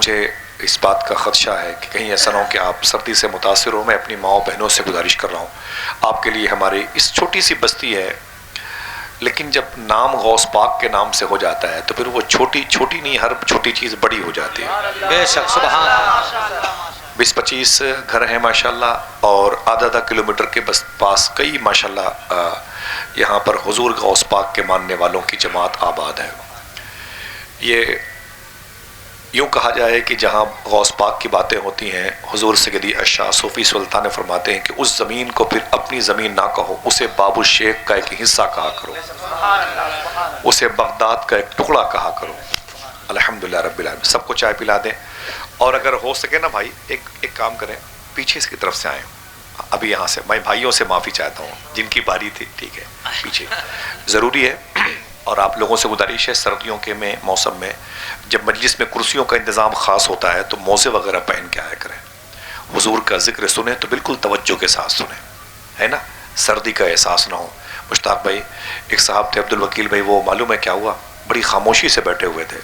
مجھے اس بات کا خدشہ ہے کہ کہیں ایسا نہ ہو کہ آپ سردی سے متاثر ہو. میں اپنی ماں و بہنوں سے گزارش کر رہا ہوں، آپ کے لیے ہماری اس چھوٹی سی بستی ہے، لیکن جب نام غوث پاک کے نام سے ہو جاتا ہے تو پھر وہ چھوٹی چھوٹی نہیں، ہر چھوٹی چیز بڑی ہو جاتی ہے. بے شک سبحان اللہ. 20-25 گھر ہیں ماشاءاللہ، اور آدھا کلومیٹر کے بس پاس کئی ماشاءاللہ یہاں پر حضور غوث پاک کے ماننے والوں کی جماعت آباد ہے. یہ یوں کہا جائے کہ جہاں غوث پاک کی باتیں ہوتی ہیں، حضور سیدی اشاع صوفی سلطان فرماتے ہیں کہ اس زمین کو پھر اپنی زمین نہ کہو، اسے باب الشیخ کا ایک حصہ کہا کرو، اسے بغداد کا ایک ٹکڑا کہا کرو. الحمدللہ رب العالمین. سب کو چائے پلا دیں، اور اگر ہو سکے نا بھائی ایک کام کریں، پیچھے اس کی طرف سے آئیں. ابھی یہاں سے میں بھائیوں سے معافی چاہتا ہوں جن کی باری تھی، ٹھیک ہے پیچھے ضروری ہے. اور آپ لوگوں سے گزارش ہے، سردیوں کے موسم میں جب مجلس میں کرسیوں کا انتظام خاص ہوتا ہے تو موزے وغیرہ پہن کے آیا کریں. حضور کا ذکر سنیں تو بالکل توجہ کے ساتھ سنیں، ہے نا، سردی کا احساس نہ ہو. مشتاق بھائی ایک صاحب تھے، عبدالوکیل بھائی، وہ معلوم ہے کیا ہوا، بڑی خاموشی سے بیٹھے ہوئے تھے.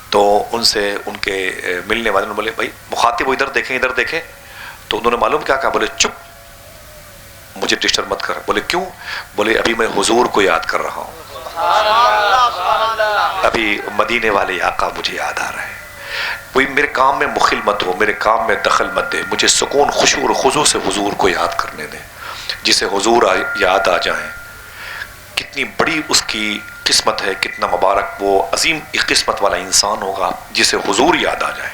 تو ان سے ان کے ملنے والے نے بولے بھائی مخاطب ادھر دیکھیں ادھر دیکھیں. تو انہوں نے معلوم کیا کہا، بولے چپ، مجھے ڈسٹرب مت کر. بولے کیوں؟ بولے ابھی میں حضور کو یاد کر رہا ہوں، ابھی مدینے والے آقا مجھے یاد آ رہے ہیں. کوئی میرے کام میں مخل مت ہو، میرے کام میں دخل مت دے، مجھے سکون خشوع اور خضوع سے حضور کو یاد کرنے دیں. جسے حضور یاد آ جائیں کتنی بڑی اس کی قسمت ہے، کتنا مبارک وہ عظیم قسمت والا انسان ہوگا جسے حضور یاد آ جائے.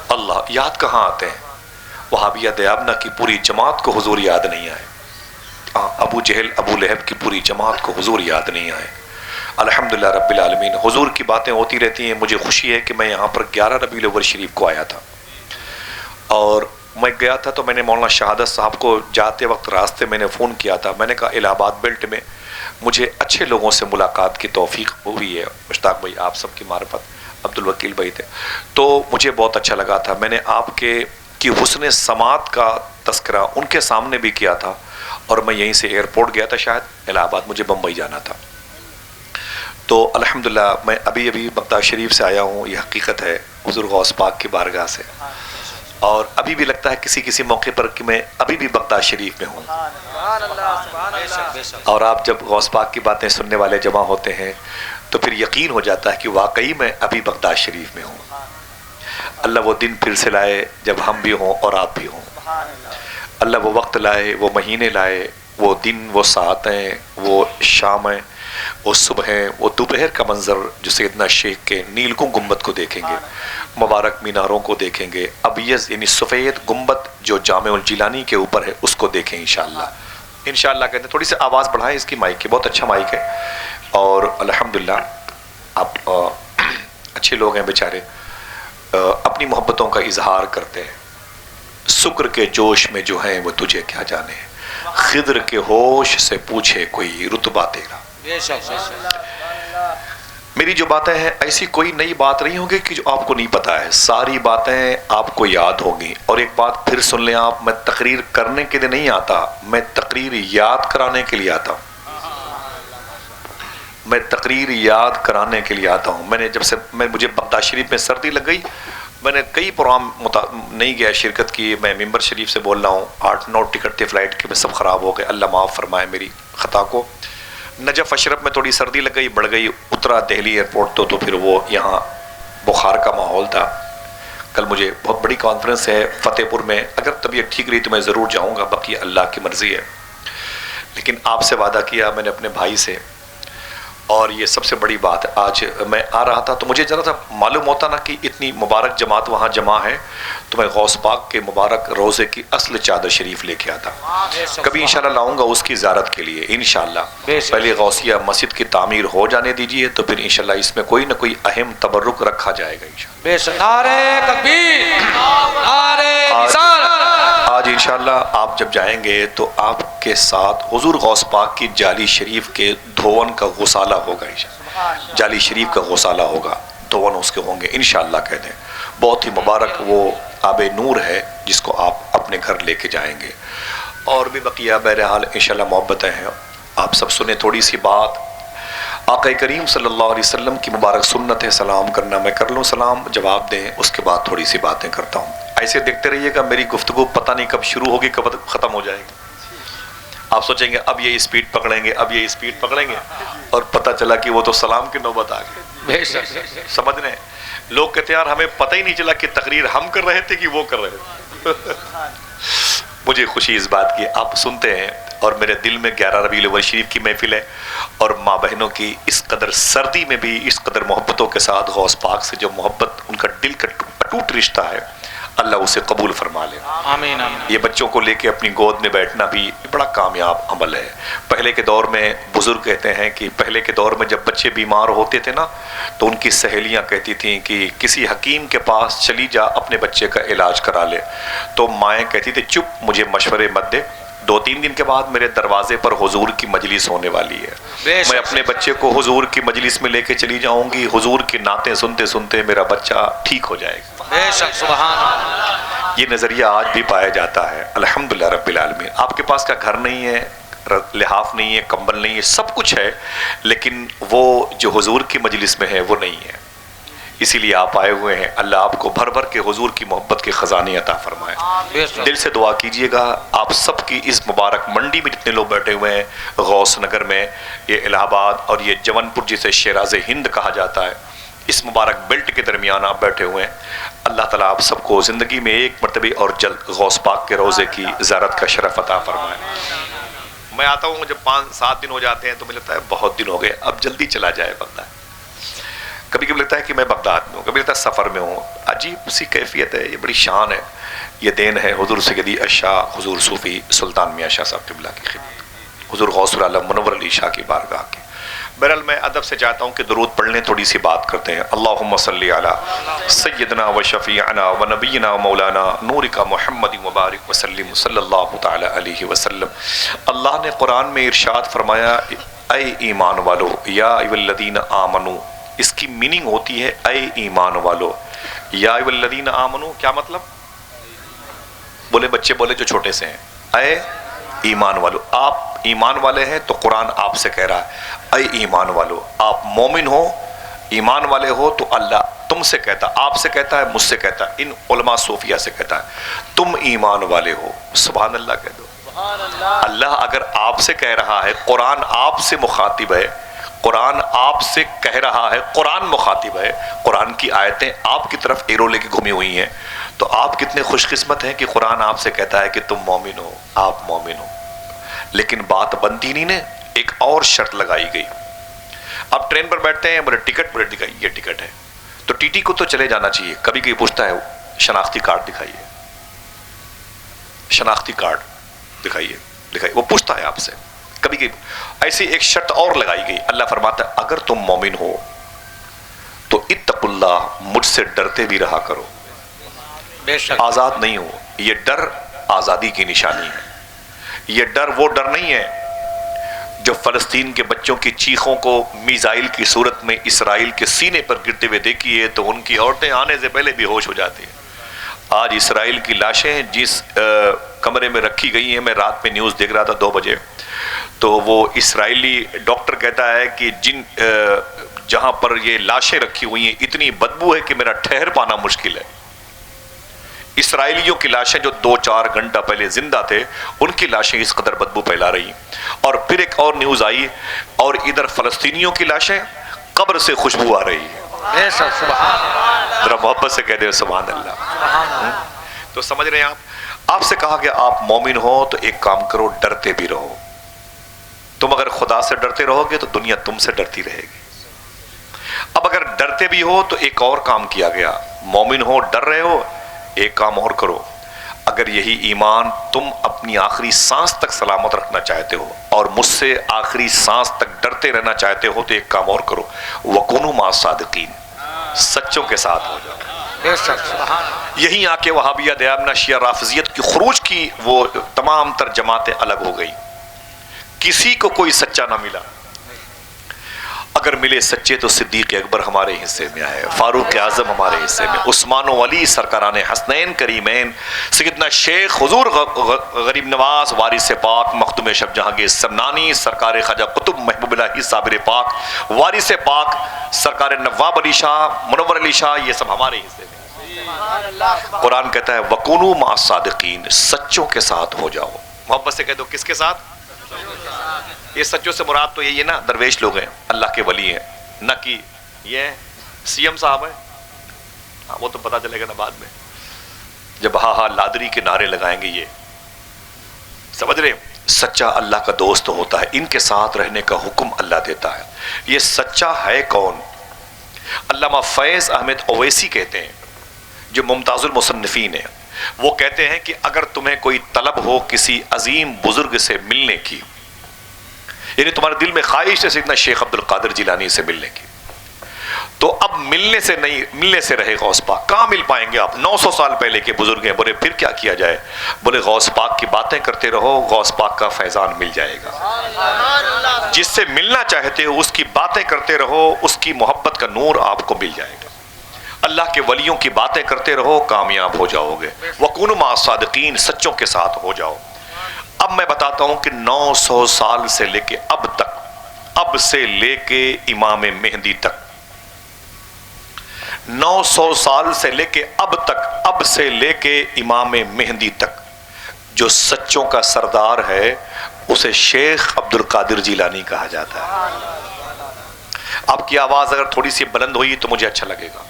اللہ یاد کہاں آتے ہیں؟ وہابیہ دیابنا کی پوری جماعت کو حضور یاد نہیں آئے، ابو جہل ابو لہب کی پوری جماعت کو حضور یاد نہیں آئے. الحمدللہ رب العالمین. حضور کی باتیں ہوتی رہتی ہیں. مجھے خوشی ہے کہ میں یہاں پر 11 ربیع الاول شریف کو آیا تھا، اور میں گیا تھا تو میں نے مولانا شہادت صاحب کو جاتے وقت راستے میں نے فون کیا تھا. میں نے کہا الہ آباد بیلٹ میں مجھے اچھے لوگوں سے ملاقات کی توفیق ہوئی ہے. مشتاق بھائی آپ سب کی معرفت، عبدالوکیل بھائی تھے، تو مجھے بہت اچھا لگا تھا. میں نے آپ کی حسن سماعت کا تذکرہ ان کے سامنے بھی کیا تھا، اور میں یہیں سے ایئرپورٹ گیا تھا، شاید الہ آباد مجھے بمبئی جانا تھا. تو الحمدللہ میں ابھی بغداد شریف سے آیا ہوں. یہ حقیقت ہے حضور غوث پاک کی بارگاہ سے، اور ابھی بھی لگتا ہے کسی موقع پر کہ میں ابھی بھی بغداد شریف میں ہوں. اور آپ جب غوث پاک کی باتیں سننے والے جمع ہوتے ہیں تو پھر یقین ہو جاتا ہے کہ واقعی میں ابھی بغداد شریف میں ہوں. اللہ وہ دن پھر سے لائے جب ہم بھی ہوں اور آپ بھی ہوں. اللہ وہ وقت لائے، وہ مہینے لائے، وہ دن، وہ ساعتیں، وہ شامیں، وہ صبحیں، وہ دوپہر کا منظر جو سیدنا شیخ کے نیلگوں گنبد کو دیکھیں گے، مبارک میناروں کو دیکھیں گے، ابیض یعنی سفید گنبد جو جامع الجیلانی کے اوپر ہے اس کو دیکھیں انشاءاللہ. انشاءاللہ کہتے ہیں. تھوڑی سی آواز بڑھائیں اس کی مائک کی، بہت اچھا مائک ہے. اور الحمدللہ آپ اچھے لوگ ہیں بیچارے، اپنی محبتوں کا اظہار کرتے ہیں. سکر کے جوش میں جو ہیں وہ تجھے کیا جانے، خضر کے ہوش سے پوچھے کوئی رتبہ تیرا. میری جو باتیں ہیں ایسی کوئی نئی بات نہیں ہوگی کہ جو آپ کو نہیں پتا ہے، ساری باتیں آپ کو یاد ہوگی. اور ایک بات پھر سن لیں آپ، میں تقریر کرنے کے لیے نہیں آتا، میں تقریر یاد کرانے کے لیے آتا ہوں. میں تقریر یاد کرانے کے لیے آتا ہوں. میں نے جب سے مجھے بغداد شریف میں سردی لگ گئی، میں نے کئی پروگرام نہیں گیا شرکت کی. میں ممبر شریف سے بول رہا ہوں، 8-9 ٹکٹ تھے فلائٹ کے، سب خراب ہو گئے. اللہ معاف فرمائے میری خطا کو. نجف اشرف میں تھوڑی سردی لگ گئی، بڑھ گئی. اترا دہلی ایئرپورٹ تو پھر وہ یہاں بخار کا ماحول تھا. کل مجھے بہت بڑی کانفرنس ہے فتح پور میں، اگر طبیعت ٹھیک رہی تو میں ضرور جاؤں گا، باقی اللہ کی مرضی ہے. لیکن آپ سے وعدہ کیا میں نے اپنے بھائی سے، اور یہ سب سے بڑی بات ہے. آج میں آ رہا تھا تو مجھے ذرا سا معلوم ہوتا نا کہ اتنی مبارک جماعت وہاں جمع ہے، تو میں غوث پاک کے مبارک روزے کی اصل چادر شریف لے کے آتا. کبھی انشاءاللہ لاؤں گا اس کی زیارت کے لیے انشاءاللہ. پہلے غوثیہ مسجد کی تعمیر ہو جانے دیجئے تو پھر انشاءاللہ اس میں کوئی نہ کوئی اہم تبرک رکھا جائے گا انشاءاللہ. نعرہ تکبیر، نعرہ رسالت. آج انشاءاللہ آپ جب جائیں گے تو آپ کے ساتھ حضور غوث پاک کی جالی شریف کے دھون کا غسالہ ہوگا انشاءاللہ. جالی شریف کا غسالہ ہوگا، دھون اس کے ہوں گے انشاءاللہ. کہتے ہیں بہت ہی مبارک وہ آب نور ہے جس کو آپ اپنے گھر لے کے جائیں گے. اور بھی بقیہ بہرحال انشاءاللہ محبتیں ہیں. آپ سب سنیں تھوڑی سی بات. آقا کریم صلی اللہ علیہ وسلم کی مبارک سنت ہے سلام کرنا. میں کر لوں سلام، جواب دیں، اس کے بعد تھوڑی سی باتیں کرتا ہوں. ایسے دیکھتے رہیے گا، میری گفتگو پتہ نہیں کب شروع ہوگی کب ختم ہو جائے گی. آپ سوچیں گے اب یہ اسپیڈ پکڑیں گے، اب یہ اسپیڈ پکڑیں گے، اور پتہ چلا کہ وہ تو سلام کی نوبت آ گئی. بے شک سمجھ رہے ہیں؟ لوگ کہتے ہیں یار ہمیں پتہ ہی نہیں چلا کہ تقریر ہم کر رہے تھے کہ وہ کر رہے تھے. مجھے خوشی اس بات کی آپ سنتے ہیں، اور میرے دل میں 11 ربیع الاول شریف کی محفل ہے، اور ماں بہنوں کی اس قدر سردی میں بھی اس قدر محبتوں کے ساتھ غوث پاک سے جو محبت ان کا دل کا اٹوٹ رشتہ ہے، اللہ اسے قبول فرما لے. آمین آمین. یہ بچوں کو لے کے اپنی گود میں بیٹھنا بھی بڑا کامیاب عمل ہے. پہلے کے دور میں بزرگ کہتے ہیں کہ پہلے کے دور میں جب بچے بیمار ہوتے تھے نا، تو ان کی سہیلیاں کہتی تھیں کہ کسی حکیم کے پاس چلی جا، اپنے بچے کا علاج کرا لے. تو مائیں کہتی تھی چپ، مجھے مشورے مت دے، 2-3 دن کے بعد میرے دروازے پر حضور کی مجلس ہونے والی ہے، میں اپنے بچے کو حضور کی مجلس میں لے کے چلی جاؤں گی، حضور کی نعتیں سنتے سنتے میرا بچہ ٹھیک ہو جائے گا. بے شک سبحان اللہ. یہ نظریہ آج بھی پایا جاتا ہے الحمدللہ رب العالمین. آپ کے پاس کا گھر نہیں ہے، لحاف نہیں ہے، کمبل نہیں ہے، سب کچھ ہے، لیکن وہ جو حضور کی مجلس میں ہے وہ نہیں ہے. اسی لیے آپ آئے ہوئے ہیں. اللہ آپ کو بھر بھر کے حضور کی محبت کے خزانے عطا فرمائے. دل سے دعا کیجئے گا آپ سب کی اس مبارک منڈی میں جتنے لوگ بیٹھے ہوئے ہیں، غوث نگر میں، یہ الہ آباد اور یہ جون پور جسے شیراز ہند کہا جاتا ہے، اس مبارک بیلٹ کے درمیان آپ بیٹھے ہوئے ہیں. اللہ تعالیٰ آپ سب کو زندگی میں ایک مرتبہ اور جلد غوث پاک کے روضے کی زیارت کا شرف عطا فرمائے. میں آتا ہوں جب 5-7 دن ہو جاتے ہیں تو مجھے لگتا ہے بہت دن ہو گئے، اب جلدی چلا جائے بندہ. کبھی کبھی لگتا ہے کہ میں بغداد میں ہوں، کبھی لگتا ہے سفر میں ہوں. عجیب سی کیفیت ہے، یہ بڑی شان ہے، یہ دین ہے حضور سیدی الشاہ حضور صوفی سلطان میاں شاہ صاحب قبلہ کی خدمت، حضور غوث العالم منور علی شاہ کی بارگاہ کی. بہرحال میں ادب سے چاہتا ہوں کہ درود پڑھ لیں، تھوڑی سی بات کرتے ہیں. اللہم صلی علی سیدنا و شفیعنا و نبینا و مولانا نورک محمد مبارک وسلم صلی اللہ تعالی علیہ وسلم. اللہ نے قرآن میں ارشاد فرمایا اے ایمان والو، یا ایھا الذین آمنو. اس کی میننگ ہوتی ہے اے ایمان والو. یا ایھا الذین آمنو کیا مطلب؟ بولے بچے بولے جو چھوٹے سے ہیں، اے ایمان والو. آپ ایمان والے ہیں تو قرآن آپ سے کہہ رہا ہے اے ایمان والو. آپ مومن ہو، ایمان والے ہو، تو اللہ تم سے کہتا، آپ سے کہتا ہے، مجھ سے کہتا ہے، ان علماء صوفیہ سے کہتا ہے تم ایمان والے ہو. سبحان اللہ کہہ دو. اللہ اگر آپ سے کہہ رہا ہے، قرآن آپ سے مخاطب ہے، قرآن آپ سے کہہ رہا ہے، قرآن مخاطب ہے، قرآن کی آیتیں آپ کی طرف ایرو لے کے گھومی ہوئی ہیں، تو آپ کتنے خوش قسمت ہیں کہ قرآن آپ سے کہتا ہے کہ تم مومن ہو، آپ مومن ہو. لیکن بات بنتی نہیں نے، ایک اور شرط لگائی گئی. آپ ٹرین پر بیٹھتے ہیں، بولے ٹکٹ پلیٹ دکھائیے، یہ ٹکٹ ہے، تو ٹی ٹی کو تو چلے جانا چاہیے. کبھی کبھی پوچھتا ہے شناختی کارڈ دکھائیے، شناختی کارڈ دکھائیے، وہ پوچھتا ہے آپ سے. کبھی کبھی ایسی ایک شرط اور لگائی گئی. اللہ فرماتا ہے اگر تم مومن ہو تو اتقوا اللہ، مجھ سے ڈرتے بھی رہا کرو. بے شک آزاد نہیں ہو. یہ ڈر آزادی کی نشانی ہے. یہ ڈر وہ ڈر نہیں ہے جو فلسطین کے بچوں کی چیخوں کو میزائل کی صورت میں اسرائیل کے سینے پر گرتے ہوئے دیکھیے تو ان کی عورتیں آنے سے پہلے بے ہوش ہو جاتی ہیں. آج اسرائیل کی لاشیں جس کمرے میں رکھی گئی ہیں، میں رات میں نیوز دیکھ رہا تھا 2 بجے، تو وہ اسرائیلی ڈاکٹر کہتا ہے کہ جہاں پر یہ لاشیں رکھی ہوئی ہیں اتنی بدبو ہے کہ میرا ٹھہر پانا مشکل ہے. اسرائیلیوں کی لاشیں جو 2-4 گھنٹہ پہلے زندہ تھے، ان کی لاشیں اس قدر بدبو پھیلا رہی. اور پھر ایک اور نیوز آئی، اور ادھر فلسطینیوں کی لاشیں قبر سے خوشبو آ رہی ہے. ذرا محبت سے کہہ دے سبحان اللہ. تو سمجھ رہے ہیں آپ سے کہا کہ آپ مومن ہو تو ایک کام کرو، ڈرتے بھی رہو. تم اگر خدا سے ڈرتے رہو گے تو دنیا تم سے ڈرتی رہے گی. اب اگر ڈرتے بھی ہو تو ایک اور کام کیا گیا. مومن ہو، ڈر رہے ہو، ایک کام اور کرو. اگر یہی ایمان تم اپنی آخری سانس تک سلامت رکھنا چاہتے ہو اور مجھ سے آخری سانس تک ڈرتے رہنا چاہتے ہو تو ایک کام اور کرو، وَكُونُوا مَعَ الصَّادِقِينَ، سچوں کے ساتھ ہو جاؤ. یہی آ کے وہابیہ دیابنا شیعہ رافضیت کی خروج کی وہ تمام تر جماعتیں الگ ہو گئی. کسی کو کوئی سچا نہ ملا. اگر ملے سچے تو صدیق اکبر ہمارے حصے میں آئے، فاروق اعظم ہمارے حصے میں، عثمان و علی سرکاران حسنین کریمین، سیدنا شیخ حضور غریب نواز وارث پاک مخدوم شب جہانگیر سمنانی، سرکار خواجہ قطب محبوب الہی صابر پاک وارث پاک، سرکار نواب علی شاہ، منور علی شاہ، یہ سب ہمارے حصے میں۔ قرآن کہتا ہے وَكُونُوا مَعَ الصَّادِقِينَ، سچوں کے ساتھ ہو جاؤ۔ محبت سے کہہ دو کس کے ساتھ؟ یہ سچوں سے مراد تو یہی ہے نا، درویش لوگ ہیں، اللہ کے ولی ہیں، نہ کہ یہ سی ایم صاحب ہیں، وہ تو پتہ چلے گا نا بعد میں، جب ہاں ہاں لادری کے نعرے لگائیں گے۔ یہ سمجھ رہے ہیں؟ سچا اللہ کا دوست ہوتا ہے، ان کے ساتھ رہنے کا حکم اللہ دیتا ہے۔ یہ سچا ہے کون؟ علامہ فیض احمد اویسی کہتے ہیں، جو ممتاز المصنفین ہیں، وہ کہتے ہیں کہ اگر تمہیں کوئی طلب ہو کسی عظیم بزرگ سے ملنے کی، یعنی تمہارے دل میں خواہش ہے سیدنا شیخ عبد القادر جیلانی سے ملنے کی، تو اب ملنے سے رہے غوث پاک، کہاں مل پائیں گے آپ؟ 900 سال پہلے کے بزرگ ہیں۔ بولے پھر کیا کیا جائے؟ بولے غوث پاک کی باتیں کرتے رہو، غوث پاک کا فیضان مل جائے گا۔ جس سے ملنا چاہتے ہو اس کی باتیں کرتے رہو، اس کی محبت کا نور آپ کو مل جائے گا۔ اللہ کے ولیوں کی باتیں کرتے رہو، کامیاب ہو جاؤ گے۔ وَكُونُوا مَعَ الصَّادِقِينَ، سچوں کے ساتھ ہو جاؤ۔ اب میں بتاتا ہوں کہ 900 سال سے لے کے اب تک، اب سے لے کے امام مہدی تک، 900 سال سے لے کے اب تک، اب سے لے کے امام مہدی تک جو سچوں کا سردار ہے اسے شیخ عبد القادر جیلانی کہا جاتا ہے۔ آپ کی آواز اگر تھوڑی سی بلند ہوئی تو مجھے اچھا لگے گا،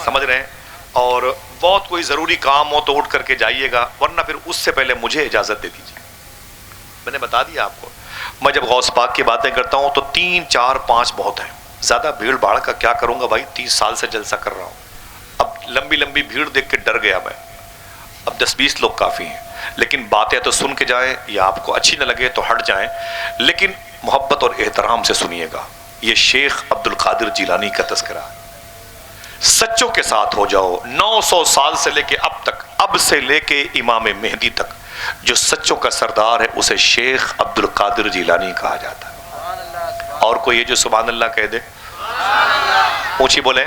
سمجھ رہے ہیں؟ اور بہت کوئی ضروری کام ہو تو اٹھ کر کے جائیے گا، ورنہ پھر اس سے پہلے مجھے اجازت دے دیجیے۔ میں نے بتا دیا آپ کو، میں جب غوث پاک کی باتیں کرتا ہوں تو 3 4 5 بہت ہیں، زیادہ بھیڑ بھاڑ کا کیا کروں گا بھائی، 30 سال سے جلسہ کر رہا ہوں، اب لمبی لمبی بھیڑ دیکھ کے ڈر گیا میں، اب 10-20 لوگ کافی ہیں، لیکن باتیں تو سن کے جائیں، یا آپ کو اچھی نہ لگے تو ہٹ جائیں، لیکن محبت اور احترام سے سنیے گا۔ یہ شیخ عبد القادر جیلانی کا تذکرہ ہے۔ سچوں کے ساتھ ہو جاؤ، 900 سال سے لے کے اب تک، اب سے لے کے امام مہدی تک جو سچوں کا سردار ہے اسے شیخ عبد القادر جیلانی کہا جاتا ہے۔ اور کوئی یہ جو سبحان اللہ کہہ دے، اونچی بولیں،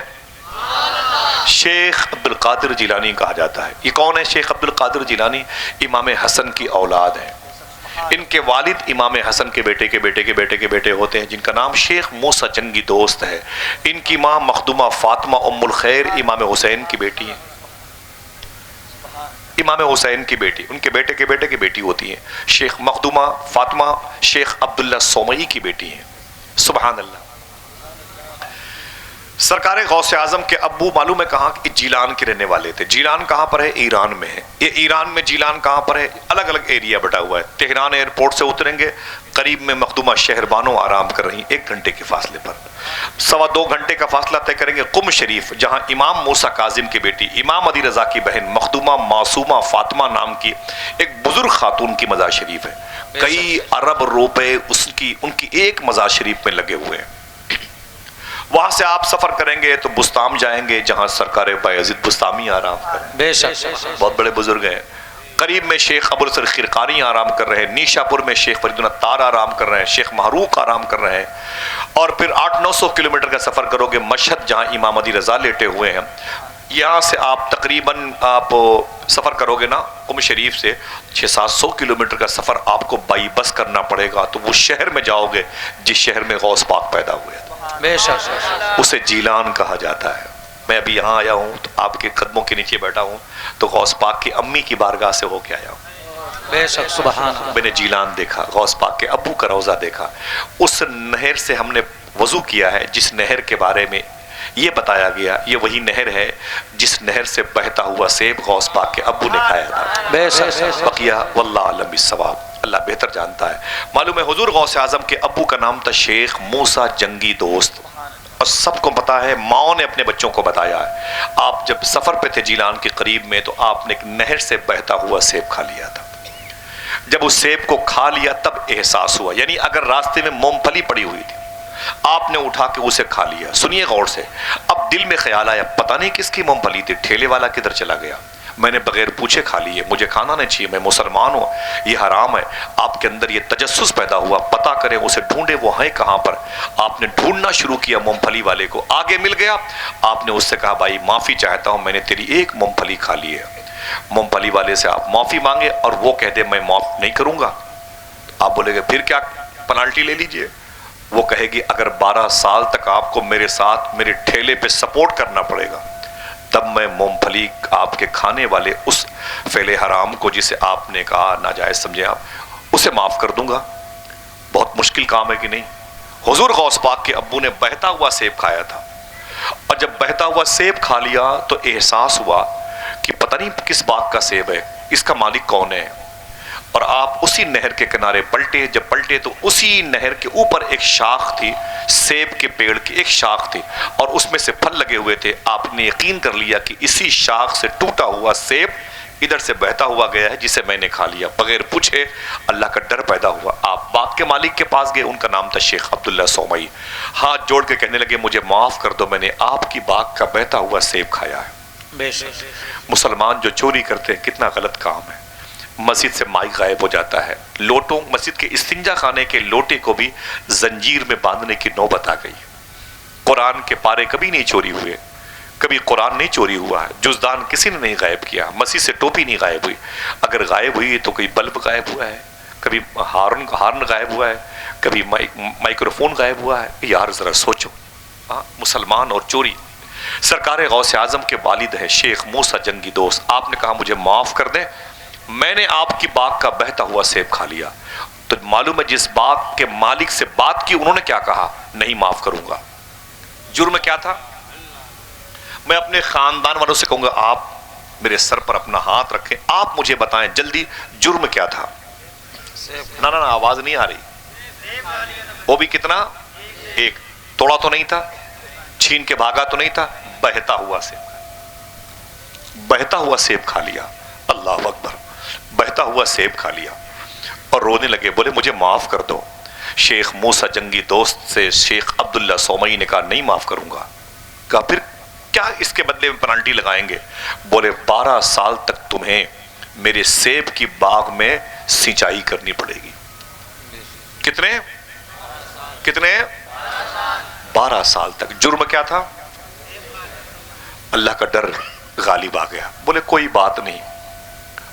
شیخ عبد القادر جیلانی کہا جاتا ہے۔ یہ کون ہے شیخ عبد القادر جیلانی؟ امام حسن کی اولاد ہیں، ان کے والد امام حسن کے بیٹے کے بیٹے کے بیٹے کے بیٹے ہوتے ہیں، جن کا نام شیخ موسیٰ جنگی دوست ہے۔ ان کی ماں مخدومہ فاطمہ ام الخیر امام حسین کی بیٹی ہیں، امام حسین کی بیٹی، ان کے بیٹے کے بیٹے کی بیٹی ہوتی ہیں۔ شیخ مخدومہ فاطمہ شیخ عبداللہ سومئی کی بیٹی ہیں۔ سبحان اللہ۔ سرکار غوث اعظم کے ابو معلوم ہے کہاں؟ جیلان کے رہنے والے تھے۔ جیلان کہاں پر ہے؟ ایران میں ہے۔ یہ ایران میں جیلان کہاں پر ہے؟ الگ الگ ایریا بٹا ہوا ہے۔ تہران ایئرپورٹ سے اتریں گے، قریب میں مخدومہ شہر بانو آرام کر رہی ہیں، 1 گھنٹے کے فاصلے پر۔ 2.25 گھنٹے کا فاصلہ طے کریں گے قم شریف، جہاں امام موسیٰ کاظم کی بیٹی، امام علی رضا کی بہن مخدومہ معصومہ فاطمہ نام کی ایک بزرگ خاتون کی مزار شریف ہے۔ کئی ارب روپے ان کی ایک مزار شریف میں لگے ہوئے ہیں۔ وہاں سے آپ سفر کریں گے تو بستام جائیں گے، جہاں سرکار بایزید بستامی آرام کر رہے ہیں، بے شک بہت بڑے بزرگ ہیں۔ قریب میں شیخ ابو الحسن خرقانی آرام کر رہے ہیں، نیشا پور میں شیخ فرید العطار آرام کر رہے ہیں، شیخ محروق آرام کر رہے ہیں۔ اور پھر 800-900 کلومیٹر کا سفر کرو گے مشہد، جہاں امام علی رضا لیٹے ہوئے ہیں۔ یہاں سے آپ تقریباً سفر کرو گے نا قم شریف سے 600-700 کلومیٹر کا سفر آپ کو بائی بس کرنا پڑے گا، تو وہ شہر میں جاؤ گے جس شہر میں غوث پاک پیدا ہوئے تھے، بے شک، اسے جیلان کہا جاتا ہے۔ میں ابھی یہاں آیا ہوں تو آپ کے قدموں کے نیچے بیٹھا ہوں تو غوث پاک کی امی کی بارگاہ سے ہو کے آیا ہوں۔ بے شک، سبحان اللہ۔ میں نے جیلان دیکھا، غوث پاک کے ابو کا روضہ دیکھا، اس نہر سے ہم نے وضو کیا ہے جس نہر کے بارے میں یہ بتایا گیا، یہ وہی نہر ہے جس نہر سے بہتا ہوا سیب غوث پاک کے ابو نے کھایا تھا۔ بے شک، بقیہ واللہ علم بالصواب، اللہ بہتر جانتا ہے۔ معلوم ہے حضور غوث اعظم کے ابو کا نام تھا شیخ موسیٰ جنگی دوست، اور سب کو پتا ہے، ماں نے اپنے بچوں کو بتایا ہے۔ آپ جب سفر پہ تھے جیلان کے قریب میں تو آپ نے ایک نہر سے بہتا ہوا سیب کھا لیا تھا۔ جب اس سیب کو کھا لیا تب احساس ہوا، یعنی اگر راستے میں مونگ پھلی پڑی ہوئی تھی آپ نے اٹھا کے اسے کھا لیا، سنیے غور سے، اب دل میں خیال آیا پتہ نہیں کس کی مونگ پھلی تھی، ٹھیلے والا کدھر چلا گیا، میں نے بغیر پوچھے کھا لیے، مجھے کھانا نہیں چاہیے، میں مسلمان ہوں، یہ حرام ہے۔ آپ کے اندر یہ تجسس پیدا ہوا، پتہ کریں اسے ڈھونڈے وہ ہیں کہاں پر۔ آپ نے ڈھونڈنا شروع کیا مونگ پھلی والے کو، آگے مل گیا، آپ نے اس سے کہا بھائی معافی چاہتا ہوں، میں نے تیری ایک مونگ پھلی کھا لی ہے۔ مونگ پھلی والے سے آپ معافی مانگے اور وہ کہہ دے میں معاف نہیں کروں گا، آپ بولے گے پھر کیا پنالٹی لے لیجئے۔ وہ کہے گی اگر 12 سال تک آپ کو میرے ساتھ میرے ٹھیلے پہ سپورٹ کرنا پڑے گا، تب میں مونگ پھلی آپ کے کھانے والے اس فعل حرام کو جسے آپ نے کہا ناجائز سمجھے آپ، اسے معاف کر دوں گا۔ بہت مشکل کام ہے کہ نہیں؟ حضور غوث پاک کے ابو نے بہتا ہوا سیب کھایا تھا، اور جب بہتا ہوا سیب کھا لیا تو احساس ہوا کہ پتہ نہیں کس باغ کا سیب ہے، اس کا مالک کون ہے۔ اور آپ اسی نہر کے کنارے پلٹے، جب پلٹے تو اسی نہر کے اوپر ایک شاخ تھی، سیب کے پیڑ کی ایک شاخ تھی، اور اس میں سے پھل لگے ہوئے تھے۔ آپ نے یقین کر لیا کہ اسی شاخ سے ٹوٹا ہوا سیب ادھر سے بہتا ہوا گیا ہے جسے میں نے کھا لیا۔ بغیر پوچھے اللہ کا ڈر پیدا ہوا، آپ باغ کے مالک کے پاس گئے، ان کا نام تھا شیخ عبداللہ سومئی، ہاتھ جوڑ کے کہنے لگے مجھے معاف کر دو، میں نے آپ کی باغ کا بہتا ہوا سیب کھایا ہے۔ بے شک۔ مسلمان جو چوری کرتے ہیں کتنا غلط کام ہے۔ مسجد سے مائک غائب ہو جاتا ہے، لوٹوں مسجد کے استنجا خانے کے لوٹے کو بھی زنجیر میں باندھنے کی نوبت آ گئی۔ قرآن کے پارے کبھی نہیں چوری ہوئے، کبھی قرآن نہیں چوری ہوا ہے، جزدان کسی نے نہیں غائب کیا، مسجد سے ٹوپی نہیں غائب ہوئی۔ اگر غائب ہوئی تو کوئی بلب غائب ہوا ہے، کبھی ہارن غائب ہوا ہے، کبھی مائکروفون غائب ہوا ہے۔ یار ذرا سوچو، مسلمان اور چوری۔ سرکار غوث اعظم کے والد ہیں شیخ موسیٰ جنگی دوست، آپ نے کہا مجھے معاف کر دیں، میں نے آپ کی باغ کا بہتا ہوا سیب کھا لیا۔ تو معلوم ہے جس باغ کے مالک سے بات کی انہوں نے کیا کہا، نہیں معاف کروں گا۔ جرم کیا تھا؟ میں اپنے خاندان والوں سے کہوں گا آپ میرے سر پر اپنا ہاتھ رکھیں، آپ مجھے بتائیں جلدی جرم کیا تھا؟ نہ آواز نہیں آ رہی۔ وہ بھی کتنا؟ ایک توڑا تو نہیں تھا، چھین کے بھاگا تو نہیں تھا، بہتا ہوا سیب، بہتا ہوا سیب کھا لیا۔ اللہ اکبر، بہتا ہوا سیب کھا لیا اور رونے لگے، بولے مجھے معاف کر دو۔ شیخ موسیٰ جنگی دوست سے شیخ عبداللہ سومئی نے کہا نہیں معاف کروں گا۔ کہا پھر کیا اس کے بدلے میں پنالٹی لگائیں گے؟ بولے 12 سال تک تمہیں میرے سیب کی باغ میں سینچائی کرنی پڑے گی۔ کتنے 12 سال تک۔ جرم کیا تھا؟ اللہ کا ڈر غالب آ گیا، بولے کوئی بات نہیں،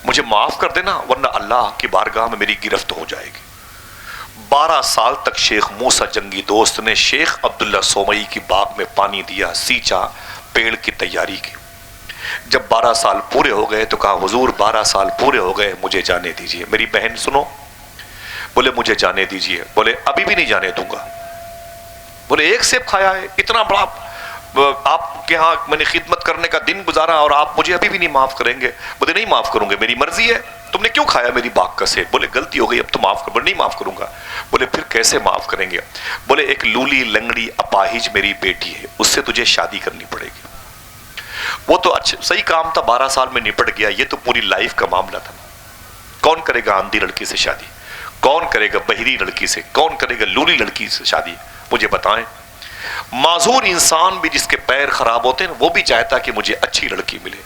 مجھے معاف کر دینا ورنہ اللہ کی بارگاہ میں میری گرفت ہو جائے گی۔ 12 سال تک شیخ موسیٰ جنگی دوست نے شیخ عبداللہ سومئی کی باغ میں پانی دیا، سینچا، پیڑ کی تیاری کی۔ جب 12 سال پورے ہو گئے تو کہا حضور 12 سال پورے ہو گئے، مجھے جانے دیجئے۔ میری بہن سنو، بولے مجھے جانے دیجئے۔ بولے ابھی بھی نہیں جانے دوں گا۔ بولے ایک سیب کھایا ہے، اتنا بڑا آپ کے ہاں میں نے خدمت کرنے کا دن گزارا اور آپ مجھے ابھی بھی نہیں معاف کریں گے؟ بولے نہیں معاف کروں گے، میری مرضی ہے، تم نے کیوں کھایا میری باغ کا سیب؟ بولے غلطی ہو گئی، اب تو معاف کر۔ بولے نہیں معاف کروں گا۔ بولے پھر کیسے معاف کریں گے؟ بولے ایک لولی لنگڑی اپاہج میری بیٹی ہے، اس سے تجھے شادی کرنی پڑے گی۔ وہ تو اچھا صحیح کام تھا، 12 سال میں نپٹ گیا، یہ تو پوری لائف کا معاملہ تھا۔ کون کرے گا اندھی لڑکی سے شادی؟ کون کرے گا بہری لڑکی سے؟ کون کرے گا لولی لڑکی سے شادی؟ مجھے بتائیں۔ معذور انسان بھی جس کے پیر خراب ہوتے ہیں وہ بھی چاہتا کہ مجھے اچھی لڑکی ملے،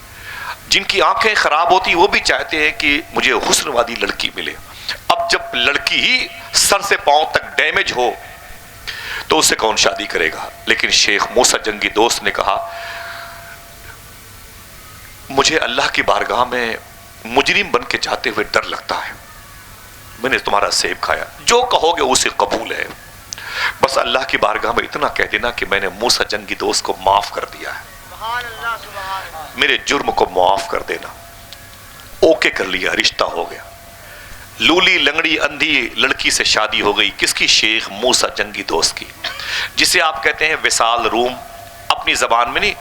جن کی آنکھیں خراب ہوتی وہ بھی چاہتے ہیں کہ مجھے حسن والی لڑکی ملے۔ اب جب لڑکی ہی سر سے پاؤں تک ڈیمیج ہو تو اس سے کون شادی کرے گا؟ لیکن شیخ موسیٰ جنگی دوست نے کہا مجھے اللہ کی بارگاہ میں مجرم بن کے جاتے ہوئے ڈر لگتا ہے، میں نے تمہارا سیب کھایا، جو کہو گے اسے قبول ہے، بس اللہ کی بارگاہ میں اتنا کہہ دینا کہ میں نے موسیٰ جنگی دوست کو معاف کر دیا ہے، میرے جرم کو معاف کر دینا۔ اوکے کر لیا، رشتہ ہو گیا، لولی لنگڑی اندھی لڑکی سے شادی ہو گئی۔ کس کی؟ شیخ موسیٰ جنگی دوست کی، جسے آپ کہتے ہیں وصال روم، اپنی زبان میں نہیں۔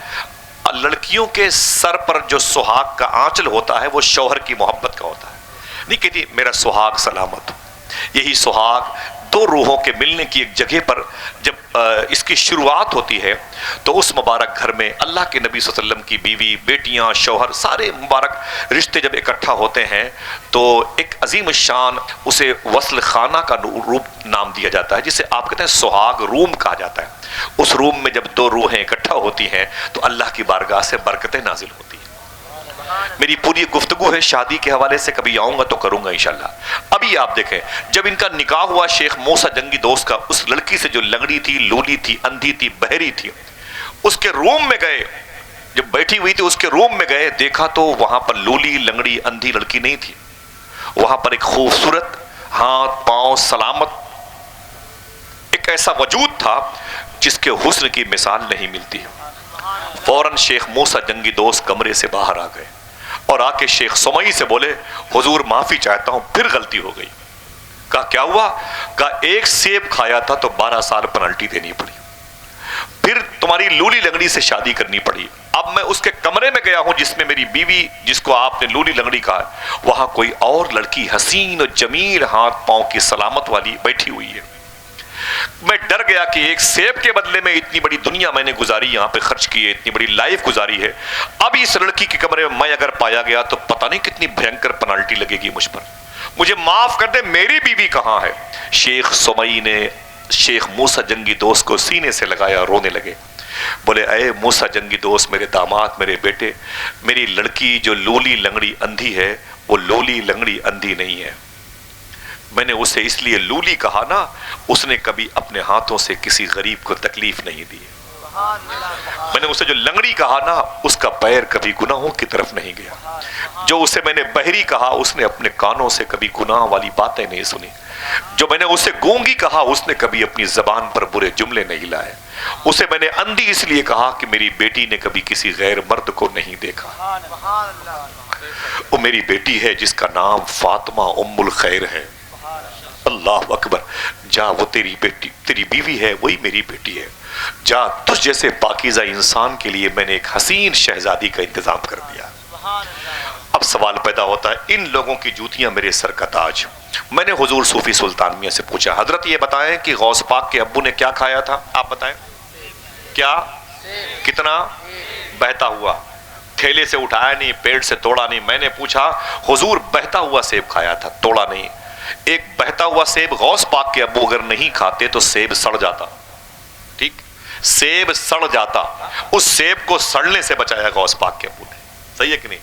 لڑکیوں کے سر پر جو سہاگ کا آنچل ہوتا ہے وہ شوہر کی محبت کا ہوتا ہے، نہیں کہتی میرا سہاگ سلامت۔ یہی سہاگ دو روحوں کے ملنے کی ایک جگہ پر جب اس کی شروعات ہوتی ہے تو اس مبارک گھر میں اللہ کے نبی صلی اللہ علیہ وسلم کی بیوی، بیٹیاں، شوہر، سارے مبارک رشتے جب اکٹھا ہوتے ہیں تو ایک عظیم الشان اسے وصل خانہ کا روپ نام دیا جاتا ہے، جسے آپ کہتے ہیں سہاگ روم کہا جاتا ہے۔ اس روم میں جب دو روحیں اکٹھا ہوتی ہیں تو اللہ کی بارگاہ سے برکتیں نازل ہوتی ہیں۔ میری پوری گفتگو ہے شادی کے حوالے سے، کبھی آؤں گا تو کروں گا انشاءاللہ۔ ابھی آپ دیکھیں جب ان کا نکاح ہوا شیخ موسیٰ جنگی دوست کا، اس لڑکی سے جو لنگڑی تھی، لولی تھی، اندھی تھی، بہری تھی، اس کے روم میں گئے، جب بیٹھی ہوئی تھی اس کے روم میں گئے، دیکھا تو وہاں پر لولی لنگڑی اندھی لڑکی نہیں تھی، وہاں پر ایک خوبصورت ہاتھ پاؤں سلامت ایک ایسا وجود تھا جس کے حسن کی مثال نہیں ملتی۔ فوراً شیخ موسیٰ جنگی دوست کمرے سے باہر آ گئے اور آ کے شیخ سمئی سے بولے حضور معافی چاہتا ہوں، پھر غلطی ہو گئی۔ کہا کیا ہوا؟ کہا ایک سیب کھایا تھا تو 12 سال پنالٹی دینی پڑی، پھر تمہاری لولی لنگڑی سے شادی کرنی پڑی۔ اب میں اس کے کمرے میں گیا ہوں جس میں میری بیوی، جس کو آپ نے لولی لنگڑی کہا، وہاں کوئی اور لڑکی حسین و جمیل ہاتھ پاؤں کی سلامت والی بیٹھی ہوئی ہے۔ میں ڈر گیا کہ ایک سیب کے بدلے میں اتنی بڑی دنیا میں نے گزاری، یہاں پہ خرچ کی ہے، اتنی بڑی لائف گزاری ہے، اب اس لڑکی کے کمرے میں اگر پایا گیا تو پتہ نہیں کتنی بھینکر پنالٹی لگے گی مجھ پر، مجھے معاف کر دے، میری بیوی کہاں ہے؟ شیخ سمئی نے شیخ موسیٰ جنگی دوست کو سینے سے لگایا، رونے لگے، بولے اے موسیٰ جنگی دوست، میرے داماد، میرے بیٹے، میری لڑکی جو لولی لنگڑی اندھی ہے وہ لولی لنگڑی اندھی نہیں ہے، میں نے اسے اس لیے لولی کہا نا، اس نے کبھی اپنے ہاتھوں سے کسی غریب کو تکلیف نہیں دی، میں نے اسے جو لنگڑی کہا نا، اس کا پیر کبھی گناہوں کی طرف نہیں گیا، جو اسے میں نے بہری کہا اس نے اپنے کانوں سے کبھی گناہ والی باتیں نہیں سنی، جو میں نے اسے گونگی کہا اس نے کبھی اپنی زبان پر برے جملے نہیں لائے، اسے میں نے اندھی اس لیے کہا کہ میری بیٹی نے کبھی کسی غیر مرد کو نہیں دیکھا، وہ میری بیٹی ہے جس کا نام فاطمہ ام الخیر ہے، اللہ اکبر، جا وہ تیری بیٹی، تیری بیوی ہے، وہی میری بیٹی ہے، جا تجھ جیسے پاکیزہ انسان کے لیے میں نے ایک حسین شہزادی کا انتظام کر دیا۔ اب سوال پیدا ہوتا ہے ان لوگوں کی جوتیاں میرے سر کا تاج۔ میں نے حضور صوفی سلطان میاں سے پوچھا حضرت یہ بتائیں کہ غوث پاک کے ابو نے کیا کھایا تھا؟ آپ بتائیں کیا؟ کتنا؟ بہتا ہوا، تھیلے سے اٹھایا نہیں، پیڑ سے توڑا نہیں۔ میں نے پوچھا حضور بہتا ہوا سیب کھایا تھا، توڑا نہیں۔ ایک بہتا ہوا سیب غوث پاک کے ابو اگر نہیں کھاتے تو سیب سڑ جاتا، ٹھیک، سیب سڑ جاتا، اس سیب کو سڑنے سے بچایا غوث پاک کے ابو نے، صحیح ہے کہ نہیں؟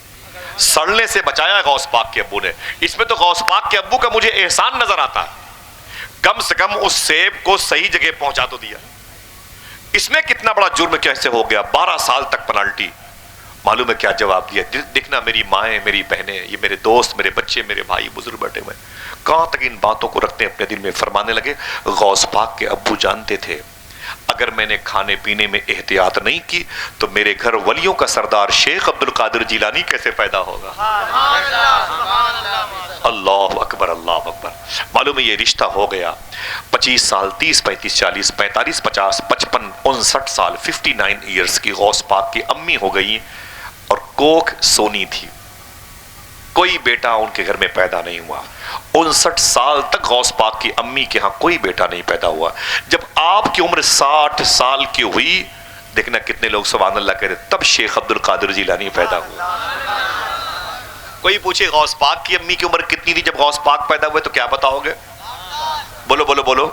سڑنے سے بچایا غوث پاک کے ابو نے۔ اس میں تو غوث پاک کے ابو کا مجھے احسان نظر آتا ہے، کم سے کم اس سیب کو صحیح جگہ پہنچا تو دیا۔ اس میں کتنا بڑا جرم کیسے ہو گیا؟ 12 سال تک پنالٹی۔ معلوم ہے کیا جواب دیا؟ دیکھنا میری مائیں، میری بہنیں، یہ میرے دوست، میرے بچے، میرے بھائی بزرگ بیٹھے ہوئے کہاں تک ان باتوں کو رکھتے ہیں اپنے دل میں۔ فرمانے لگے غوث پاک کے ابو جانتے تھے اگر میں نے کھانے پینے میں احتیاط نہیں کی تو میرے گھر ولیوں کا سردار شیخ عبد القادر جیلانی کیسے پیدا ہوگا۔ اللہ اکبر، اللہ اکبر۔ معلوم ہے یہ رشتہ ہو گیا 25 سال، 30 35 40 45 50 55 59 سال، 59 ایئرز کی غوث پاک کی امی ہو گئی اور کوکھ سونی تھی، کوئی بیٹا ان کے گھر میں پیدا نہیں ہوا۔ 59 سال تک غوث پاک کی امی کے ہاں کوئی بیٹا نہیں پیدا ہوا۔ جب آپ کی عمر 60 سال کی ہوئی، دیکھنا کتنے لوگ سبحان اللہ کہہ رہے، تب شیخ عبد القادر جیلانی پیدا ہوا۔ کوئی پوچھے غوث پاک کی امی کی عمر کتنی تھی جب غوث پاک پیدا ہوئے تو کیا بتاؤ گے؟ بولو بولو بولو۔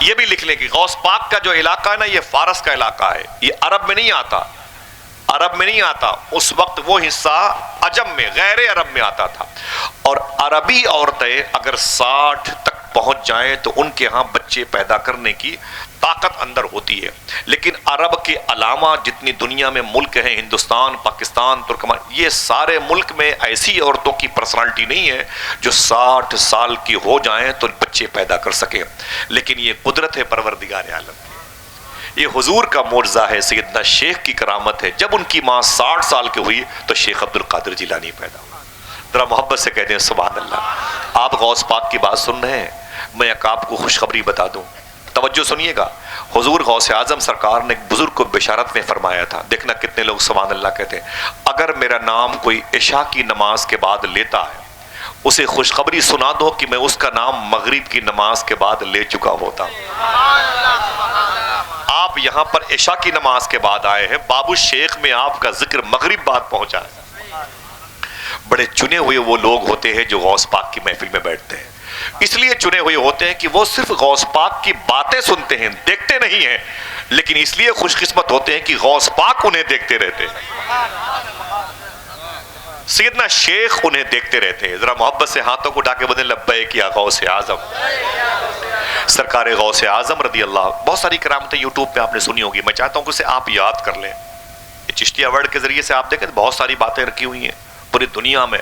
یہ بھی لکھ لیں کہ غوث پاک کا جو علاقہ ہے نا، یہ فارس کا علاقہ ہے، یہ عرب میں نہیں آتا، عرب میں نہیں آتا، اس وقت وہ حصہ عجم میں، غیر عرب میں آتا تھا۔ اور عربی عورتیں اگر 60 تک پہنچ جائیں تو ان کے ہاں بچے پیدا کرنے کی طاقت اندر ہوتی ہے، لیکن عرب کے علاوہ جتنی دنیا میں ملک ہیں، ہندوستان، پاکستان، ترکمان، یہ سارے ملک میں ایسی عورتوں کی پرسنالٹی نہیں ہے جو 60 سال کی ہو جائیں تو بچے پیدا کر سکیں، لیکن یہ قدرت ہے پروردگار عالم، یہ حضور کا معجزہ ہے، سیدنا شیخ کی کرامت ہے۔ جب ان کی ماں 60 سال کی ہوئی تو شیخ عبد القادر جیلانی پیدا ہوا۔ ذرا محبت سے کہتے ہیں سبحان اللہ۔ آپ غوث پاک کی بات سن رہے ہیں، میں ایک آپ کو خوشخبری بتا دوں، توجہ سنیے گا۔ حضور غوث اعظم سرکار نے ایک بزرگ کو بشارت میں فرمایا تھا، دیکھنا کتنے لوگ سبحان اللہ کہتے ہیں، اگر میرا نام کوئی عشاء کی نماز کے بعد لیتا ہے، اسے خوشخبری سنا دو کہ میں اس کا نام مغرب کی نماز کے بعد لے چکا ہوتا ہوں۔ آپ یہاں پر عشاء کی نماز کے بعد آئے ہیں، بابو شیخ میں آپ کا ذکر مغرب بعد پہنچا ہے۔ بڑے چنے ہوئے وہ لوگ ہوتے ہیں جو غوث پاک کی محفل میں بیٹھتے ہیں، اس لیے چنے ہوئے ہوتے ہیں کہ وہ صرف غوث پاک کی باتیں سنتے ہیں، دیکھتے نہیں ہیں، لیکن اس لیے خوش قسمت ہوتے ہیں کہ غوث پاک انہیں دیکھتے رہتے ہیں۔ سیدنا شیخ انہیں دیکھتے رہتے ہیں، ذرا محبت سے ہاتھوں کو اٹھا کے بولیں لبیک یا غوث اعظم۔ سرکار غوث اعظم رضی اللہ، بہت ساری کرامتیں یوٹیوب پہ آپ نے سنی ہوگی، میں چاہتا ہوں کہ اسے آپ یاد کر لیں۔ یہ چشتیہ ورڈ کے ذریعے سے آپ دیکھیں تو بہت ساری باتیں رکھی ہوئی ہیں پوری دنیا میں۔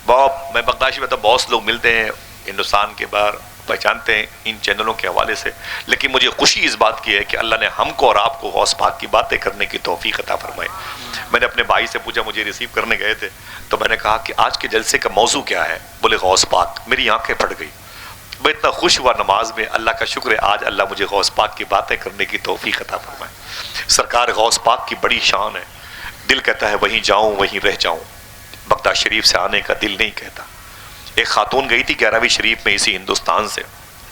میں بغداد میں تو بہت سے لوگ ملتے ہیں ہندوستان کے باہر، پہچانتے ہیں ان چینلوں کے حوالے سے، لیکن مجھے خوشی اس بات کی ہے کہ اللہ نے ہم کو اور آپ کو غوث پاک کی باتیں کرنے کی توفیق عطا فرمائی۔ میں نے اپنے بھائی سے پوچھا، مجھے ریسیو کرنے گئے تھے تو میں نے کہا کہ آج کے جلسے کا موضوع کیا ہے؟ بولے غوث پاک۔ میری آنکھیں پھٹ گئی، میں اتنا خوش ہوا نماز میں، اللہ کا شکر ہے آج اللہ مجھے غوث پاک کی باتیں کرنے کی توفیق عطا فرمائے۔ سرکار غوث پاک کی بڑی شان ہے، دل کہتا ہے وہیں جاؤں وہیں رہ جاؤں، بغداد شریف سے آنے کا دل نہیں کہتا۔ ایک خاتون گئی تھی 11ویں شریف میں اسی ہندوستان سے،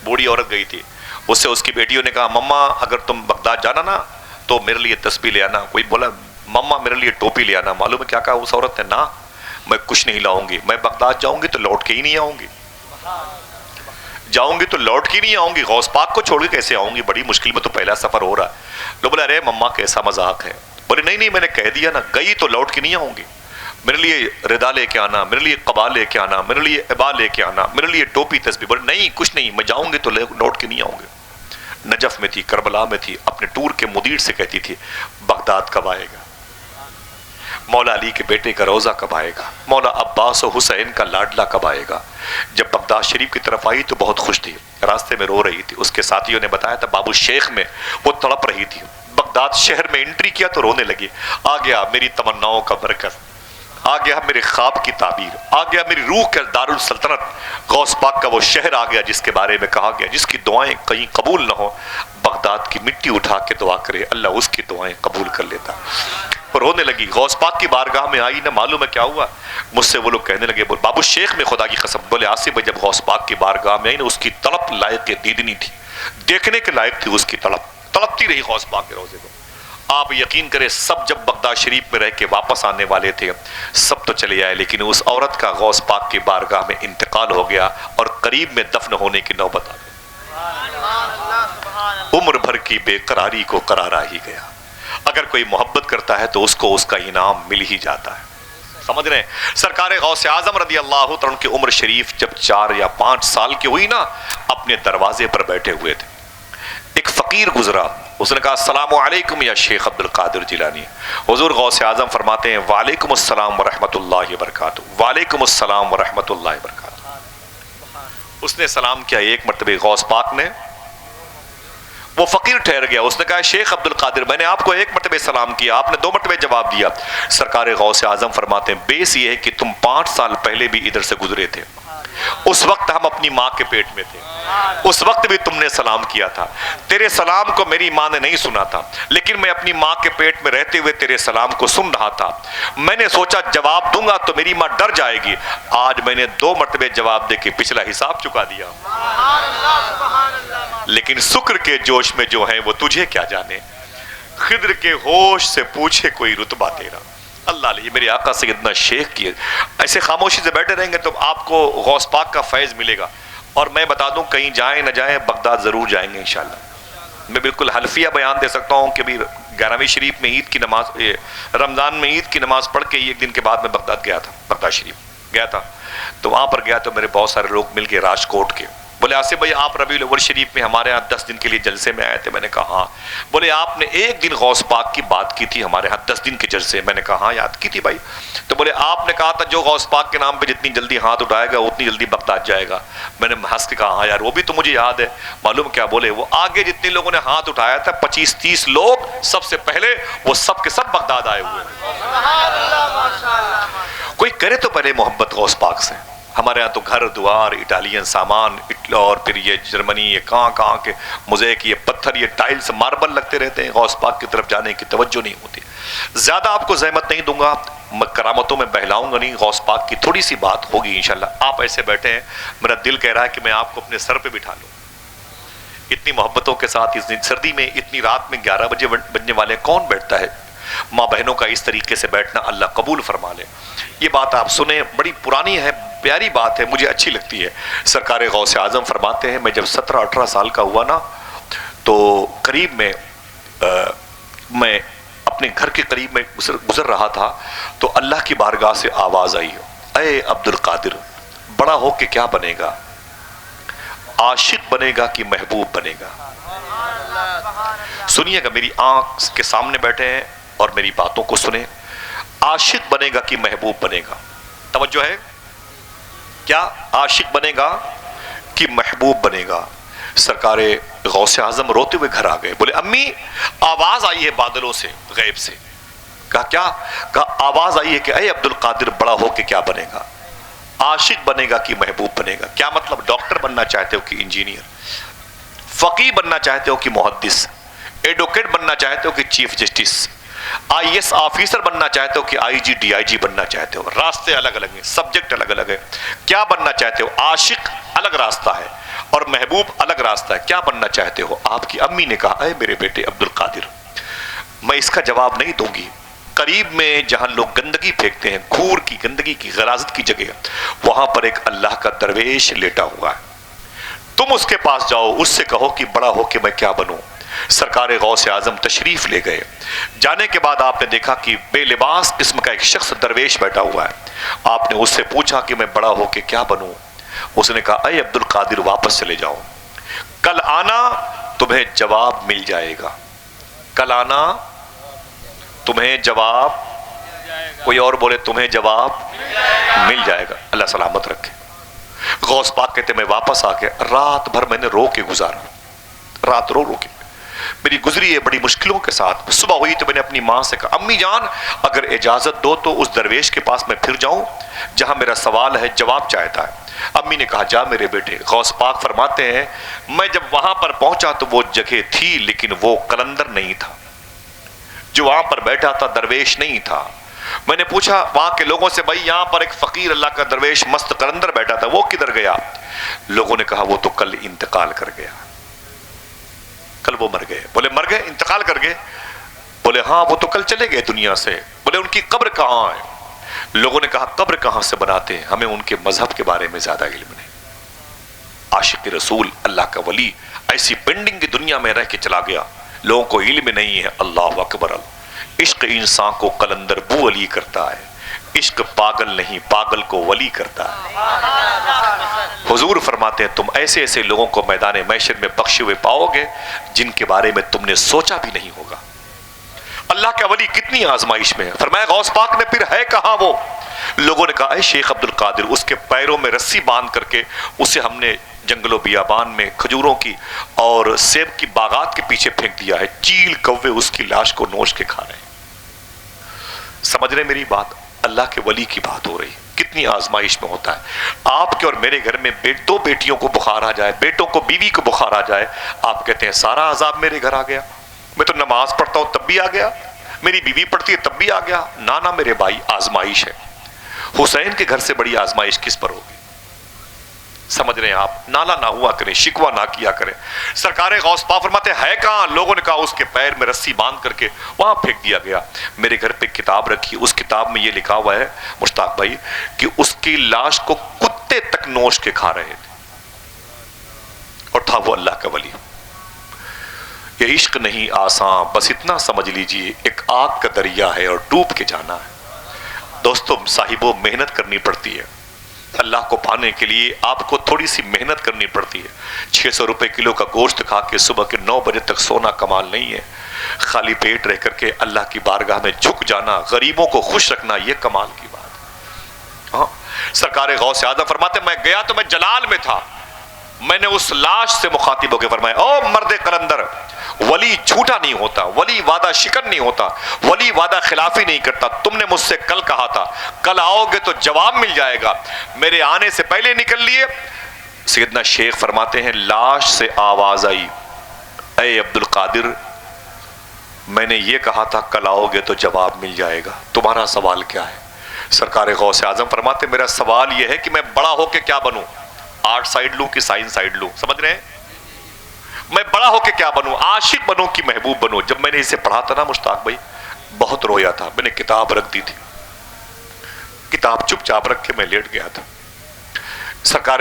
بوڑھی عورت گئی تھی، اس سے اس کی بیٹیوں نے کہا مما اگر تم بغداد جانا نا تو میرے لیے تسبیح لے آنا۔ کوئی بولا مما میرے لیے ٹوپی لے آنا، معلوم ہے کیا کہا اس عورت نے؟ نا میں کچھ نہیں لاؤں گی، میں بغداد جاؤں گی تو لوٹ کے ہی نہیں آؤں گی، جاؤں گی تو لوٹ کے نہیں آؤں گی، غوث پاک کو چھوڑ کے کیسے آؤں گی؟ بڑی مشکل میں تو پہلا سفر ہو رہا ہے۔ لوگ بولے ارے مما کیسا مذاق ہے؟ بولے نہیں میں نے کہہ دیا نا، گئی تو لوٹ کے نہیں آؤں گی، میرے لیے ردا لے کے آنا، میرے لیے قبا لے کے آنا، میرے لیے عبا لے کے آنا، میرے لیے ٹوپی تسبیح۔ بولے نہیں کچھ نہیں، میں جاؤں گی تو لوٹ کے نہیں آؤں گی۔ نجف میں تھی، کربلا میں تھی، اپنے ٹور کے مدیر سے کہتی تھی بغداد کب آئے گا، مولا علی کے بیٹے کا روزہ کب آئے گا، مولا عباس و حسین کا لاڈلا کب آئے گا۔ جب بغداد شریف کی طرف آئی تو بہت خوش تھی، راستے میں رو رہی تھی، اس کے ساتھیوں نے بتایا تھا بابو شیخ میں وہ تڑپ رہی تھی، بغداد شہر میں انٹری کیا تو رونے لگی، آ گیا میری تمناؤں کا مرکز، آ گیا میرے خواب کی تعبیر، آ گیا میری روح کا دارالسلطنت، غوث پاک کا وہ شہر آ گیا جس کے بارے میں کہا گیا جس کی دعائیں کہیں قبول نہ ہو، بغداد کی مٹی اٹھا کے دعا کرے اللہ اس کی دعائیں قبول کر لیتا۔ اور رونے لگی، غوث پاک کی بارگاہ میں آئی، نہ معلوم ہے کیا ہوا، مجھ سے وہ لوگ کہنے لگے بابو شیخ میں خدا کی قسم، بولے آصف بھائی جب غوث پاک کی بارگاہ میں آئی نا اس کی طلب لائق دیدنی تھی، دیکھنے کے لائق تھی، اس کی تڑپتی رہی غوث پاک کے روزے کو۔ آپ یقین کریں سب جب بغداد شریف میں رہ کے واپس آنے والے تھے سب تو چلے آئے، لیکن اس عورت کا غوث پاک کی بارگاہ میں انتقال ہو گیا اور قریب میں دفن ہونے کی نوبت آ گئی۔ عمر بھر کی بے قراری کو قرارا ہی گیا۔ اگر کوئی محبت کرتا ہے تو اس کو اس کا انعام مل ہی جاتا ہے، سمجھ رہے ہیں؟ سرکار غوث اعظم رضی اللہ عنہ ان کی عمر شریف جب 4 یا 5 سال کی ہوئی نا، اپنے دروازے پر بیٹھے ہوئے تھے، ایک فقیر گزرا، اس نے کہا السلام علیکم یا شیخ عبد القادر جیلانی۔ حضور غوث اعظم فرماتے ہیں وعلیکم السلام ورحمۃ اللہ وبرکاتہ، وعلیکم السلام ورحمۃ اللہ وبرکاتہ۔ اس نے سلام کیا ایک مرتبہ، غوث پاک نے، وہ فقیر ٹھہر گیا، اس نے کہا شیخ عبد القادر میں نے آپ کو 1 مرتبہ سلام کیا، آپ نے 2 مرتبہ جواب دیا۔ سرکار غوث اعظم فرماتے ہیں بیس یہ ہے کہ تم 5 سال پہلے بھی ادھر سے گزرے تھے، اس وقت ہم اپنی ماں کے پیٹ میں تھے، اس وقت بھی تم نے سلام کیا تھا، تیرے سلام کو میری ماں نے نہیں سنا تھا، لیکن میں اپنی ماں کے پیٹ میں رہتے ہوئے تیرے سلام کو سن رہا تھا، میں نے سوچا جواب دوں گا تو میری ماں ڈر جائے گی، آج میں نے 2 مرتبہ جواب دے کے پچھلا حساب چکا دیا، لیکن شکر کے جوش میں جو ہیں وہ تجھے کیا جانے، خضر کے ہوش سے پوچھے کوئی رتبہ تیرا۔ اللہ علیہ میرے آقا سیدنا شیخ کی ایسے خاموشی سے بیٹھے رہیں گے تو آپ کو غوث پاک کا فیض ملے گا۔ اور میں بتا دوں کہیں جائیں نہ جائیں بغداد ضرور جائیں گے انشاءاللہ۔ میں بالکل حلفیہ بیان دے سکتا ہوں کہ بھی 11ویں شریف میں عید کی نماز، رمضان میں عید کی نماز پڑھ کے 1 دن کے بعد میں بغداد گیا تھا، بغداد شریف گیا تھا، تو وہاں پر گیا تو میرے بہت سارے لوگ مل کے راجکوٹ کے، بولے آصف بھائی آپ ربیع الاول شریف میں ہمارے ہاں 10 دن کے لیے جلسے میں آئے تھے، میں نے کہا ہاں، بولے آپ نے 1 دن غوث پاک کی بات کی تھی ہمارے ہاں 10 دن کے جلسے، میں نے کہا ہاں یاد کی تھی بھائی، تو بولے آپ نے کہا تھا جو غوث پاک کے نام پہ جتنی جلدی ہاتھ اٹھائے گا اتنی جلدی بغداد جائے گا، میں نے ہنس کے کہا ہاں یار وہ بھی تو مجھے یاد ہے، معلوم کیا بولے وہ آگے جتنے لوگوں نے ہاتھ اٹھایا تھا 25-30 لوگ سب سے پہلے وہ سب کے سب بغداد آئے ہوئے ہیں۔ کوئی کرے تو پہلے محبت غوث پاک سے، ہمارے ہاں تو گھر دوار اٹالین سامان اور پھر یہ جرمنی یہ کہاں کے موزیک یہ پتھر یہ ٹائلز ماربل لگتے رہتے ہیں، غوث پاک کی طرف جانے کی توجہ نہیں ہوتی۔ زیادہ آپ کو زحمت نہیں دوں گا، میں کرامتوں میں بہلاؤں گا نہیں، غوث پاک کی تھوڑی سی بات ہوگی انشاءاللہ۔ آپ ایسے بیٹھے ہیں میرا دل کہہ رہا ہے کہ میں آپ کو اپنے سر پہ بٹھا لوں، اتنی محبتوں کے ساتھ اس دن سردی میں اتنی رات میں 11 بجے بجنے والے کون بیٹھتا ہے؟ ماں بہنوں کا اس طریقے سے بیٹھنا اللہ قبول فرما لے۔ یہ بات آپ سنیں، بڑی پرانی ہے، پیاری بات ہے، مجھے اچھی لگتی ہے۔ سرکار غوث اعظم فرماتے ہیں میں جب 17-18 سال کا ہوا نا تو قریب میں اپنے گھر کے قریب میں گزر رہا تھا تو اللہ کی بارگاہ سے آواز آئی، اے عبد القادر، بڑا ہو کے کیا بنے گا؟ عاشق بنے گا کہ محبوب بنے گا؟ سنیے گا، میری آنکھ کے سامنے بیٹھے ہیں اور میری باتوں کو سنیں. عاشق بنے گا کہ محبوب بنے گا؟ توجہ ہے، کیا عاشق بنے گا کہ محبوب بنے گا؟ سرکار غوث اعظم روتے ہوئے گھر آ گئے. بولے امی آواز آئی ہے بادلوں سے، غیب سے. کہا کیا؟ کہا آواز آئی ہے کہ اے عبد القادر، بڑا ہو کے کیا بنے گا؟ عاشق بنے گا کہ محبوب بنے گا؟ کیا مطلب؟ ڈاکٹر بننا چاہتے ہو کہ انجینئر؟ فقیہ بننا چاہتے ہو کہ محدث؟ ایڈوکیٹ بننا چاہتے ہو کہ chief justice? I S officer بننا چاہتے ہو کہ آئی جی ڈی آئی جی بننا چاہتے ہو؟ راستے الگ الگ ہیں، سبجیکٹ الگ الگ ہے. کیا بننا چاہتے ہو؟ عاشق الگ راستہ ہے اور محبوب الگ راستہ ہے. کیا بننا چاہتے ہو؟ آپ کی امی نے کہا، اے میرے بیٹے عبد القادر، میں اس کا جواب نہیں دوں گی. قریب میں جہاں لوگ گندگی پھینکتے ہیں، گھور کی گندگی کی غراضت کی جگہ، وہاں پر ایک اللہ کا درویش لیٹا ہوا ہے. تم اس کے پاس جاؤ، اس سے کہو کہ بڑا ہو کے میں کیا بنوں. سرکار غوث اعظم تشریف لے گئے. جانے کے بعد آپ نے دیکھا کہ بے لباس قسم کا ایک شخص درویش بیٹھا ہوا ہے. آپ نے اس سے پوچھا کہ میں بڑا ہو کے کیا بنوں؟ اس نے کہا، اے عبد القادر، واپس چلے جاؤ، کل آنا تمہیں جواب مل جائے گا. کل آنا تمہیں جواب، کوئی اور بولے تمہیں جواب مل جائے گا. اللہ سلامت رکھے. غوث پاک کہتے میں واپس آ کے رات بھر میں نے رو کے گزارا، رات رو کے میری گزری ہے بڑی مشکلوں کے ساتھ. صبح ہوئی تو میں نے اپنی ماں سے کہا، امی جان اگر اجازت دو تو اس درویش کے پاس میں پھر جاؤں جہاں میرا سوال ہے، جواب چاہتا ہے. امی نے کہا، جا میرے بیٹے. غوث پاک فرماتے ہیں میں جب وہاں پر پہنچا تو وہ جگہ تھی لیکن وہ قلندر نہیں تھا. جو وہاں پر بیٹھا تھا درویش نہیں تھا. میں نے پوچھا وہاں کے لوگوں سے، بھائی یہاں پر ایک فقیر اللہ کا درویش مست قلندر بیٹھا تھا، وہ کدھر گیا؟ لوگوں نے کہا وہ تو کل انتقال کر گیا، کل وہ مر گئے. بولے مر گئے، انتقال کر گئے؟ بولے ہاں وہ تو کل چلے گئے دنیا سے. بولے ان کی قبر کہاں ہے؟ لوگوں نے کہا قبر کہاں سے بناتے ہیں، ہمیں ان کے مذہب کے بارے میں زیادہ علم نہیں. عاشق رسول اللہ کا ولی ایسی پینڈنگ کی دنیا میں رہ کے چلا گیا، لوگوں کو علم نہیں ہے. اللہ اکبر. عشق انسان کو قلندر بو ولی کرتا ہے، عشق پاگل نہیں، پاگل کو ولی کرتا ہے. حضور فرماتے ہیں تم ایسے ایسے لوگوں کو میدان محشر میں بخشے ہوئے پاؤ گے جن کے بارے میں تم نے سوچا بھی نہیں ہوگا. اللہ کا ولی کتنی آزمائش میں ہے. فرمایا غوث پاک نے پھر ہے کہاں وہ؟ لوگوں نے کہا اے شیخ عبد القادر، اس کے پیروں میں رسی باندھ کر کے اسے ہم نے جنگل و بیابان میں کھجوروں کی اور سیب کی باغات کے پیچھے پھینک دیا ہے، چیل کوے اس کی لاش کو نوچ کے کھا رہے ہیں. سمجھ رہے میری بات؟ اللہ کے ولی کی بات ہو رہی. کتنی آزمائش میں ہوتا ہے. آپ کے اور میرے گھر میں دو بیٹیوں کو بخار آ جائے، بیٹوں کو بیوی کو بخار آ جائے، آپ کہتے ہیں سارا عذاب میرے گھر آ گیا. میں تو نماز پڑھتا ہوں تب بھی آ گیا، میری بیوی پڑھتی ہے تب بھی آ گیا. نانا میرے بھائی، آزمائش ہے. حسین کے گھر سے بڑی آزمائش کس پر ہوگی؟ سمجھ رہے ہیں آپ؟ نالا نہ ہوا کریں، شکوہ نہ کیا کریں. سرکار غوث پاک فرماتے ہے کہاں؟ لوگوں نے کہا اس کے پیر میں رسی باندھ کر کے وہاں پھینک دیا گیا. میرے گھر پہ کتاب رکھی، اس کتاب میں یہ لکھا ہوا ہے مشتاق بھائی کہ اس کی لاش کو کتے تک نوچ کے کھا رہے تھے، اور تھا وہ اللہ کا ولی. یہ عشق نہیں آسان، بس اتنا سمجھ لیجئے ایک آگ کا دریا ہے اور ڈوب کے جانا ہے. دوستو صاحبوں، محنت کرنی پڑتی ہے اللہ کو پانے کے لیے. آپ کو تھوڑی سی محنت کرنی پڑتی ہے. 600 روپے کلو کا گوشت کھا کے صبح کے 9 بجے تک سونا کمال نہیں ہے. خالی پیٹ رہ کر کے اللہ کی بارگاہ میں جھک جانا، غریبوں کو خوش رکھنا، یہ کمال کی بات ہے. ہاں، سرکار غوث اعظم فرماتے میں گیا تو میں جلال میں تھا. میں نے اس لاش سے مخاطب ہو کے فرمایا، او مرد قلندر، ولی جھوٹا نہیں ہوتا، ولی وعدہ شکن نہیں ہوتا، ولی وعدہ خلافی نہیں کرتا. تم نے مجھ سے کل کہا تھا کل آؤ گے تو جواب مل جائے گا، میرے آنے سے پہلے نکل لیے. سیدنا شیخ فرماتے ہیں لاش سے آواز آئی، اے عبد القادر، میں نے یہ کہا تھا کل آؤ گے تو جواب مل جائے گا، تمہارا سوال کیا ہے؟ سرکار غوث اعظم فرماتے میرا سوال یہ ہے کہ میں بڑا ہو کے کیا بنوں؟ آرٹ سائیڈ لوں کہ سائنس سائیڈ لوں؟ سمجھ رہے ہیں؟ میں بڑا ہو کے کیا بنوں؟ عاشق بنوں کہ محبوب بنوں؟ جب میں نے اسے پڑھا تھا نا مشتاق بھائی، بہت رویا تھا. میں نے کتاب رکھ دی تھی، کتاب چپ چاپ رکھ کے میں لیٹ گیا تھا. سرکار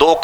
2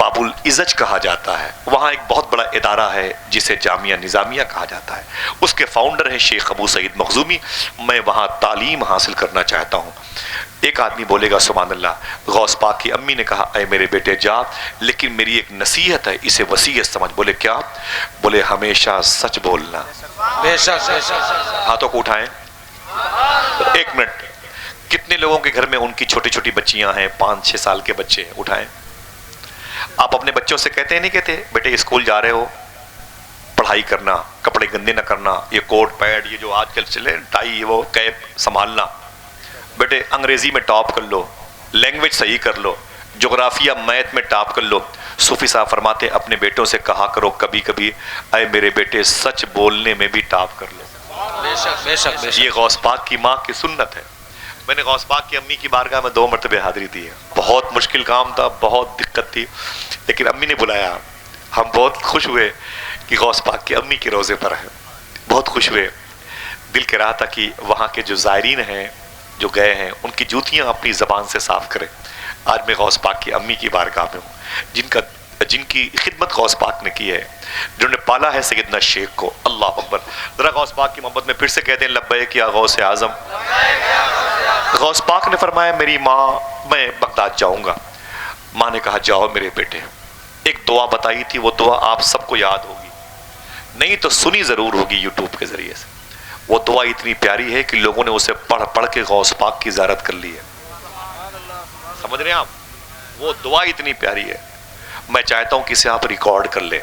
باب العزج کہا جاتا ہے، وہاں ایک بہت بڑا ادارہ ہے جسے جامعہ نظامیہ کہا جاتا ہے، اس کے فاؤنڈر ہیں شیخ ابو سعید مخزومی۔ میں وہاں تعلیم حاصل کرنا چاہتا ہوں۔ ایک آدمی بولے گا سبحان اللہ، غوث پاک کی امی نے کہا اے میرے بیٹے جا، لیکن میری ایک نصیحت ہے، اسے وصیت سمجھ۔ بولے کیا؟ بولے ہمیشہ سچ بولنا۔ بے شک بے شک۔ ہاتھوں کو اٹھائیں۔ ایک منٹ، کتنے لوگوں کے گھر میں ان کی چھوٹی چھوٹی بچیاں ہیں، 5-6 سال کے بچے ہیں؟ اٹھائیں۔ آپ اپنے بچوں سے کہتے ہیں نہیں کہتے بیٹے اسکول جا رہے ہو پڑھائی کرنا، کپڑے گندے نہ کرنا، یہ کوٹ پینٹ یہ جو آج کل چلے ٹائی وہ کیپ سنبھالنا، بیٹے انگریزی میں ٹاپ کر لو، لینگویج صحیح کر لو، جغرافیہ میتھ میں ٹاپ کر لو۔ صوفی صاحب فرماتے اپنے بیٹوں سے کہا کرو کبھی کبھی اے میرے بیٹے سچ بولنے میں بھی ٹاپ کر لو۔ بے شک بے شک بے شک۔ یہ غوث پاک کی ماں کی سنت ہے۔ میں نے غوث پاک کی امی کی بارگاہ میں 2 مرتبہ حاضری دی ہے، بہت مشکل کام تھا، بہت دقت تھی، لیکن امی نے بلایا۔ ہم بہت خوش ہوئے کہ غوث پاک کی امی کے روزے پر ہے، بہت خوش ہوئے۔ دل کہہ رہا تھا کہ وہاں کے جو زائرین ہیں جو گئے ہیں ان کی جوتیاں اپنی زبان سے صاف کریں۔ آج میں غوث پاک کی امی کی بارگاہ میں ہوں، جن کی خدمت غوث پاک نے کی ہے، جنہوں نے پالا ہے سیدنا شیخ کو۔ اللہ اکبر، ذرا غوث پاک کی محبت میں پھر سے کہتے ہیں لبیک یا غوث اعظم۔ غوث پاک نے فرمایا میری ماں میں بغداد جاؤں گا۔ ماں نے کہا جاؤ میرے بیٹے۔ ایک دعا بتائی تھی، وہ دعا آپ سب کو یاد ہوگی، نہیں تو سنی ضرور ہوگی یوٹیوب کے ذریعے سے۔ وہ دعا اتنی پیاری ہے کہ لوگوں نے اسے پڑھ پڑھ کے غوث پاک کی زیارت کر لی ہے۔ سمجھ رہے ہیں آپ؟ وہ دعا اتنی پیاری ہے، میں چاہتا ہوں کہ اسے آپ ریکارڈ کر لیں،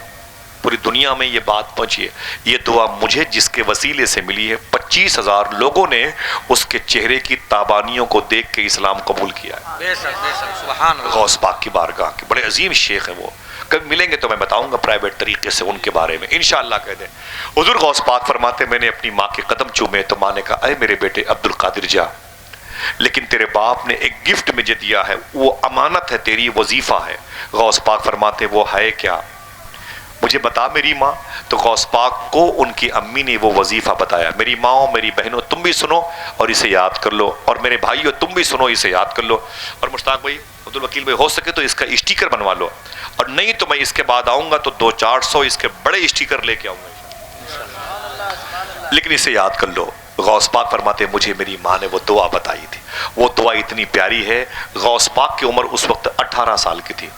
پوری دنیا میں یہ بات پہنچی ہے۔ یہ دعا مجھے جس کے وسیلے سے ملی ہے، 25,000 لوگوں نے اس کے چہرے کی تابانیوں کو دیکھ کے اسلام قبول کیا ہے۔ بے شک بے شک، سبحان اللہ۔ غوث پاک کی بارگاہ کے بڑے عظیم شیخ ہیں وہ، کبھی ملیں گے تو میں بتاؤں گا پرائیویٹ طریقے سے ان کے بارے میں انشاءاللہ کہہ دیں۔ حضور غوث پاک فرماتے میں نے اپنی ماں کے قدم چومے تو ماں نے کہا اے میرے بیٹے عبد القادر جا، لیکن تیرے باپ نے ایک گفٹ مجھے دیا ہے، وہ امانت ہے تیری، وظیفہ ہے۔ غوث پاک فرماتے وہ ہے کیا؟ مجھے بتا میری ماں۔ تو غوث پاک کو ان کی امی نے وہ وظیفہ بتایا۔ میری ماں میری بہنوں تم بھی سنو اور اسے یاد کر لو، اور میرے بھائیوں تم بھی سنو اسے یاد کر لو، اور مشتاق بھائی عبدالوکیل بھائی ہو سکے تو اس کا اسٹیکر بنوا لو، اور نہیں تو میں اس کے بعد آؤں گا تو 200-400 اس کے بڑے اسٹیکر لے کے آؤں گا، لیکن اسے یاد کر لو۔ غوث پاک فرماتے مجھے میری ماں نے وہ دعا بتائی تھی، وہ دعا اتنی پیاری ہے۔ غوث پاک کی عمر اس وقت 18 سال کی تھی،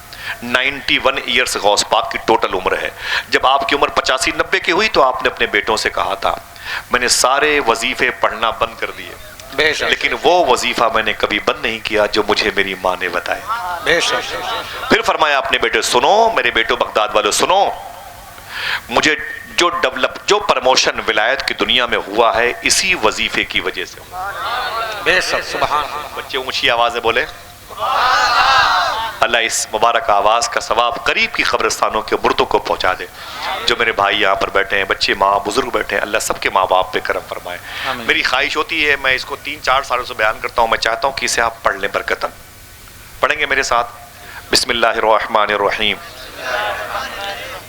91 ایئرس غوث پاک کی ٹوٹل عمر ہے۔ جب آپ کی عمر 85-90 کی ہوئی تو آپ نے اپنے بیٹوں سے کہا تھا میں نے سارے وظیفے پڑھنا بند کر دیے، بے شک، لیکن وہ وظیفہ میں نے کبھی بند نہیں کیا جو مجھے میری ماں نے بتایا۔ بے شک۔ پھر فرمایا اپنے بیٹے سنو، میرے بیٹوں بغداد والوں سنو، مجھے جو پرموشن ولایت کی دنیا میں ہوا ہے اسی وظیفے کی وجہ سے۔ بے شک، سبحان اللہ۔ بچے اونچی آواز میں بولے اللہ اس مبارک آواز کا ثواب قریب کی قبرستانوں کے مردوں کو پہنچا دے۔ جو میرے بھائی یہاں پر بیٹھے ہیں، بچے ماں بزرگ بیٹھے ہیں، اللہ سب کے ماں باپ پہ کرم فرمائے۔ آمین۔ میری خواہش ہوتی ہے، میں اس کو 3-4 سالوں سے بیان کرتا ہوں، میں چاہتا ہوں کہ اسے آپ پڑھ لیں برکتاً۔ پڑھیں گے میرے ساتھ؟ بسم اللہ الرحمن الرحیم۔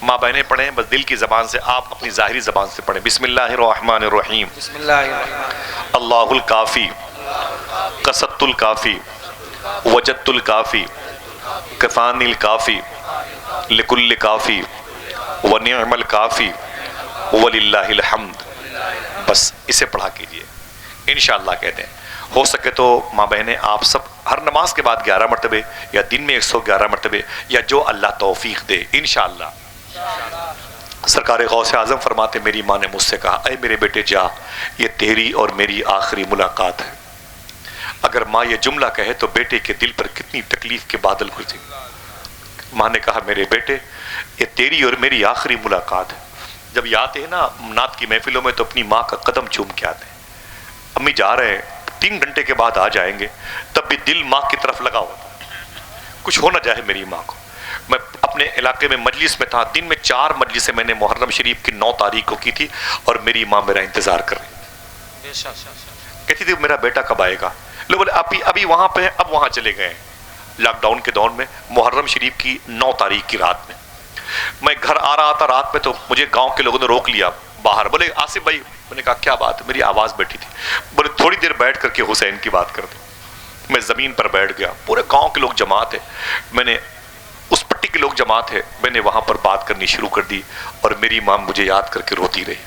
ماں بہنیں پڑھیں، بس دل کی زبان سے، آپ اپنی ظاہری زبان سے پڑھیں۔ بسم اللہ الرحمن الرحیم۔ بسم اللہ الرحمن اللہ الکافی قصدت الکافی وجدت الکافی کفانی الکافی لکل کافی ونعم الکافی وللہ الحمد۔ بس اسے پڑھا کیجئے انشاءاللہ کہتے ہیں۔ ہو سکے تو ماں بہنیں آپ سب ہر نماز کے بعد 11 مرتبہ یا دن میں 111 مرتبہ یا جو اللہ توفیق دے انشاءاللہ۔ سرکار غوث اعظم فرماتے میری ماں نے مجھ سے کہا اے میرے بیٹے جا، یہ تیری اور میری آخری ملاقات ہے۔ اگر ماں یہ جملہ کہے تو بیٹے کے دل پر کتنی تکلیف کے بادل گزریں۔ ماں نے کہا میرے بیٹے یہ تیری اور میری آخری ملاقات ہے۔ جب یہ آتے ہیں نا نعت کی محفلوں میں تو اپنی ماں کا قدم چوم کے آتے ہیں، امی جا رہے ہیں 3 گھنٹے کے بعد آ جائیں گے، تب بھی دل ماں کی طرف لگا ہوتا ہے، کچھ ہو نہ جائے میری ماں کو۔ میں اپنے علاقے میں مجلس میں تھا، دن میں 4 مجلسیں میں نے محرم شریف کی 9 تاریخ کو کی تھی، اور میری ماں میرا انتظار کر رہی تھی، بے شک۔ کہتی تھی میرا بیٹا کب آئے گا؟ لوگ بولے ابھی وہاں پہ ہیں، اب وہاں چلے گئے ہیں۔ لاک ڈاؤن کے دور میں محرم شریف کی 9 تاریخ کی رات میں میں گھر آ رہا تھا رات میں، تو مجھے گاؤں کے لوگوں نے روک لیا باہر، بولے آصف بھائی، میں نے کہا کیا بات ہے؟ میری آواز بیٹھی تھی، بولے تھوڑی دیر بیٹھ کر کے حسین کی بات کر دیں۔ میں زمین پر بیٹھ گیا، پورے گاؤں کے لوگ جماعت ہے، میں نے اس پٹی کے لوگ جمع تھے. میں نے وہاں پر بات کرنی شروع کر دی اور میری ماں مجھے یاد کر کے روتی رہی.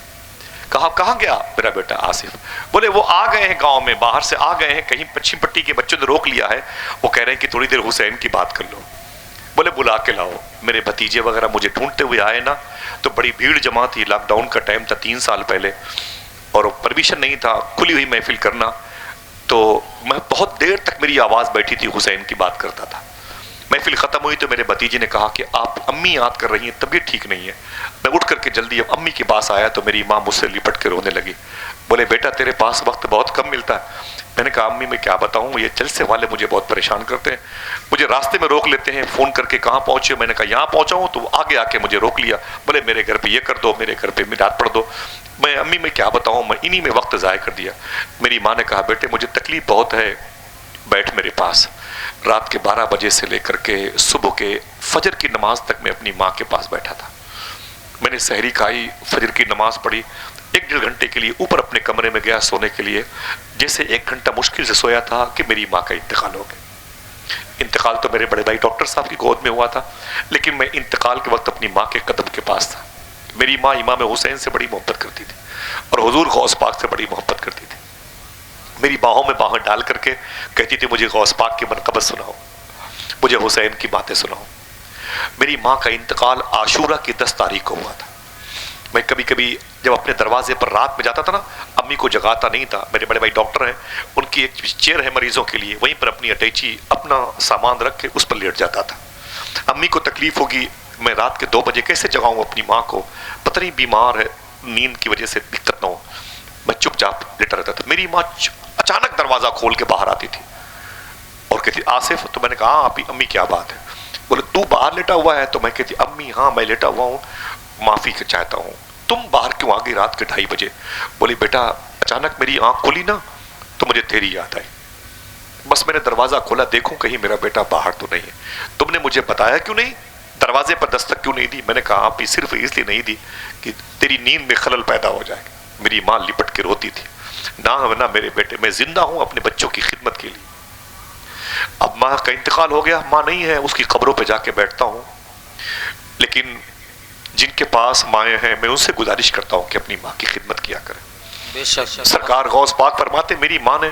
کہا کہاں گیا میرا بیٹا آصف؟ بولے وہ آ گئے ہیں گاؤں میں، باہر سے آ گئے ہیں، کہیں پچھم پٹی کے بچوں نے روک لیا ہے، وہ کہہ رہے ہیں کہ تھوڑی دیر حسین کی بات کر لو. بولے بلا کے لاؤ. میرے بھتیجے وغیرہ مجھے ڈھونڈتے ہوئے آئے نا، تو بڑی بھیڑ جمع تھی. لاک ڈاؤن کا ٹائم تھا 3 سال پہلے، اور پرمیشن نہیں تھا کھلی ہوئی محفل کرنا. تو میں بہت دیر تک میری آواز بیٹھی تھی، حسین کی بات کرتا تھا. محفل ختم ہوئی تو میرے بھتیجے نے کہا کہ آپ امی یاد کر رہی ہیں، طبیعت ٹھیک نہیں ہے. میں اٹھ کر کے جلدی اب امی کے پاس آیا تو میری ماں مجھ سے لپٹ کے رونے لگی. بولے بیٹا تیرے پاس وقت بہت کم ملتا ہے. میں نے کہا امی میں کیا بتاؤں، یہ جلسے والے مجھے بہت پریشان کرتے ہیں، مجھے راستے میں روک لیتے ہیں، فون کر کے کہاں پہنچے. میں نے کہا یہاں پہنچا ہوں، تو وہ آگے آ کے مجھے روک لیا. بولے میرے گھر پہ یہ کر دو، میرے گھر پہ میلاد پڑھ دو. میں امی میں کیا بتاؤں، میں انہی میں وقت ضائع کر دیا. میری ماں نے کہا بیٹے مجھے تکلیف بہت ہے، بیٹھ میرے پاس. رات کے 12 بجے سے لے کر کے صبح کے فجر کی نماز تک میں اپنی ماں کے پاس بیٹھا تھا. میں نے سحری کھائی، فجر کی نماز پڑھی، 1-1.5 گھنٹے کے لیے اوپر اپنے کمرے میں گیا سونے کے لیے. جیسے 1 گھنٹہ مشکل سے سویا تھا کہ میری ماں کا انتقال ہو گیا. انتقال تو میرے بڑے بھائی ڈاکٹر صاحب کی گود میں ہوا تھا، لیکن میں انتقال کے وقت اپنی ماں کے قدم کے پاس تھا. میری ماں امام حسین سے بڑی محبت کرتی تھی اور حضور غوث پاک سے بڑی محبت کرتی تھی. میری باہوں میں باہیں ڈال کر کے کہتی تھی مجھے غوث پاک کی منقبت سناؤ، مجھے حسین کی باتیں سناؤ. میری ماں کا انتقال عاشورہ کی 10 تاریخ کو ہوا تھا. میں کبھی کبھی جب اپنے دروازے پر رات میں جاتا تھا نا، امی کو جگاتا نہیں تھا. میرے بڑے بھائی ڈاکٹر ہیں، ان کی ایک چیئر ہے مریضوں کے لیے، وہیں پر اپنی اٹیچی اپنا سامان رکھ کے اس پر لیٹ جاتا تھا. امی کو تکلیف ہوگی، میں رات کے 2 بجے کیسے جگاؤں اپنی ماں کو، پتہ نہیں بیمار ہے، نیند کی وجہ سے دقت نہ ہو. میں چپ چاپ لیٹا رہتا تھا. میری ماں اچانک دروازہ کھول کے باہر آتی تھی اور کہتی آصف. تو میں نے کہا ہاں امی کیا بات ہے؟ بولے تو باہر لیٹا ہوا ہے؟ تو میں کہتی امی ہاں میں لیٹا ہوا ہوں، معافی چاہتا ہوں، تم باہر کیوں آ گئی رات کے 2:30 بجے؟ بولی بیٹا اچانک میری آنکھ کھلی نا تو مجھے تیری یاد آئی، بس میں نے دروازہ کھولا دیکھوں کہیں میرا بیٹا باہر تو نہیں ہے. تم نے مجھے بتایا کیوں نہیں، دروازے پر دستک کیوں نہیں دی؟ میں نے کہا آپ صرف اس لیے نہیں دی کہ تیری نیند میں خلل پیدا ہو جائے. میری ماں لپٹ کے روتی تھی. نہ میرے بیٹے، میں زندہ ہوں اپنے بچوں کی خدمت کے لیے. اب ماں کا انتقال ہو گیا، ماں نہیں ہے، اس کی قبروں پہ جا کے بیٹھتا ہوں. لیکن جن کے پاس مائیں ہیں میں ان سے گزارش کرتا ہوں کہ اپنی ماں کی خدمت کیا کریں. بے شک. سرکار غوث پاک فرماتے میری ماں نے،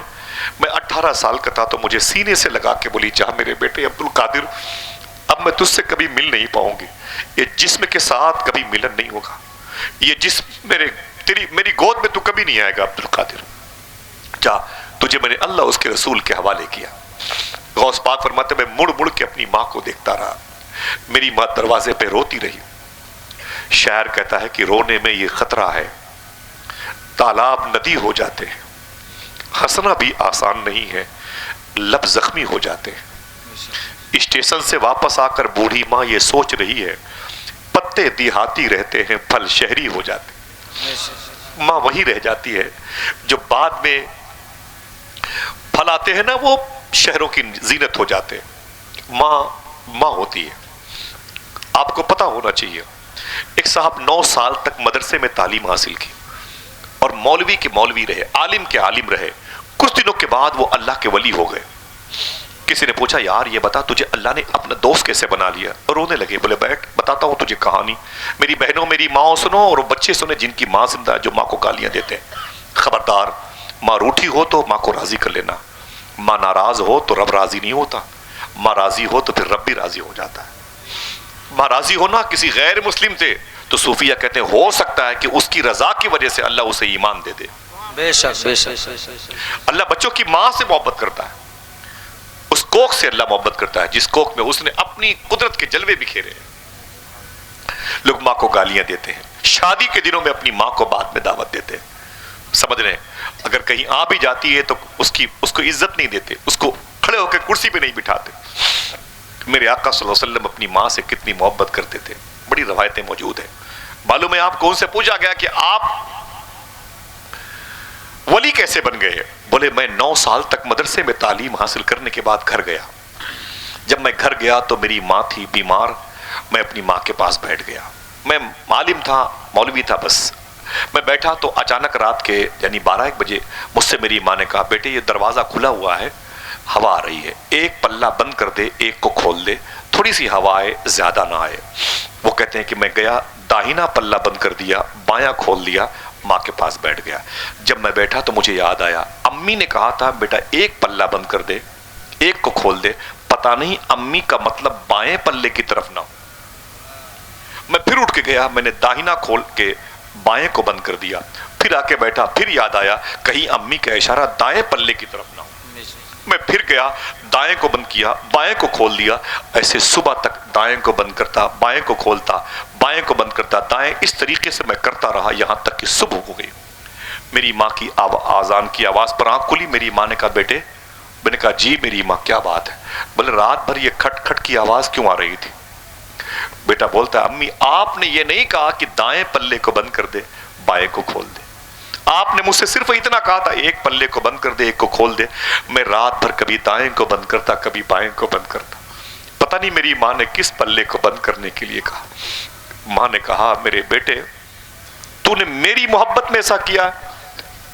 میں 18 سال کا تھا تو مجھے سینے سے لگا کے بولی جا میرے بیٹے عبد القادر، اب میں تجھ سے کبھی مل نہیں پاؤں گی، یہ جسم کے ساتھ کبھی ملن نہیں ہوگا، یہ جسم میری گود میں تو کبھی نہیں آئے گا عبد القادر، جا تجھے میں نے اللہ اس کے رسول کے حوالے کیا. غوث پاک فرماتے میں مڑ مڑ کے اپنی ماں کو دیکھتا رہا. میری ماں دروازے پہ روتی رہی. شاعر کہتا ہے کہ رونے میں یہ خطرہ ہے، تالاب ندی ہو جاتے ہیں، ہنسنا بھی آسان نہیں ہے، لب زخمی ہو جاتے ہیں. اسٹیشن سے واپس آ کر بوڑھی ماں یہ سوچ رہی ہے، پتے دیہاتی رہتے ہیں پھل شہری ہو جاتے ہیں. ماں وہی رہ جاتی ہے جو بعد میں پھل آتے ہیں نا وہ شہروں کی زینت ہو جاتے ہیں. ماں ہوتی ہے. آپ کو پتا ہونا چاہیے، ایک صاحب 9 سال تک مدرسے میں تعلیم حاصل کی اور مولوی کے مولوی رہے، عالم کے عالم رہے. کچھ دنوں کے بعد وہ اللہ کے ولی ہو گئے. کسی نے پوچھا یار یہ بتا تجھے اللہ نے اپنا دوست کیسے بنا لیا؟ اور رونے لگے. بولے بیٹھ بتاتا ہوں تجھے کہانی. میری بہنوں میری ماں سنو اور وہ بچے سنے جن کی ماں زندہ جو ماں کو گالیاں دیتے ہیں. خبردار، ماں روٹھی ہو تو ماں کو راضی کر لینا، ماں ناراض ہو تو رب راضی نہیں ہوتا، ماں راضی ہو تو پھر رب بھی راضی ہو جاتا ہے. ماں راضی ہونا کسی غیر مسلم سے تو صوفیہ کہتے ہیں ہو سکتا ہے کہ اس کی رضا کی وجہ سے اللہ اسے ایمان دے دے. بے شک بے شک. اللہ بچوں کی ماں سے محبت کرتا ہے، اس کوکھ سے اللہ محبت کرتا ہے جس کوکھ میں اس نے اپنی قدرت کے جلوے بکھیرے ہیں. لوگ ماں کو گالیاں دیتے ہیں، شادی کے دنوں میں اپنی ماں کو بعد میں دعوت دیتے ہیں. سمجھ رہے ہیں، اگر کہیں آ بھی جاتی ہے تو اس کو عزت نہیں دیتے، اس کو کھڑے ہو کے کرسی پہ نہیں بٹھاتے. میرے آقا صلی اللہ علیہ وسلم اپنی ماں سے کتنی محبت کرتے تھے. بڑی روایتیں موجود ہیں. معلوم ہے آپ کو ان سے پوچھا گیا کہ آپ ولی کیسے بن گئے؟ بولے میں 9 سال تک مدرسے میں تعلیم حاصل کرنے کے بعد گھر گیا. جب میں گھر گیا تو میری ماں تھی بیمار، میں اپنی ماں کے پاس بیٹھ گیا. میں عالم تھا، مولوی تھا، بس میں بیٹھا تو اچانک رات کے یعنی 12-1 بجے مجھ سے میری ماں نے کہا بیٹے یہ دروازہ کھلا ہوا ہے، ہوا آ رہی ہے، ایک پلہ بند کر دے، ایک کو کھول دے تھوڑی سی ہوا آئے، زیادہ نہ آئے۔ وہ کہتے ہیں کہ میں گیا، داہنا پلہ بند کر دیا، بایاں کھول دیا، ماں کے پاس بیٹھ گیا۔ جب میں بیٹھا تو مجھے یاد آیا امی نے کہا تھا بیٹا ایک پلہ بند کر دے، ایک کو کھول دے۔ پتہ نہیں امی کا مطلب بائیں پلے کی طرف نہ ہو۔ میں پھر اٹھ کے گیا، میں نے داہنا کھول کے بائیں کو بند کر دیا، پھر آ کے بیٹھا، پھر یاد آیا کہیں امی کا اشارہ دائیں پلے کی طرف نہ ہو۔ میں پھر گیا، دائیں کو بند کیا، بائیں کو کھول دیا، ایسے صبح تک دائیں کو بند کرتا، بائیں کو کھولتا، بائیں کو بند کرتا، دائیں، اس طریقے سے میں کرتا رہا یہاں تک کہ صبح ہو گئی۔ میری ماں کی آذان کی آواز پر آنکھ کھلی۔ میری ماں نے کہا بیٹے، میں نے کہا جی میری ماں کیا بات ہے؟ بولے رات بھر یہ کھٹ کھٹ کی آواز کیوں آ رہی تھی؟ بیٹا بولتا ہے امی آپ نے یہ نہیں کہا کہ دائیں پلے کو بند کر دے، بائیں کو کھول دے، آپ نے مجھ سے صرف اتنا کہا تھا ایک پلے کو بند کر دے، ایک کو کھول دے۔ میں رات بھر کبھی دائیں کو بند کرتا، کبھی بائیں کو بند کرتا۔ پتہ نہیں میری ماں نے کس پلے کو بند کرنے کے لیے کہا۔ ماں نے کہا میرے بیٹے تو نے میری محبت میں ایسا کیا ہے؟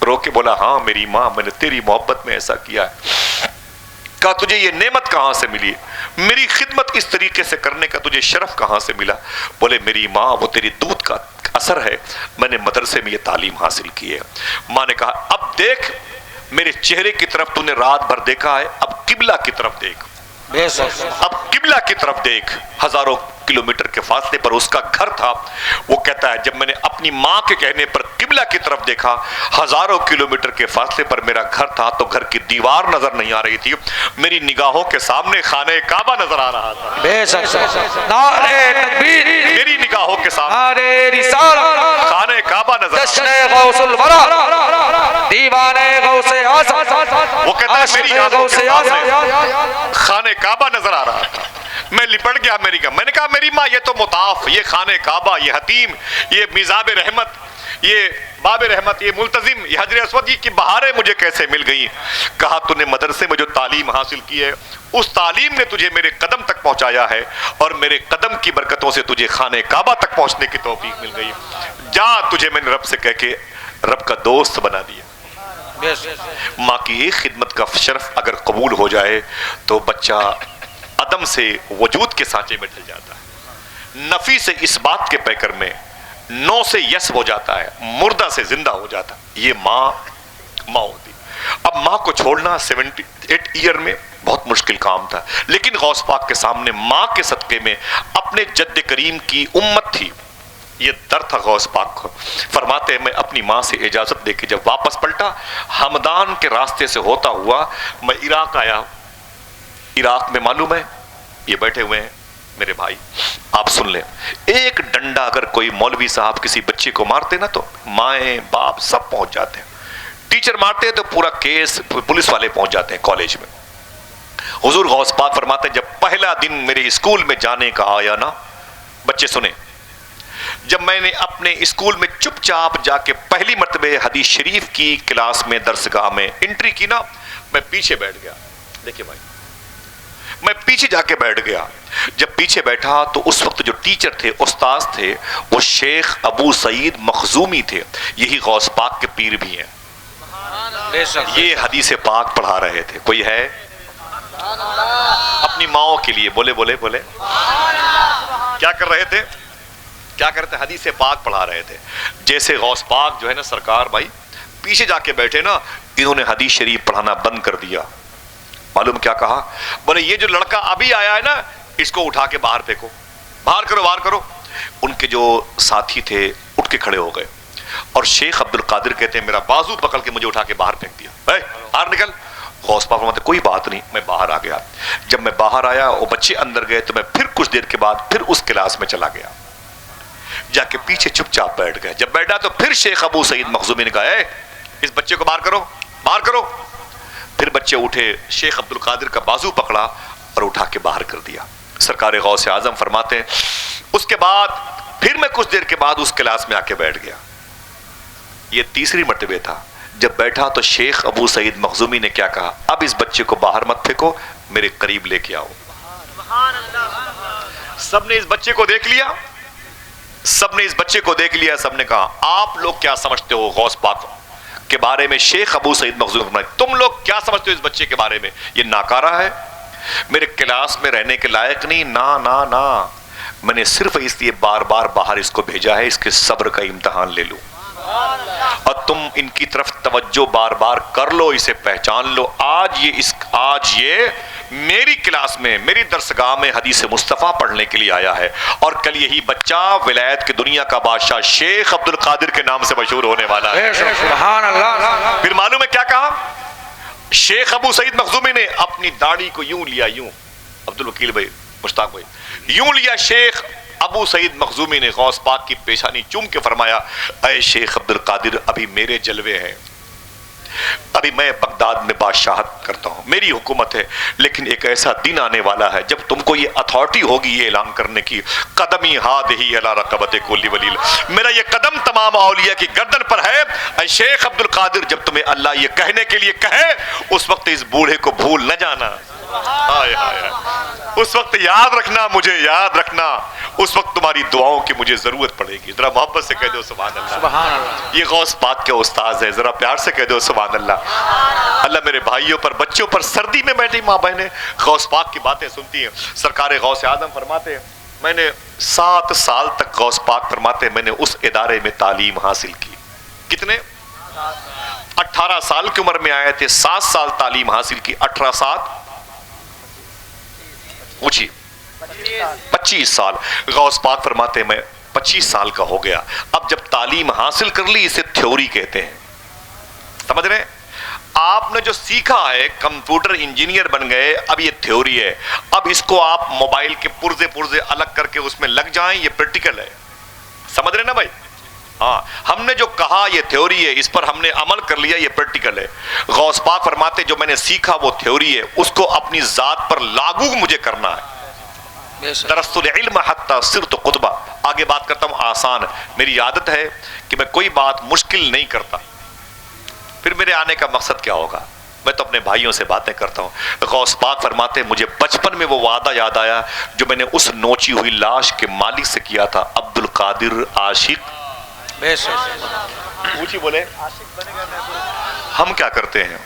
رو کے بولا ہاں میری ماں میں نے تیری محبت میں ایسا کیا ہے۔ کہا تجھے یہ نعمت کہاں سے ملی؟ میری خدمت اس طریقے سے کرنے کا تجھے شرف کہاں سے ملا؟ بولے میری ماں وہ تیری دودھ کا اثر ہے، میں نے مدرسے میں یہ تعلیم حاصل کی ہے۔ ماں نے کہا اب دیکھ میرے چہرے کی طرف تو نے رات بھر دیکھا ہے، اب قبلہ کی طرف دیکھ، اب قبلہ کی طرف دیکھ۔ ہزاروں کلومیٹر کے فاصلے پر اس کا گھر تھا۔ وہ کہتا ہے جب میں نے اپنی ماں کے کہنے پر قبلہ کی طرف دیکھا، ہزاروں کلومیٹر کے فاصلے پر میرا گھر تھا تو گھر کی دیوار نظر نہیں آ رہی تھی، میری نگاہوں کے سامنے خانہ کعبہ نظر آ رہا تھا۔ بے شک نعرہ تکبیر، میری نگاہوں کے سامنے نعرہ رسالت، خانہ کعبہ نظر آ جشن رہا تھا۔ غوث الورا، دیوانے غوث اعظم، وہ کہتا ہے میری عاشق آنکھوں غوث کے سامنے اعظم۔ خانہ کعبہ نظر آ رہا تھا۔ میں لپٹ گیا میں نے کہا میری ماں یہ تو مطاف، یہ خانہ کعبہ، یہ حتیم، یہ میزاب رحمت، یہ باب رحمت، یہ ملتزم، یہ حجر اسود کی بہاریں مجھے کیسے مل گئی؟ کہا تو نے مدرسے میں جو تعلیم حاصل کی ہے اس تعلیم نے تجھے میرے قدم تک پہنچایا ہے، اور میرے قدم کی برکتوں سے تجھے خانہ کعبہ تک پہنچنے کی توفیق مل گئی۔ جا تجھے میں نے رب سے کہہ کے رب کا دوست بنا دیا۔ ماں کی ایک خدمت کا شرف اگر قبول ہو جائے تو بچہ عدم سے وجود کے سانچے میں ڈھل جاتا ہے، نفی سے اس بات کے پیکر میں، نو سے یس ہو جاتا ہے، مردہ سے زندہ ہو جاتا ہے۔ یہ ماں ہوتی۔ اب ماں کو چھوڑنا 78 ایئر میں بہت مشکل کام تھا، لیکن غوث پاک کے سامنے ماں کے صدقے میں اپنے جد کریم کی امت تھی، یہ در تھا غوث پاک کو۔ فرماتے ہیں میں اپنی ماں سے اجازت دے کے جب واپس پلٹا، ہمدان کے راستے سے ہوتا ہوا میں عراق آیا۔ عراق میں معلوم ہے یہ بیٹھے ہوئے ہیں میرے بھائی، آپ سن لیں، ایک ڈنڈا اگر کوئی مولوی صاحب کسی بچے کو مارتے نا تو مائیں باپ سب پہنچ جاتے ہیں، ٹیچر مارتے ہیں تو پورا کیس پولیس والے پہنچ جاتے ہیں کالج میں۔ حضور غوث پاک فرماتے ہیں جب پہلا دن میرے اسکول میں جانے کا آیا نا، بچے سنیں، جب میں نے اپنے اسکول میں چپ چاپ جا کے پہلی مرتبہ حدیث شریف کی کلاس میں درسگاہ میں انٹری کی نا، میں پیچھے بیٹھ گیا۔ دیکھیں بھائی میں پیچھے جا کے بیٹھ گیا۔ جب پیچھے بیٹھا تو اس وقت جو ٹیچر تھے، استاذ تھے، وہ شیخ ابو سعید مخزومی تھے، یہی غوث پاک کے پیر بھی ہیں۔ یہ حدیث پاک پڑھا رہے تھے۔ کوئی ہے اپنی ماؤں کے لیے بولے بولے بولے کیا کر رہے تھے؟ کیا کرتے؟ حدیث پاک پڑھا رہے تھے۔ جیسے غوث پاک جو ہے نا سرکار بھائی پیچھے جا کے بیٹھے نا، انہوں نے حدیث شریف پڑھانا بند کر دیا۔ معلوم کیا کہا؟ بولے یہ جو لڑکا ابھی آیا ہے نا اس کو اٹھا کے باہر پھینکو، باہر کرو باہر کرو۔ ان کے جو ساتھی تھے اٹھ کے کھڑے ہو گئے، اور شیخ عبد القادر کہتے ہیں میرا بازو پکڑ کے مجھے اٹھا کے باہر پھینک دیا، اے باہر نکل۔ غوث پاک فرماتے کوئی بات نہیں، میں باہر آ گیا۔ جب میں باہر آیا وہ بچے اندر گئے تو میں پھر کچھ دیر کے بعد پھر اس کلاس میں چلا گیا، جا کے پیچھے چپ چاپ بیٹھ گئے۔ جب بیٹھا تو پھر شیخ ابو سعید مخزومی نے کہا اے اس بچے کو باہر کرو باہر کرو۔ پھر بچے اٹھے، شیخ عبد القادر کا بازو پکڑا اور اٹھا کے باہر کر دیا۔ سرکار غوث اعظم فرماتے ہیں اس کے بعد پھر میں کچھ دیر کے بعد اس کلاس میں آ کے بیٹھ گیا۔ یہ تیسری مرتبہ تھا۔ جب بیٹھا تو شیخ ابو سعید مخزومی نے کیا کہا؟ اب اس بچے کو باہر مت پھینکو، میرے قریب لے کے آؤ۔ سب نے اس بچے کو دیکھ لیا، سب نے اس بچے کو دیکھ لیا، سب نے کہا آپ لوگ کیا سمجھتے ہو غوث پاک کے بارے میں؟ شیخ ابو سعید مخزومی، تم لوگ کیا سمجھتے ہو اس بچے کے بارے میں؟ یہ ناکارہ ہے، میرے کلاس میں رہنے کے لائق نہیں، نا میں نے صرف اس لیے بار بار باہر اس کو بھیجا ہے اس کے صبر کا امتحان لے لوں، اور تم ان کی طرف توجہ بار بار کر لو، اسے پہچان لو۔ آج یہ میری کلاس میں، میری درسگاہ میں حدیث مصطفیٰ پڑھنے کے لیے آیا ہے، اور کل یہی بچہ ولایت کی دنیا کا بادشاہ شیخ عبد القادر کے نام سے مشہور ہونے والا ہے۔ سبحان اللہ۔ پھر معلوم ہے کیا کہا؟ شیخ ابو سعید مخزومی نے اپنی داڑھی کو یوں لیا، یوں، عبد الوکیل بھائی، مشتاق بھائی، یوں لیا شیخ ابو سعید مخزومی نے غوث پاک کی پیشانی چوم کے فرمایا، اے شیخ عبد القادر، ابھی میرے جلوے ہیں، ابھی میں بغداد میں بادشاہت کرتا ہوں، میری حکومت ہے، لیکن ایک ایسا دن آنے والا ہے جب تم کو یہ اتھارٹی ہوگی یہ اعلان کرنے کی، قدمی ہادہی علی رقبت کل ولی، میرا یہ قدم تمام اولیاء کی گردن پر ہے، اے شیخ عبد القادر، جب تمہیں اللہ یہ کہنے کے لیے کہے اس وقت اس بوڑھے کو بھول نہ جانا، اس وقت یاد رکھنا، مجھے یاد رکھنا، اس وقت تمہاری دعاؤں کی مجھے ضرورت پڑے گی۔ ذرا محبت سے کہہ دو سبحان اللہ۔ سبحان اللہ۔ یہ غوث پاک کے استاذ ہے، ذرا پیار سے کہہ دو سبحان اللہ۔ اللہ میرے بھائیوں پر، بچوں پر، سردی میں بیٹھی ماں بہنیں غوث پاک کی باتیں سنتی ہیں۔ سرکار غوث اعظم فرماتے ہیں میں نے 7 سال تک، غوث پاک فرماتے ہیں میں نے اس ادارے میں تعلیم حاصل کی۔ کتنے؟ 18 سال کی عمر میں آئے تھے، 7 سال تعلیم حاصل کی، 18 7 پوچھیے 25 سال۔ غوث پاک فرماتے ہیں میں 25 سال کا ہو گیا، اب جب تعلیم حاصل کر لی اسے تھیوری کہتے ہیں، سمجھ رہے ہیں؟ آپ نے جو سیکھا ہے، کمپیوٹر انجینئر بن گئے، اب یہ تھیوری ہے، اب اس کو آپ موبائل کے پرزے الگ کر کے اس میں لگ جائیں، یہ پریکٹیکل ہے، سمجھ رہے نا بھائی؟ ہاں، ہم نے جو کہا یہ تھیوری ہے، اس پر ہم نے عمل کر لیا، یہ پریکٹیکل ہے۔ غوث پاک فرماتے جو میں نے سیکھا وہ تھیوری ہے، اس کو اپنی ذات پر لاگو مجھے کرنا ہے۔ درست العلم حتی صرت قطبہ۔ آگے بات کرتا ہوں آسان، میری عادت ہے کہ میں کوئی بات مشکل نہیں کرتا، پھر میرے آنے کا مقصد کیا ہوگا؟ میں تو اپنے بھائیوں سے باتیں کرتا ہوں۔ غوث پاک فرماتے مجھے بچپن میں وہ وعدہ یاد آیا جو میں نے اس نوچی ہوئی لاش کے مالک سے کیا تھا، عبد القادر عاشق۔ پوچھی بولے ہم کیا کرتے ہیں؟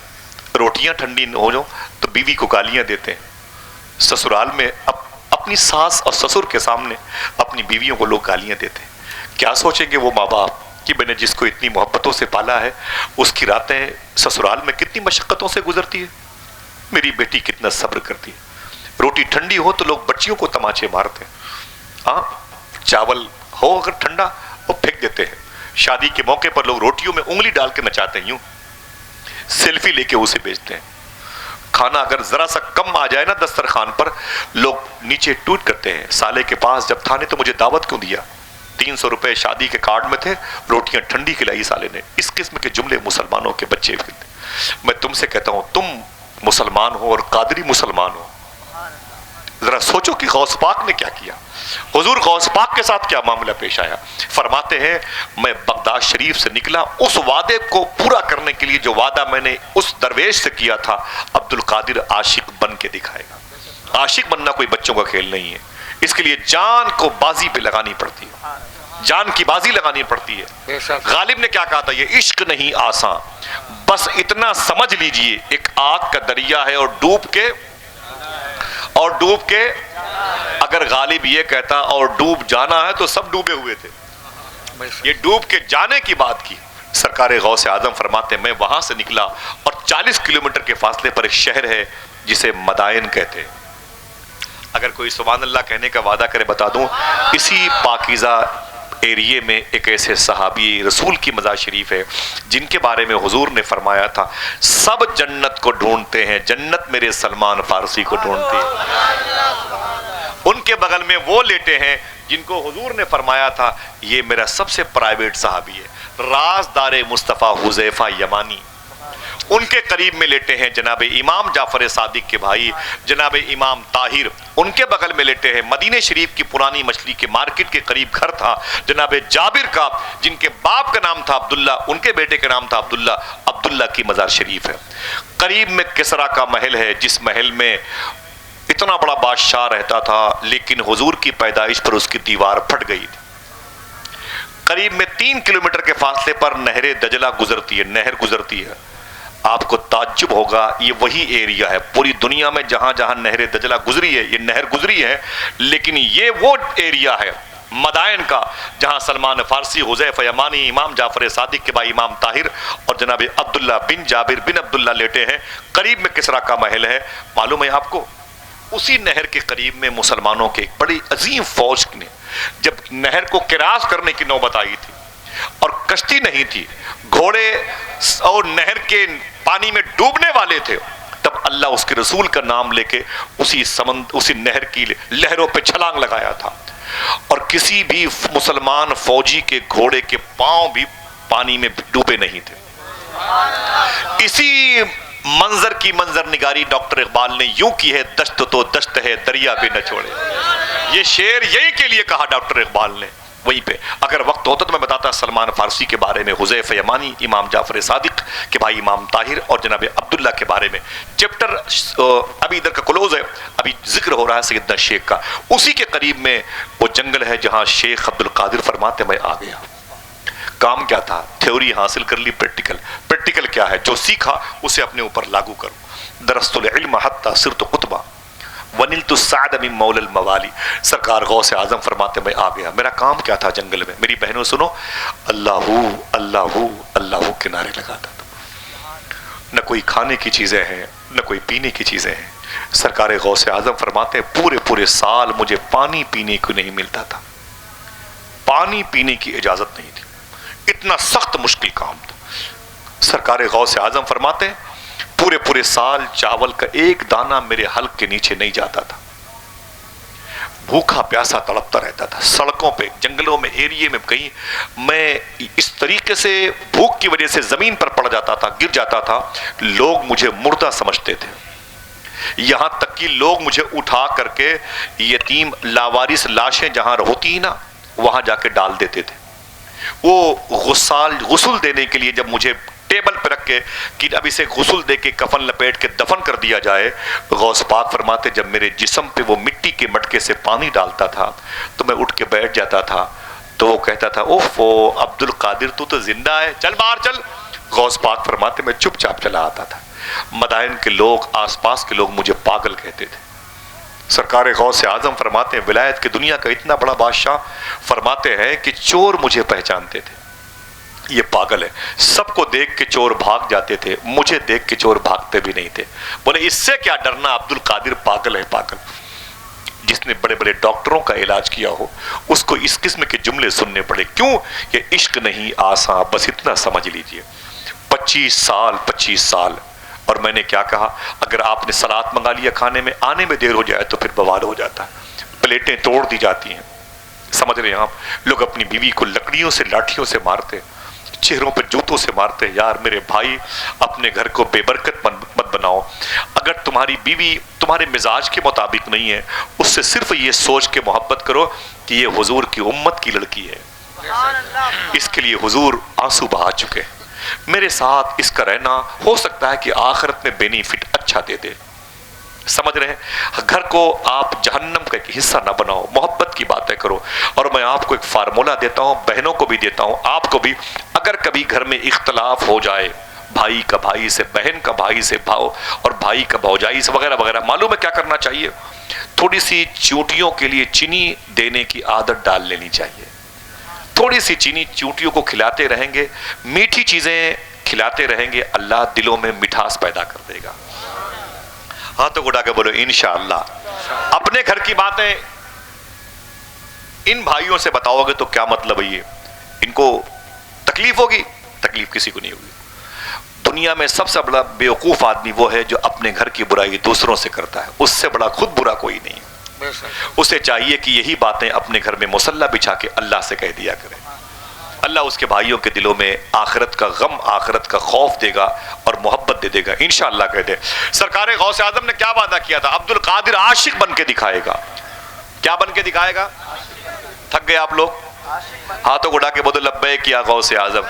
روٹیاں ٹھنڈی ہو جاؤ تو بیوی کو گالیاں دیتے ہیں، سسرال میں اپنی ساس اور سسر کے سامنے اپنی بیویوں کو لوگ گالیاں دیتے ہیں۔ کیا سوچیں گے وہ ماں باپ کہ میں نے جس کو اتنی محبتوں سے پالا ہے اس کی راتیں سسرال میں کتنی مشقتوں سے گزرتی ہے، میری بیٹی کتنا صبر کرتی ہے۔ روٹی ٹھنڈی ہو تو لوگ بچیوں کو تماچے مارتے ہیں، ہاں چاول ہو اگر ٹھنڈا وہ پھینک دیتے ہیں۔ شادی کے موقع پر لوگ روٹیوں میں انگلی ڈال کے نچاتے ہیں، یوں سیلفی لے کے اسے بیچتے ہیں۔ کھانا اگر ذرا سا کم آ جائے نا دسترخوان پر، لوگ نیچے ٹوٹ کرتے ہیں، سالے کے پاس جب تھا نے تو مجھے دعوت کیوں دیا، 300 روپے شادی کے کارڈ میں تھے، روٹیاں ٹھنڈی کھلائی سالے نے۔ اس قسم کے جملے مسلمانوں کے بچے پھرتے۔ میں تم سے کہتا ہوں تم مسلمان ہو اور قادری مسلمان ہو، ذرا سوچو کہ غوث پاک نے کیا کیا، حضور غوث پاک کے ساتھ کیا معاملہ پیش آیا۔ فرماتے ہیں میں بغداد شریف سے نکلا اس وعدے کو پورا کرنے کے لیے جو وعدہ میں نے اس درویش سے کیا تھا، عبد القادر عاشق بن کے دکھائے گا۔ عاشق بننا کوئی بچوں کا کھیل نہیں ہے، اس کے لیے جان کو بازی پہ لگانی پڑتی ہے، جان کی بازی لگانی پڑتی ہے۔ غالب نے کیا کہا تھا، یہ عشق نہیں آسان، بس اتنا سمجھ لیجئے ایک آگ کا دریا ہے اور ڈوب کے اگر غالب یہ کہتا اور ڈوب جانا ہے تو سب ڈوبے ہوئے تھے، یہ ڈوب کے جانے کی بات کی۔ سرکار غوث اعظم فرماتے میں وہاں سے نکلا اور 40 کلومیٹر کے فاصلے پر ایک شہر ہے جسے مدائن کہتے ہیں۔ اگر کوئی سبحان اللہ کہنے کا وعدہ کرے بتا دوں، اسی پاکیزہ ایریے میں ایک ایسے صحابی رسول کی مزار شریف ہے جن کے بارے میں حضور نے فرمایا تھا سب جنت کو ڈھونڈتے ہیں، جنت میرے سلمان فارسی کو ڈھونڈتی ہے۔ ان کے بغل میں وہ لیٹے ہیں جن کو حضور نے فرمایا تھا یہ میرا سب سے پرائیویٹ صحابی ہے، رازدار مصطفیٰ حذیفہ یمانی۔ ان کے قریب میں لیٹے ہیں جناب امام جعفر صادق کے بھائی جناب امام طاہر، ان کے بغل میں لیٹے ہیں مدینہ شریف کی پرانی مچھلی کے مارکیٹ کے قریب گھر تھا جناب جابر کا، جن کے باپ کا نام تھا عبداللہ، ان کے بیٹے کا نام تھا عبداللہ، عبداللہ کی مزار شریف ہے۔ قریب میں کسرا کا محل ہے جس محل میں اتنا بڑا بادشاہ رہتا تھا لیکن حضور کی پیدائش پر اس کی دیوار پھٹ گئی تھی۔ قریب میں 3 کلومیٹر کے فاصلے پر نہر دجلہ گزرتی ہے، نہر گزرتی ہے۔ آپ کو تعجب ہوگا، یہ وہی ایریا ہے پوری دنیا میں جہاں جہاں نہر دجلہ گزری ہے، یہ نہر گزری ہے، لیکن یہ وہ ایریا ہے مدائن کا جہاں سلمان فارسی، حذیفہ یمانی، امام جعفر صادق کے بھائی امام طاہر اور جناب عبداللہ بن جابر بن عبداللہ لیٹے ہیں۔ قریب میں کسرا کا محل ہے، معلوم ہے آپ کو؟ اسی نہر کے قریب میں مسلمانوں کے ایک بڑی عظیم فوج نے جب نہر کو کراس کرنے کی نوبت آئی تھی اور کشتی نہیں تھی، گھوڑے اور نہر کے پانی میں ڈوبنے والے تھے، تب اللہ اس کے رسول کا نام لے کے اسی نہر کی لہروں پہ چھلانگ لگایا تھا، اور کسی بھی مسلمان فوجی کے گھوڑے کے پاؤں بھی پانی میں ڈوبے نہیں تھے۔ اسی منظر کی منظر نگاری ڈاکٹر اقبال نے یوں کی ہے، دشت تو دشت ہے دریا بھی نہ چھوڑے۔ یہ شعر یہی کے لیے کہا ڈاکٹر اقبال نے وہیں پہ۔ اگر وقت ہوتا تو میں بتاتا سلمان فارسی کے بارے میں، حذیفہ یمانی، امام جعفر صادق کے بھائی امام طاہر اور جناب عبداللہ کے بارے میں۔ چیپٹر ابھی ادھر کا کلوز ہے، ابھی ذکر ہو رہا ہے سیدنا شیخ کا۔ اسی کے قریب میں وہ جنگل ہے جہاں شیخ عبد القادر فرماتے میں آ گیا۔ کام کیا تھا؟ تھیوری حاصل کر لی، پریکٹیکل کیا ہے؟ جو سیکھا اسے اپنے اوپر لاگو کرو۔ درست العلم حتی صرت قطبہ ونلت السعد من مولا الموالی۔ سرکار غوث اعظم فرماتے میں آ گیا۔ میرا کام کیا تھا جنگل میں؟ میری بہنوں سنو، اللہ اللہ اللہ کے نعرے لگاتا تھا۔ نہ کوئی کھانے کی چیزیں ہیں، نہ کوئی پینے کی چیزیں ہیں۔ سرکار غوث اعظم فرماتے ہیں پورے سال مجھے پانی پینے کو نہیں ملتا تھا، پانی پینے کی اجازت نہیں تھی، اتنا سخت مشکل کام تھا۔ سرکار غوث اعظم فرماتے ہیں پورے سال چاول کا ایک دانہ میرے حلق کے نیچے نہیں جاتا تھا، بھوکا پیاسا تڑپتا رہتا تھا۔ سڑکوں پہ، جنگلوں میں، ایریے میں کہیں میں اس طریقے سے بھوک کی وجہ سے زمین پر پڑ جاتا تھا، گر جاتا تھا، لوگ مجھے مردہ سمجھتے تھے۔ یہاں تک کہ لوگ مجھے اٹھا کر کے یتیم لاوارث لاشیں جہاں ہوتی نا وہاں جا کے ڈال دیتے تھے۔ وہ غسل دینے کے لیے جب مجھے ٹیبل پہ رکھ کے کہ اب اسے غسل دے کے کفن لپیٹ کے دفن کر دیا جائے، غوث پاک فرماتے جب میرے جسم پہ وہ مٹی کے مٹکے سے پانی ڈالتا تھا تو میں اٹھ کے بیٹھ جاتا تھا، تو وہ کہتا تھا اوفو عبد القادر تو زندہ ہے، چل باہر چل۔ غوث پاک فرماتے میں چپ چاپ چلا آتا تھا۔ مدائن کے لوگ، آس پاس کے لوگ مجھے پاگل کہتے تھے۔ سرکار غوث اعظم فرماتے ہیں ولایت کے دنیا کا اتنا بڑا بادشاہ فرماتے ہیں کہ چور مجھے پہچانتے تھے، یہ پاگل ہے۔ سب کو دیکھ کے چور بھاگ جاتے تھے، مجھے دیکھ کے چور بھاگتے بھی نہیں تھے۔ بولے اس سے کیا ڈرنا، عبد القادر پاگل ہے، پاگل۔ جس نے بڑے بڑے ڈاکٹروں کا علاج کیا ہو اس کو اس قسم کے جملے سننے پڑے۔ کیوں؟ یہ عشق نہیں آساں، بس اتنا سمجھ لیجئے۔ 25 سال اور میں نے کیا کہا، اگر آپ نے سلاد منگا لیا کھانے میں، آنے میں دیر ہو جائے تو پھر بوال ہو جاتا ہے، پلیٹیں توڑ دی جاتی ہیں۔ سمجھ رہے ہیں آپ؟ لوگ اپنی بیوی کو لکڑیوں سے، لاٹھیوں سے مارتے، چہروں پہ جوتوں سے مارتے۔ یار میرے بھائی، اپنے گھر کو بے برکت مت بناؤ۔ اگر تمہاری بیوی تمہارے مزاج کے مطابق نہیں ہے، اس سے صرف یہ سوچ کے محبت کرو کہ یہ حضور کی امت کی لڑکی ہے، اس کے لیے حضور آنسو بہا چکے ہیں۔ میرے ساتھ اس کا رہنا ہو سکتا ہے کہ آخرت میں بینیفٹ اچھا دے دے۔ سمجھ رہے ہیں؟ گھر کو آپ جہنم کا ایک حصہ نہ بناؤ، محبت کی باتیں کرو۔ اور میں آپ کو ایک فارمولہ دیتا ہوں، بہنوں کو بھی دیتا ہوں، آپ کو بھی۔ اگر کبھی گھر میں اختلاف ہو جائے، بھائی کا بھائی سے، بہن کا بھائی سے، بھاؤ اور بھائی کا بھوجائی سے وغیرہ وغیرہ، معلوم ہے کیا کرنا چاہیے؟ تھوڑی سی چونٹیوں کے لیے چینی دینے کی عادت ڈال لینی چاہیے۔ تھوڑی سی چینی چونٹیوں کو کھلاتے رہیں گے، میٹھی چیزیں کھلاتے رہیں گے، اللہ دلوں میں مٹھاس پیدا کر دے گا۔ ہاتھوں کو اٹھا کے بولو انشاءاللہ۔ اپنے گھر کی باتیں ان بھائیوں سے بتاؤ گے تو کیا مطلب ہے؟ یہ ان کو تکلیف ہوگی؟ تکلیف کسی کو نہیں ہوگی۔ دنیا میں سب سے بڑا بیوقوف آدمی وہ ہے جو اپنے گھر کی برائی دوسروں سے کرتا ہے، اس سے بڑا خود برا کوئی نہیں۔ اسے چاہیے کہ یہی باتیں اپنے گھر میں مصلی بچھا کے اللہ سے کہہ دیا کرے۔ اللہ اس کے بھائیوں کے دلوں میں آخرت کا غم، آخرت کا خوف دے گا اور محبت دے دے گا، انشاءاللہ کہہ دے۔ سرکار غوث اعظم نے کیا وعدہ کیا تھا؟ عبد القادر عاشق بن کے دکھائے گا۔ کیا بن کے دکھائے گا؟ تھک گئے آپ لوگ؟ ہاتھوں کو اٹھا کے بولو لبیک یا غوث اعظم۔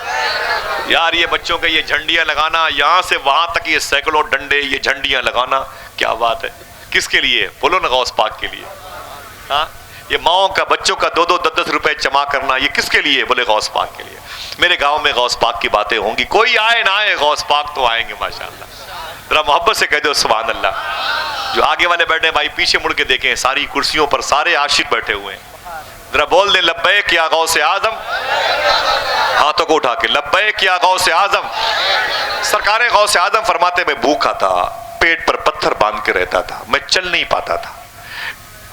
یار یہ بچوں کے یہ جھنڈیاں لگانا، یہاں سے وہاں تک یہ سینکڑوں ڈنڈے، یہ جھنڈیاں لگانا، کیا بات ہے؟ کس کے لیے؟ بولو نا، غوث پاک کے لیے۔ ہاں، یہ ماؤں کا بچوں کا 2-2 10 روپے جمع کرنا یہ کس کے لیے؟ بولے غوث پاک کے لیے. میرے گاؤں میں غوث پاک کی باتیں ہوں گی, کوئی آئے نہ آئے غوث پاک تو آئیں گے ماشاءاللہ. ذرا محبت سے کہہ دو سبحان اللہ. جو آگے والے بیٹھے ہیں بھائی پیچھے مڑ کے دیکھیں, ساری کرسیوں پر سارے عاشق بیٹھے ہوئے ہیں. ذرا بول دیں لبیک یا غوث اعظم. ہاتھوں کو اٹھا کے لبیک یا غوث اعظم. سرکار غوث اعظم فرماتے میں بھوکا تھا, پیٹ پر پتھر باندھ کے رہتا تھا, میں چل نہیں پاتا تھا.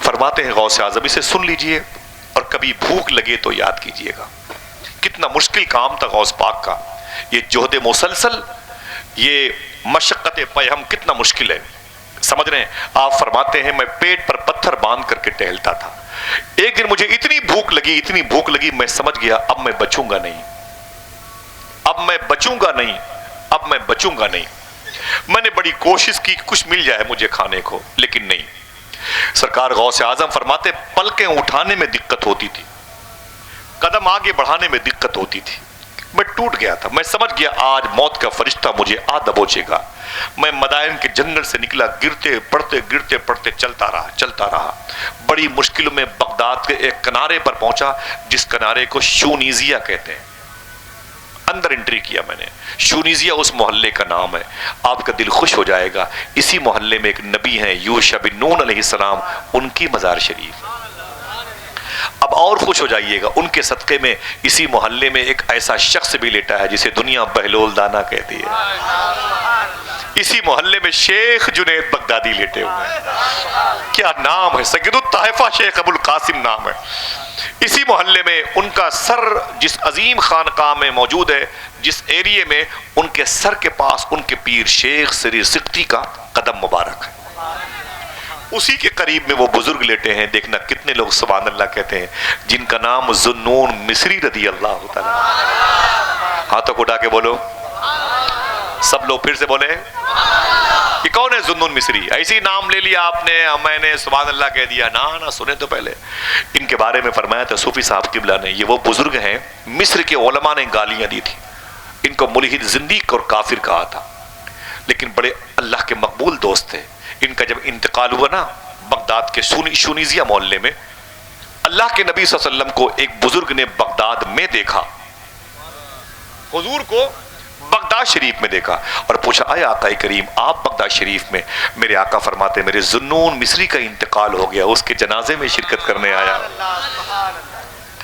فرماتے ہیں غوث اعظم اسے سن لیجئے اور کبھی بھوک لگے تو یاد کیجئے گا. کتنا مشکل کام تھا غوث پاک کا, یہ جہد مسلسل, یہ مشقت پیہم کتنا مشکل ہے, سمجھ رہے ہیں آپ. فرماتے ہیں میں پیٹ پر پتھر باندھ کر کے ٹہلتا تھا. ایک دن مجھے اتنی بھوک لگی میں سمجھ گیا اب میں بچوں گا نہیں, اب میں بچوں گا نہیں. میں نے بڑی کوشش کی کچھ مل جائے مجھے کھانے کو, لیکن نہیں. سرکار غوث اعظم فرماتے پلکیں اٹھانے میں دقت ہوتی تھی, قدم آگے بڑھانے میں دقت ہوتی تھی. میں ٹوٹ گیا تھا, میں سمجھ گیا آج موت کا فرشتہ مجھے آ دبوچے گا. میں مدائن کے جنگل سے نکلا, گرتے پڑتے چلتا رہا. بڑی مشکلوں میں بغداد کے ایک کنارے پر پہنچا جس کنارے کو شونیزیا کہتے ہیں. اندر انٹری کیا میں نے. شونیزیا اس محلے کا نام ہے, آپ کا دل خوش ہو جائے گا. اسی محلے میں ایک نبی ہیں یوشع بن نون علیہ السلام, ان کی مزار شریف. اب اور خوش ہو جائیے گا, ان کے صدقے میں اسی محلے میں ایک ایسا شخص بھی لیٹا ہے جسے دنیا بہلول دانا کہتی ہے. اسی محلے میں شیخ جنید بغدادی لیٹے ہوئے ہیں. کیا نام ہے, سید الطائفہ شیخ ابو القاسم نام ہے. اسی محلے میں ان کا سر جس عظیم خانقاہ میں موجود ہے, جس ایریے میں ان کے سر کے پاس ان کے پیر شیخ سری سقطی کا قدم مبارک ہے, اسی کے قریب میں وہ بزرگ لیٹے ہیں. دیکھنا کتنے لوگ سبحان اللہ کہتے ہیں جن کا نام ذوالنون مصری رضی اللہ تعالیٰ. ہاتھوں کو اٹھا کے بولو سب لوگ, پھر سے بولے یہ کون ہے ذوالنون مصری؟ ایسی نام لے لیا آپ نے, میں نے سبحان اللہ کہہ دیا. نہ سنے تو پہلے ان کے بارے میں فرمایا تھا صوفی صاحب قبلہ نے, یہ وہ بزرگ ہیں مصر کے علماء نے گالیاں دی تھی, ان کو ملحد زندیق اور کافر کہا تھا, لیکن بڑے اللہ کے مقبول دوست تھے. ان کا جب انتقال ہوا نا بغداد کے شونیزیا محلے میں, اللہ کے نبی صلی اللہ علیہ وسلم کو ایک بزرگ نے بغداد میں دیکھا, حضور کو بغداد شریف میں دیکھا اور پوچھا اے آقا کریم آپ بغداد شریف میں؟ میرے آقا فرماتے میرے ذوالنون مصری کا انتقال ہو گیا, اس کے جنازے میں شرکت کرنے آیا.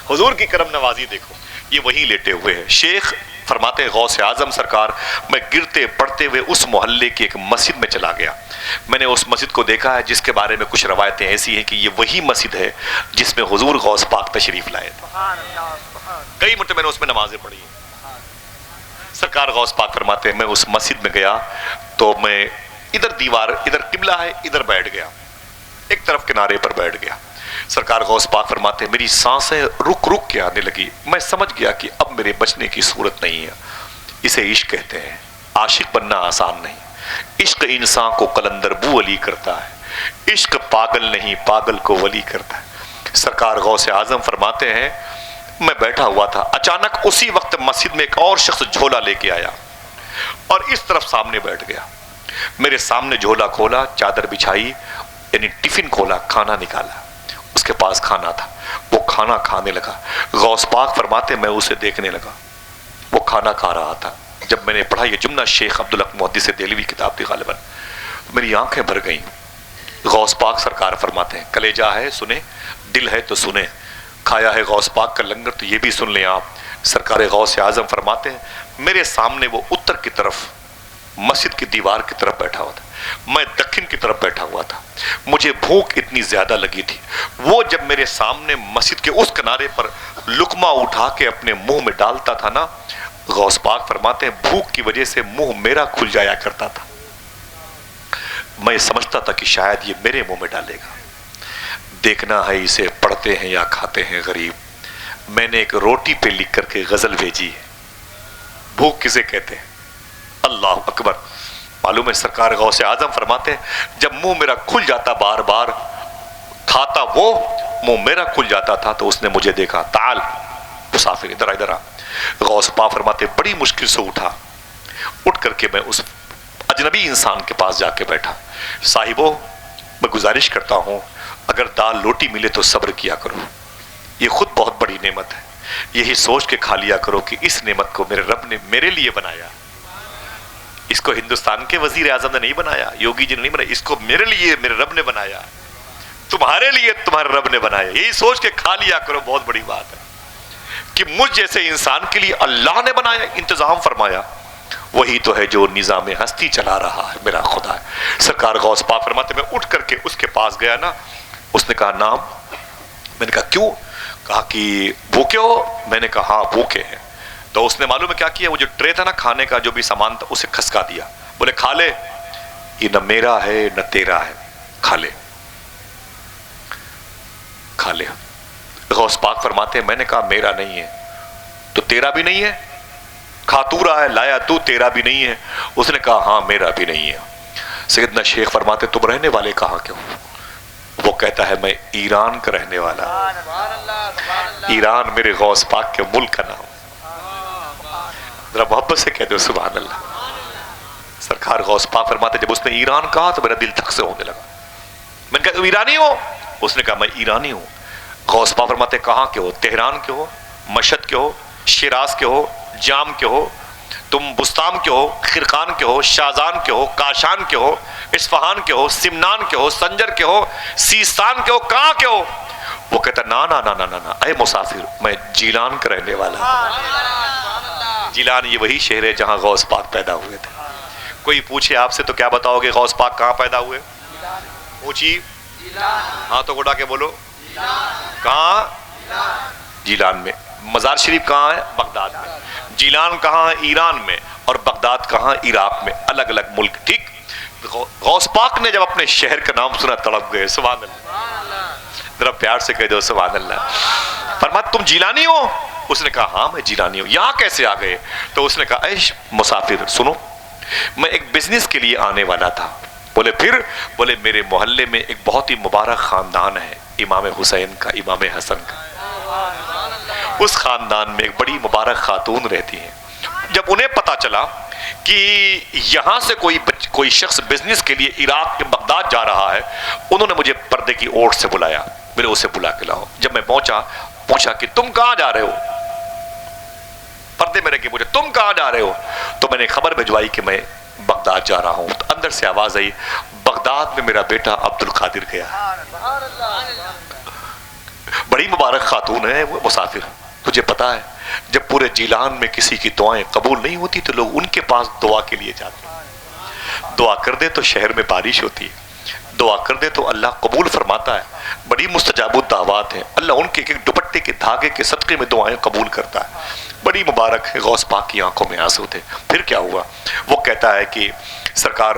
حضور کی کرم نوازی دیکھو, یہ وہی لیٹے ہوئے ہیں. شیخ فرماتے ہیں غوث اعظم سرکار میں گرتے پڑتے ہوئے اس محلے کی ایک مسجد میں چلا گیا. میں نے اس مسجد کو دیکھا ہے جس کے بارے میں کچھ روایتیں ایسی ہیں کہ یہ وہی مسجد ہے جس میں حضور غوث پاک تشریف لائے تھے. کئی مرتبہ میں نے اس میں نمازیں پڑھی ہیں. سرکار غوث پاک فرماتے ہیں میں اس مسجد میں گیا تو میں ادھر دیوار, ادھر قبلہ ہے, ادھر بیٹھ گیا, ایک طرف کنارے پر بیٹھ گیا. سرکار غوث پاک فرماتے ہیں میری سانسیں رک کے آنے لگی. میں سمجھ گیا کہ اب میرے بچنے کی صورت نہیں ہے. اسے عشق کہتے ہیں. عاشق بننا آسان نہیں. عشق انسان کو قلندر بو ولی کرتا ہے, عشق پاگل نہیں پاگل کو ولی کرتا ہے. سرکار غوث اعظم فرماتے ہیں میں بیٹھا ہوا تھا, اچانک اسی وقت مسجد میں ایک اور شخص جھولا لے کے آیا اور اس طرف سامنے بیٹھ گیا. میرے سامنے جھولا کھولا, چادر بچھائی, یعنی ٹفن کھولا, کھانا نکالا. اس کے پاس کھانا تھا, وہ کھانا کھانے لگا. غوث پاک فرماتے میں اسے دیکھنے لگا, وہ کھانا کھا رہا تھا. جب میں نے پڑھا یہ جملہ شیخ عبدالحق محدث دہلوی کتاب تھی غالباً, میری آنکھیں بھر گئیں. غوث پاک سرکار فرماتے ہیں کلیجہ ہے سنیں, دل ہے تو سنیں, کھایا ہے غوث پاک کا لنگر تو یہ بھی سن لیں آپ. سرکار غوث اعظم فرماتے ہیں میرے سامنے وہ اتر کی طرف مسجد کی دیوار کی طرف بیٹھا ہوا تھا, میں دکن کی طرف بیٹھا ہوا تھا. مجھے بھوک اتنی زیادہ لگی تھی, وہ جب میرے سامنے مسجد کے اس کنارے پر لقمہ اٹھا کے اپنے منہ میں ڈالتا تھا نا, غوث پاک فرماتے ہیں بھوک کی وجہ سے منہ میرا کھل جایا کرتا تھا. میں سمجھتا تھا کہ شاید یہ میرے منہ میں ڈالے گا. دیکھنا ہے اسے پڑھتے ہیں یا کھاتے ہیں غریب. میں نے ایک روٹی پہ لکھ کر کے غزل بھیجی ہے. بھوک کسے کہتے ہیں؟ اللہ اکبر. معلوم ہے سرکار غوث اعظم فرماتے ہیں جب منہ میرا کھل جاتا, بار بار کھاتا وہ, منہ میرا کھل جاتا تھا تو اس نے مجھے دیکھا, تعال مسافر ادھر آ. غوث پاک فرماتے بڑی مشکل سے اٹھا, اٹھ کر کے میں اس اجنبی انسان کے پاس جا کے بیٹھا. صاحبو میں گزارش کرتا ہوں اگر دال روٹی ملے تو صبر کیا کرو، یہ خود بہت بڑی نعمت ہے. یہی سوچ کے کھا لیا کرو کہ اس نعمت کو میرے رب نے میرے لیے بنایا. اس کو ہندوستان کے وزیر اعظم نے نہیں بنایا، یوگی جی نے نہیں بنایا، اس کو میرے لیے میرے رب نے بنایا، تمہارے لیے تمہارے رب نے بنایا. یہی سوچ کے کھا لیا کرو. بہت بڑی بات ہے کہ مجھ جیسے انسان کے لیے اللہ نے بنایا، انتظام فرمایا. وہی تو ہے جو نظام ہستی چلا رہا ہے، میرا خدا ہے. سرکار غوث پاک فرماتے میں اٹھ کر کے اس کے پاس گیا نا، اس نے کہا نام. میں نے کہا کیوں؟ کہا کہ بھوکے ہو؟ میں نے کہا ہاں بھوکے ہیں. تو اس نے معلوم ہے کیا کیا؟ وہ جو ٹرے تھا نا کھانے کا، جو بھی سامان تھا، اسے کھسکا دیا. بولے کھا لے، یہ نہ میرا ہے نہ تیرا ہے، کھا لے کھا لے. غوث پاک فرماتے ہیں میں نے کہا میرا نہیں ہے. تو تیرا بھی نہیں ہے؟ کھا تو رہا ہے، لایا تو، تیرا بھی نہیں ہے؟ اس نے کہا ہاں میرا بھی نہیں ہے. سیدنا شیخ فرماتے تم رہنے والے کہاں کے ہو؟ وہ کہتا ہے میں ایران کا رہنے والا ہوں. ایران میرے غوث پاک کے ملک کا نام. ذرا محبت سے کہہ دو سبحان اللہ. سرکار غوث پاک فرماتے جب اس نے ایران کہا تو میرا دل دھک سے ہونے لگا. میں نے کہا تم ایرانی ہو؟ اس نے کہا میں ایرانی ہوں. غوث پاک فرماتے کہاں کے ہو؟ تہران کے ہو، مشہد کے ہو، شیراز کے ہو، جام کے ہو، تم بستام کے ہو، خرقان کے ہو، شازان کے ہو، کاشان کے ہو، اصفہان کے ہو، سمنان کے ہو، سنجر کے ہو، سیستان کے ہو، کہاں کے ہو؟ وہ کہتا نا نا نا نا نا اے مسافر میں جیلان کا رہنے والا ہوں. جیلان یہ وہی شہر ہے جہاں غوث پاک پیدا ہوئے تھے. کوئی پوچھے آپ سے تو کیا بتاؤ گے غوث پاک کہاں پیدا ہوئے؟ پوچھیے، ہاں تو اٹھا کے بولو. کہاں؟ جیلان میں. مزار شریف کہاں ہے؟ بغداد میں. جیلان کہاں ہے؟ ایران میں. اور بغداد کہاں؟ عراق میں. الگ الگ ملک. ٹھیک. غوث پاک نے جب اپنے شہر کا نام سنا تڑپ گئے. سبحان اللہ. ذرا پیار سے کہہ دو سبحان اللہ. فرمایا تم جیلانی ہو؟ اس نے کہا ہاں میں جیلانی ہوں. یہاں کیسے آ گئے؟ تو اس نے کہا اے مسافر سنو، میں ایک بزنس کے لیے آنے والا تھا. بولے پھر؟ بولے میرے محلے میں ایک بہت ہی مبارک خاندان ہے، امام حسین کا، امام حسن کا. اس خاندان میں ایک بڑی مبارک خاتون رہتی ہیں. جب انہیں پتا چلا کہ یہاں سے کوئی شخص بزنس کے لیے عراق کے بغداد جا رہا ہے، انہوں نے مجھے پردے کی اوٹ سے بلایا. میرے اسے بلا کے لاؤ. جب میں پہنچا، پوچھا کہ تم کہاں جا رہے ہو؟ پردے میں رہ کے پوچھا تم کہاں جا رہے ہو؟ تو میں نے خبر بھجوائی کہ میں بغداد جا رہا ہوں. تو اندر سے آواز آئی بغداد میں میرا بیٹا عبد القادر گیا. بڑی مبارک خاتون ہے وہ مسافر. تجھے پتا ہے جب پورے جیلان میں کسی کی دعائیں قبول نہیں ہوتی تو لوگ ان کے پاس دعا کے لیے جاتے ہیں. دعا کر دے تو شہر میں بارش ہوتی ہے، دعا کر دے تو اللہ قبول فرماتا ہے. بڑی مستجاب الدعوات ہیں. اللہ ان کے ایک دوپٹے کے دھاگے کے صدقے میں دعائیں قبول کرتا ہے. بڑی مبارک ہے. غوث پاک کی آنکھوں میں آنسو تھے. پھر کیا ہوا؟ وہ کہتا ہے کہ سرکار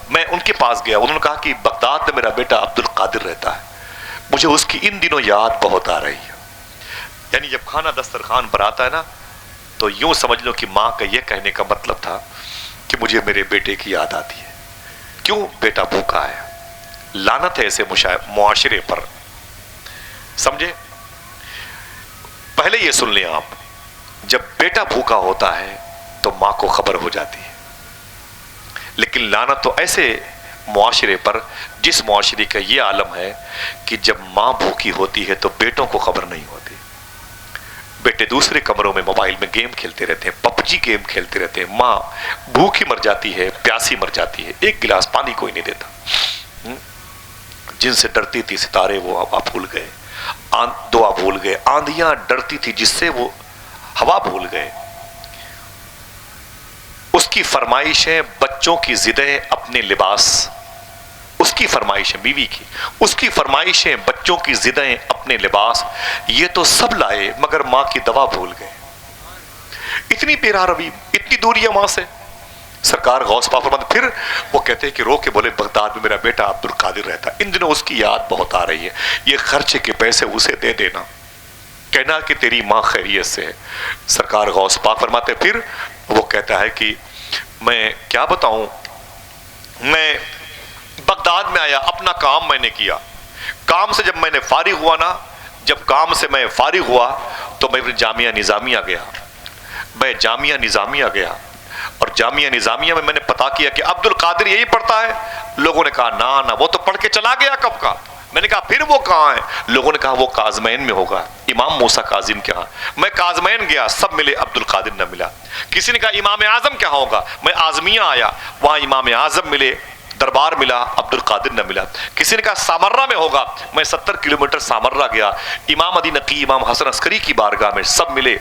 میں ان کے پاس گیا. انہوں نے کہا کہ بغداد میں میرا بیٹا عبد القادر رہتا ہے، مجھے اس کی ان دنوں یاد بہت آ رہی ہے. یعنی جب کھانا دسترخوان پر آتا ہے نا تو یوں سمجھ لو کہ ماں کا یہ کہنے کا مطلب تھا کہ مجھے میرے بیٹے کی یاد آتی ہے. کیوں؟ بیٹا بھوکا ہے. لعنت ہے ایسے معاشرے پر. سمجھے؟ پہلے یہ سن لیں آپ، جب بیٹا بھوکا ہوتا ہے تو ماں کو خبر ہو جاتی ہے. لیکن لعنت تو ایسے معاشرے پر جس معاشرے کا یہ عالم ہے کہ جب ماں بھوکی ہوتی ہے تو بیٹوں کو خبر نہیں ہوتی. بیٹے دوسرے کمروں میں موبائل میں گیم کھیلتے رہتے ہیں، PUBG گیم کھیلتے رہتے ہیں. ماں بھوکی مر جاتی ہے، پیاسی مر جاتی ہے، ایک گلاس پانی کوئی نہیں دیتا. جن سے ڈرتی تھی ستارے وہ ہوا بھول گئے، دعا بھول گئے. آندھیاں ڈرتی تھی جس سے وہ ہوا بھول گئے. اس کی فرمائشیں بچوں کی ضدیں اپنے لباس، اس کی فرمائشیں بیوی کی، اس کی فرمائشیں بچوں کی ضدیں اپنے لباس، یہ تو سب لائے مگر ماں کی دوا بھول گئے. اتنی پیرا روی، اتنی دوریاں ماں سے. سرکار غوث پاک فرماتے پھر وہ کہتے ہیں کہ رو کے بولے بغداد میں میرا بیٹا عبد القادر رہتا ہے، ان دنوں اس کی یاد بہت آ رہی ہے، یہ خرچے کے پیسے اسے دے دینا، کہنا کہ تیری ماں خیریت سے ہے. سرکار غوث پاک فرماتے پھر وہ کہتا ہے کہ میں کیا بتاؤں، میں بغداد میں آیا، اپنا کام میں نے کیا. کام سے جب میں نے فارغ ہوا نا، جب کام سے میں فارغ ہوا تو میں جامعہ نظامیہ گیا. میں جامعہ نظامیہ گیا اور جامعہ نظامیہ میں نے پتا کیا کہ عبد القادر یہی پڑھتا ہے. لوگوں نے کہا نا نا وہ تو پڑھ کے چلا گیا کب کا. میں نے کہا پھر وہ کہاں ہے؟ لوگوں نے کہا وہ کاظمین میں ہوگا، امام موسیٰ کاظم کے ہاں۔ میں کاظمین گیا، سب ملے، عبد القادر نہ ملا۔ کسی نے کہا امام اعظم کہاں ہوگا؟ میں اعظمیہ آیا، وہاں امام اعظم ملے، دربار ملا، عبد القادر نہ ملا۔ کسی نے کہا سامرہ میں ہوگا، میں 70 کلومیٹر سامرہ گیا، امام علی نقی، امام حسن عسکری کی بارگاہ میں، سب ملے،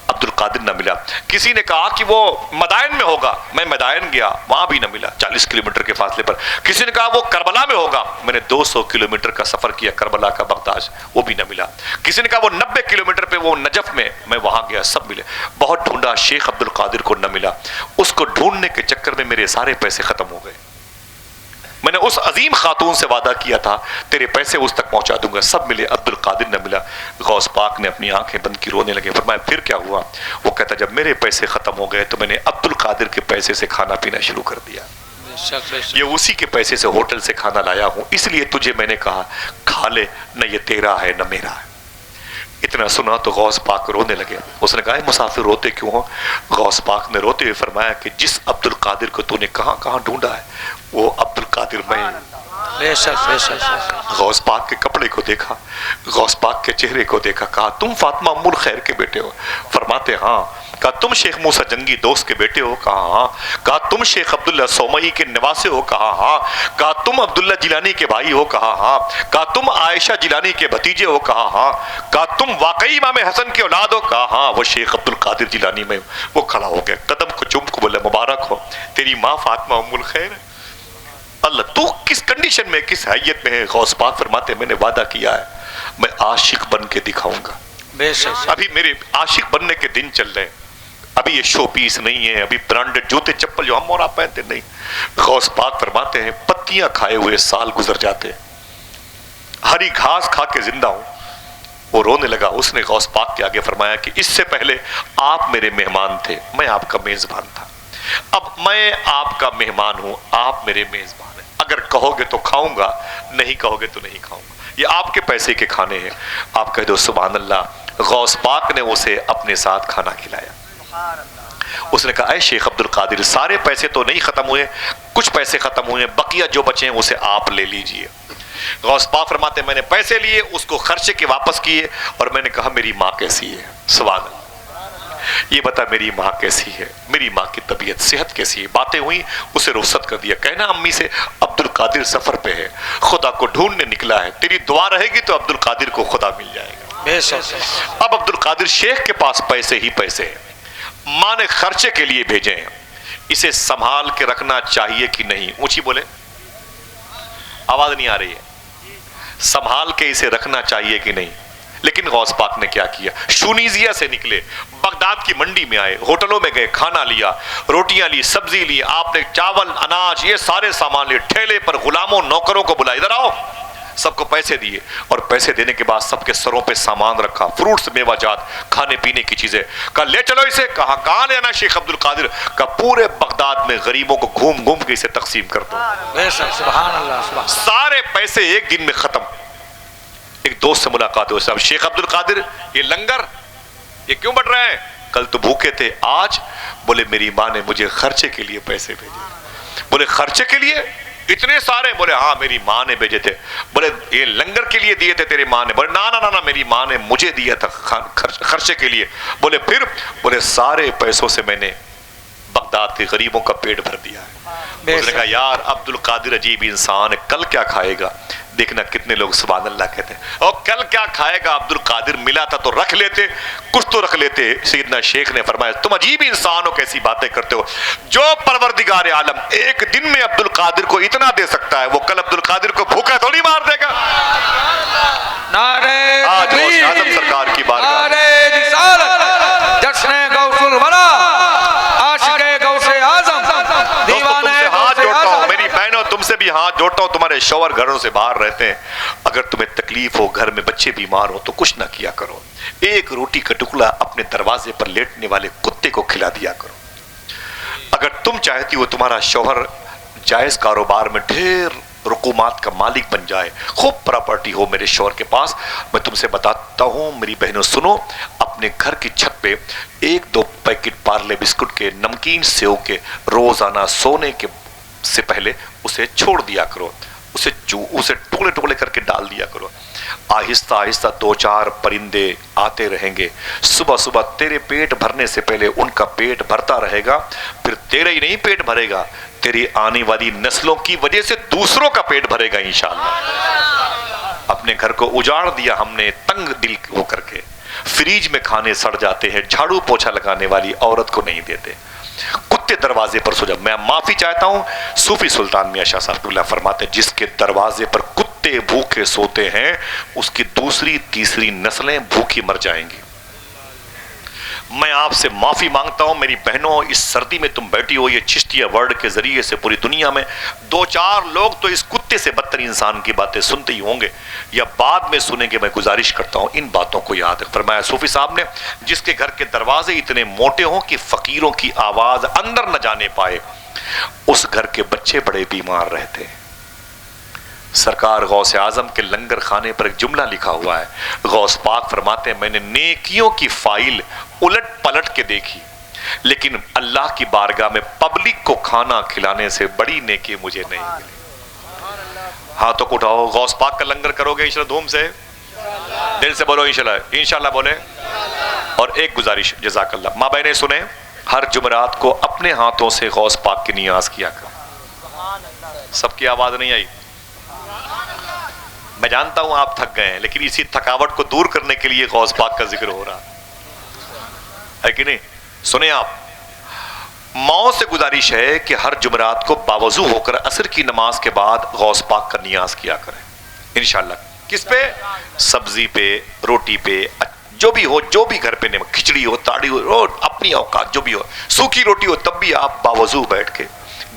عبد القادر نہ ملا۔ کسی نے کہا کہ وہ مدائن میں ہوگا، میں مدائن گیا، وہاں بھی نہ ملا، 40 کلومیٹر کے فاصلے پر۔ کسی نے کہا وہ کربلا میں ہوگا، میں نے 200 کلومیٹر کا سفر کیا کربلا کا بغداد، وہ بھی نہ ملا۔ کسی نے کہا وہ 90 کلومیٹر پہ وہ نجف میں، میں وہاں گیا، سب ملے۔ بہت ڈھونڈا، شیخ عبد القادر کو نہ ملا۔ اس کو ڈھونڈنے کے چکر میں میرے سارے پیسے ختم ہو گئے۔ میں نے اس عظیم خاتون سے وعدہ کیا تھا تیرے پیسے اس تک پہنچا دوں گا، سب ملے، عبد القادر نہ ملا۔ غوث پاک نے اپنی آنکھیں بند کی، رونے لگے۔ فرمایا پھر کیا ہوا؟ وہ کہتا جب میرے پیسے ختم ہو گئے تو میں نے عبد القادر کے پیسے سے کھانا پینا شروع کر دیا۔ یہ اسی کے پیسے سے ہوٹل سے کھانا لایا ہوں، اس لیے تجھے میں نے کہا کھا لے، نہ یہ تیرا ہے نہ میرا ہے۔ اتنا سنا تو غوث پاک رونے لگے۔ اس نے کہا مسافر روتے کیوں ہو؟ غوث پاک نے روتے ہوئے فرمایا کہ جس عبد القادر کو تو نے کہاں کہاں ڈھونڈا ہے وہ عبد القادر میں۔ غوث پاک کے کپڑے کو دیکھا، غوث پاک کے چہرے کو دیکھا، کہا تم فاطمہ ام الخیر کے بیٹے ہو؟ فرماتے ہاں۔ کہا تم شیخ موسیٰ جنگی دوست کے بیٹے ہو؟ کہا ہاں۔ کہا تم شیخ عبداللہ صومعی کے نواسے ہو؟ کہا ہاں۔ کہا تم عبداللہ جیلانی کے بھائی ہو؟ کہا ہاں۔ کہا تم عائشہ جیلانی کے بھتیجے ہو؟ کہا ہاں۔ کہا تم واقعی امام حسن کی اولاد ہو؟ کہا ہاں۔ وہ شیخ عبد القادر جیلانی میں وہ کھڑا ہو گیا، قدم کو چوم کو بولا مبارک ہو، تیری ماں فاطمہ ام الخیر ہے۔ اللہ تو کس کنڈیشن میں، کس حیثیت میں ہے؟ غوث پاک فرماتے میں نے وعدہ کیا ہے میں عاشق بن کے دکھاؤں گا۔ ابھی میرے عاشق بننے کے دن چل رہے ہیں، ابھی یہ شو پیس نہیں ہے، ابھی برانڈڈ جوتے چپل جو ہم اور آپ پہنتے نہیں۔ غوث پاک فرماتے ہیں پتیاں کھائے ہوئے سال گزر جاتے، ہری گھاس کھا کے زندہ ہوں۔ وہ رونے لگا۔ اس نے غوث پاک کے آگے فرمایا کہ اس سے پہلے آپ میرے مہمان تھے، میں آپ کا میزبان تھا، اب میں آپ کا مہمان ہوں، آپ میرے میزبان ہیں، اگر کہو گے تو کھاؤں گا، نہیں کہو گے تو نہیں کھاؤں گا، یہ آپ کے پیسے کے کھانے ہیں۔ آپ کہہ دو سبحان اللہ۔ غوث پاک نے اسے اپنے ساتھ کھانا کھلایا۔ اس نے کہا اے شیخ عبد القادر سارے پیسے تو نہیں ختم ہوئے، کچھ پیسے ختم ہوئے، بقیہ جو بچے ہیں اسے آپ لے لیجئے۔ غوث پاک فرماتے ہیں میں نے پیسے لیے، اس کو خرچے کے واپس کیے، اور میں نے کہا میری ماں کیسی ہے؟ سبحان اللہ، یہ بتا میری ماں کیسی ہے، میری ماں کی طبیعت صحت کیسی ہے؟ باتیں ہوئی، اسے رخصت کر دیا۔ کہنا امی سے عبد القادر سفر پہ ہے، خدا کو ڈھونڈنے نکلا ہے، تیری دعا رہے گی تو عبد القادر کو خدا مل جائے گا۔ اب عبد القادر شیخ کے پاس پیسے ہی پیسے ہیں، ماں نے خرچے کے لیے بھیجے ہیں، اسے سنبھال کے رکھنا چاہیے کہ نہیں؟ اونچی بولے، آواز نہیں آ رہی ہے، سنبھال کے اسے رکھنا چاہیے کہ نہیں؟ لیکن غوث پاک نے کیا کیا؟ شونیزیا سے نکلے، بغداد کی منڈی میں آئے، ہوٹلوں میں گئے، کھانا لیا، روٹیاں لی، سبزی لی، آپ نے چاول اناج یہ سارے سامان لیے، ٹھیلے پر غلاموں نوکروں کو بلایا ادھر آؤ، سب کو پیسے دیے، اور پیسے دینے کے بعد سب کے سروں پہ سامان رکھا، فروٹس میوہ جات کھانے پینے کی چیزیں، کہا لے چلو اسے۔ کہا کہاں لے آنا شیخ عبد القادر؟ کہا پورے بغداد میں غریبوں کو گھوم گھوم کے اسے تقسیم کر دو۔ سبحان اللہ، سارے پیسے ایک دن میں ختم۔ ایک دوست سے ملاقات ہوئی، صاحب شیخ عبد القادر یہ لنگر یہ کیوں بڑھ رہے ہیں؟ کل تو بھوکے تھے، آج؟ بولے میری ماں نے مجھے خرچے کے لیے پیسے بھیجے۔ بولے خرچے کے لیے اتنے سارے؟ بولے ہاں میری ماں نے بھیجے تھے۔ بولے یہ لنگر کے لیے دیے تھے تیری ماں نے؟ بولے نا میری ماں نے مجھے دیا تھا خرچے کے لیے۔ بولے پھر؟ بولے سارے پیسوں سے میں نے بغداد کے غریبوں کا پیٹ بھر دیا ہے۔ اس نے کہا یار عبد القادر عجیب انسان ہے، کل کیا کھائے گا؟ دیکھنا کتنے لوگ سبحان اللہ کہتے ہیں، اور کل کیا کھائے گا؟ عبد القادر ملا تھا تو رکھ لیتے، کچھ تو رکھ لیتے۔ سیدنا شیخ نے فرمایا تم عجیب انسان ہو، کیسی باتیں کرتے ہو، جو پروردگار عالم ایک دن میں عبد القادر کو اتنا دے سکتا ہے، وہ کل عبد القادر کو بھوکا تھوڑی مار دے گا۔ نعرہ آج غوث اعظم سرکار کی بارگاہ، نعرہ رسالت، جشن غوث الورا، عاشق غوث اعظم، دیوانہ غوث اعظم۔ میری بہنوں تم سے بھی ہاتھ جوڑتا ہوں، تمہارے شوہر گھروں سے باہر رہتے ہیں، اگر تمہیں تکلیف ہو، گھر میں بچے بیمار ہو تو کچھ نہ کیا کرو، ایک روٹی کا ٹکڑا اپنے دروازے پر لیٹنے والے کتے کو کھلا دیا کرو۔ اگر تم چاہتی ہو تمہارا شوہر جائز کاروبار میں ڈھیر رقومات کا مالک بن جائے، خوب پراپرٹی ہو میرے شوہر کے پاس، میں تم سے بتاتا ہوں میری بہنوں سنو، اپنے گھر کی چھت پہ 1-2 پیکٹ پارلے بسکٹ کے، نمکین سیو کے روزانہ سونے کے سے پہلے اسے چھوڑ دیا کرو۔ اسے ٹکڑے ٹکڑے کر کے ڈال دیا کرو. آہستہ آہستہ 2-4 پرندے آتے رہیں گے. صبح صبح تیرے پیٹ بھرنے سے پہلے ان کا پیٹ بھرتا رہے گا. پھر تیرا ہی نہیں پیٹ بھرے گا، تیری آنے والی نسلوں کی وجہ سے دوسروں کا پیٹ بھرے گا انشاءاللہ. اپنے گھر کو اجاڑ دیا ہم نے تنگ دل ہو کر کے. فریج میں کھانے سڑ جاتے ہیں، جھاڑو پوچھا لگانے والی عورت کو نہیں دیتے. کتے دروازے پر سو جا. میں معافی چاہتا ہوں، صوفی سلطان میاں شاہ صاحب اللہ فرماتے ہیں جس کے دروازے پر کتے بھوکے سوتے ہیں اس کی دوسری تیسری نسلیں بھوکی مر جائیں گی. میں آپ سے معافی مانگتا ہوں میری بہنوں، اس سردی میں تم بیٹھی ہو، یہ چشتیہ ورڈ کے ذریعے سے پوری دنیا میں 2-4 لوگ تو اس کتے سے بدتر انسان کی باتیں سنتے ہی ہوں گے یا بعد میں سنیں گے. میں گزارش کرتا ہوں ان باتوں کو یاد رکھ. فرمایا صوفی صاحب نے جس کے گھر کے دروازے اتنے موٹے ہوں کہ فقیروں کی آواز اندر نہ جانے پائے، اس گھر کے بچے بڑے بیمار رہتے ہیں. سرکار غوث اعظم کے لنگر خانے پر ایک جملہ لکھا ہوا ہے. غوث پاک فرماتے ہیں میں نے نیکیوں کی فائل الٹ پلٹ کے دیکھی لیکن اللہ کی بارگاہ میں پبلک کو کھانا کھلانے سے بڑی نیکی مجھے نہیں ملی. ہاتھوں کو اٹھاؤ. غوث پاک کا لنگر کرو گے انشاءاللہ دھوم سے، دل سے بولو انشاءاللہ، انشاءاللہ بولے. اور ایک گزارش جزاک اللہ، ماں بہنیں سنیں، ہر جمعرات کو اپنے ہاتھوں سے غوث پاک کی نیاز کیا کرو. سب کی آواز نہیں آئی؟ میں جانتا ہوں آپ تھک گئے ہیں لیکن اسی تھکاوٹ کو دور کرنے کے لیے غوث پاک کا ذکر ہو رہا ہے کہ نہیں. سنیں آپ، ماؤں سے گزارش ہے کہ ہر جمعرات کو باوضو ہو کر عصر کی نماز کے بعد غوث پاک کا نیاز کیا کریں انشاءاللہ. کس پہ؟ سبزی پہ، روٹی پہ، جو بھی ہو، جو بھی گھر پہ نمک، کھچڑی ہو، تاڑی ہو، اپنی اوقات جو بھی ہو، سوکھی روٹی ہو، تب بھی آپ باوضو بیٹھ کے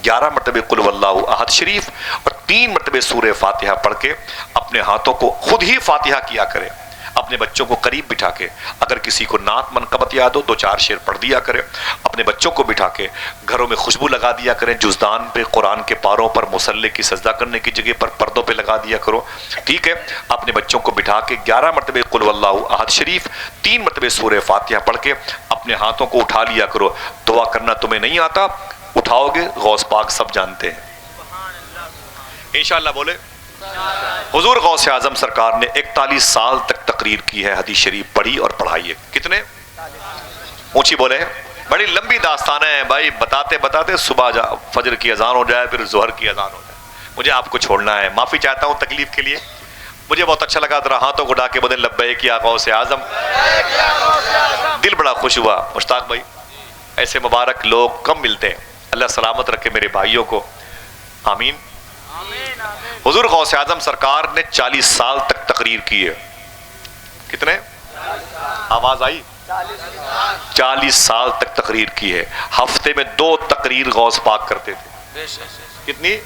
11 مرتبہ قل واللہ احد شریف اور 3 مرتبہ سورہ فاتحہ پڑھ کے اپنے ہاتھوں کو خود ہی فاتحہ کیا کرے. اپنے بچوں کو قریب بٹھا کے اگر کسی کو نعت منقبت یاد ہو 2-4 شعر پڑھ دیا کرے. اپنے بچوں کو بٹھا کے گھروں میں خوشبو لگا دیا کریں. جزدان پہ، قرآن کے پاروں پر، مصلی کی سجدہ کرنے کی جگہ پر پردوں پہ لگا دیا کرو. ٹھیک ہے. اپنے بچوں کو بٹھا کے 11 مرتبہ قل واللہ احد شریف، 3 مرتبہ سورہ فاتحہ پڑھ کے اپنے ہاتھوں کو اٹھا لیا کرو. دعا کرنا تمہیں نہیں آتا، اٹھاؤ گے غوث پاک سب جانتے ہیں انشاءاللہ. بولے حضور غوث اعظم سرکار نے 41 سال تک تقریر کی ہے، حدیث شریف پڑھی اور پڑھائی ہے. کتنے؟ اونچی بولے. بڑی لمبی داستان ہے بھائی، بتاتے بتاتے صبح فجر کی اذان ہو جائے، پھر ظہر کی اذان ہو جائے. مجھے آپ کو چھوڑنا ہے، معافی چاہتا ہوں تکلیف کے لیے. مجھے بہت اچھا لگا، ذرا ہاتھوں کو اٹھا کے بولیں لبیک یا غوث اعظم. دل بڑا خوش ہوا. مشتاق بھائی، ایسے مبارک لوگ کم ملتے ہیں. اللہ سلامت رکھے میرے بھائیوں کو، آمین. حضور غوث اعظم سرکار نے 40 سال تک تقریر کی ہے. کتنے؟ آواز آئی؟ 40 سال تک تقریر کی ہے. ہفتے میں 2 تقریر غوث پاک کرتے تھے. کتنی؟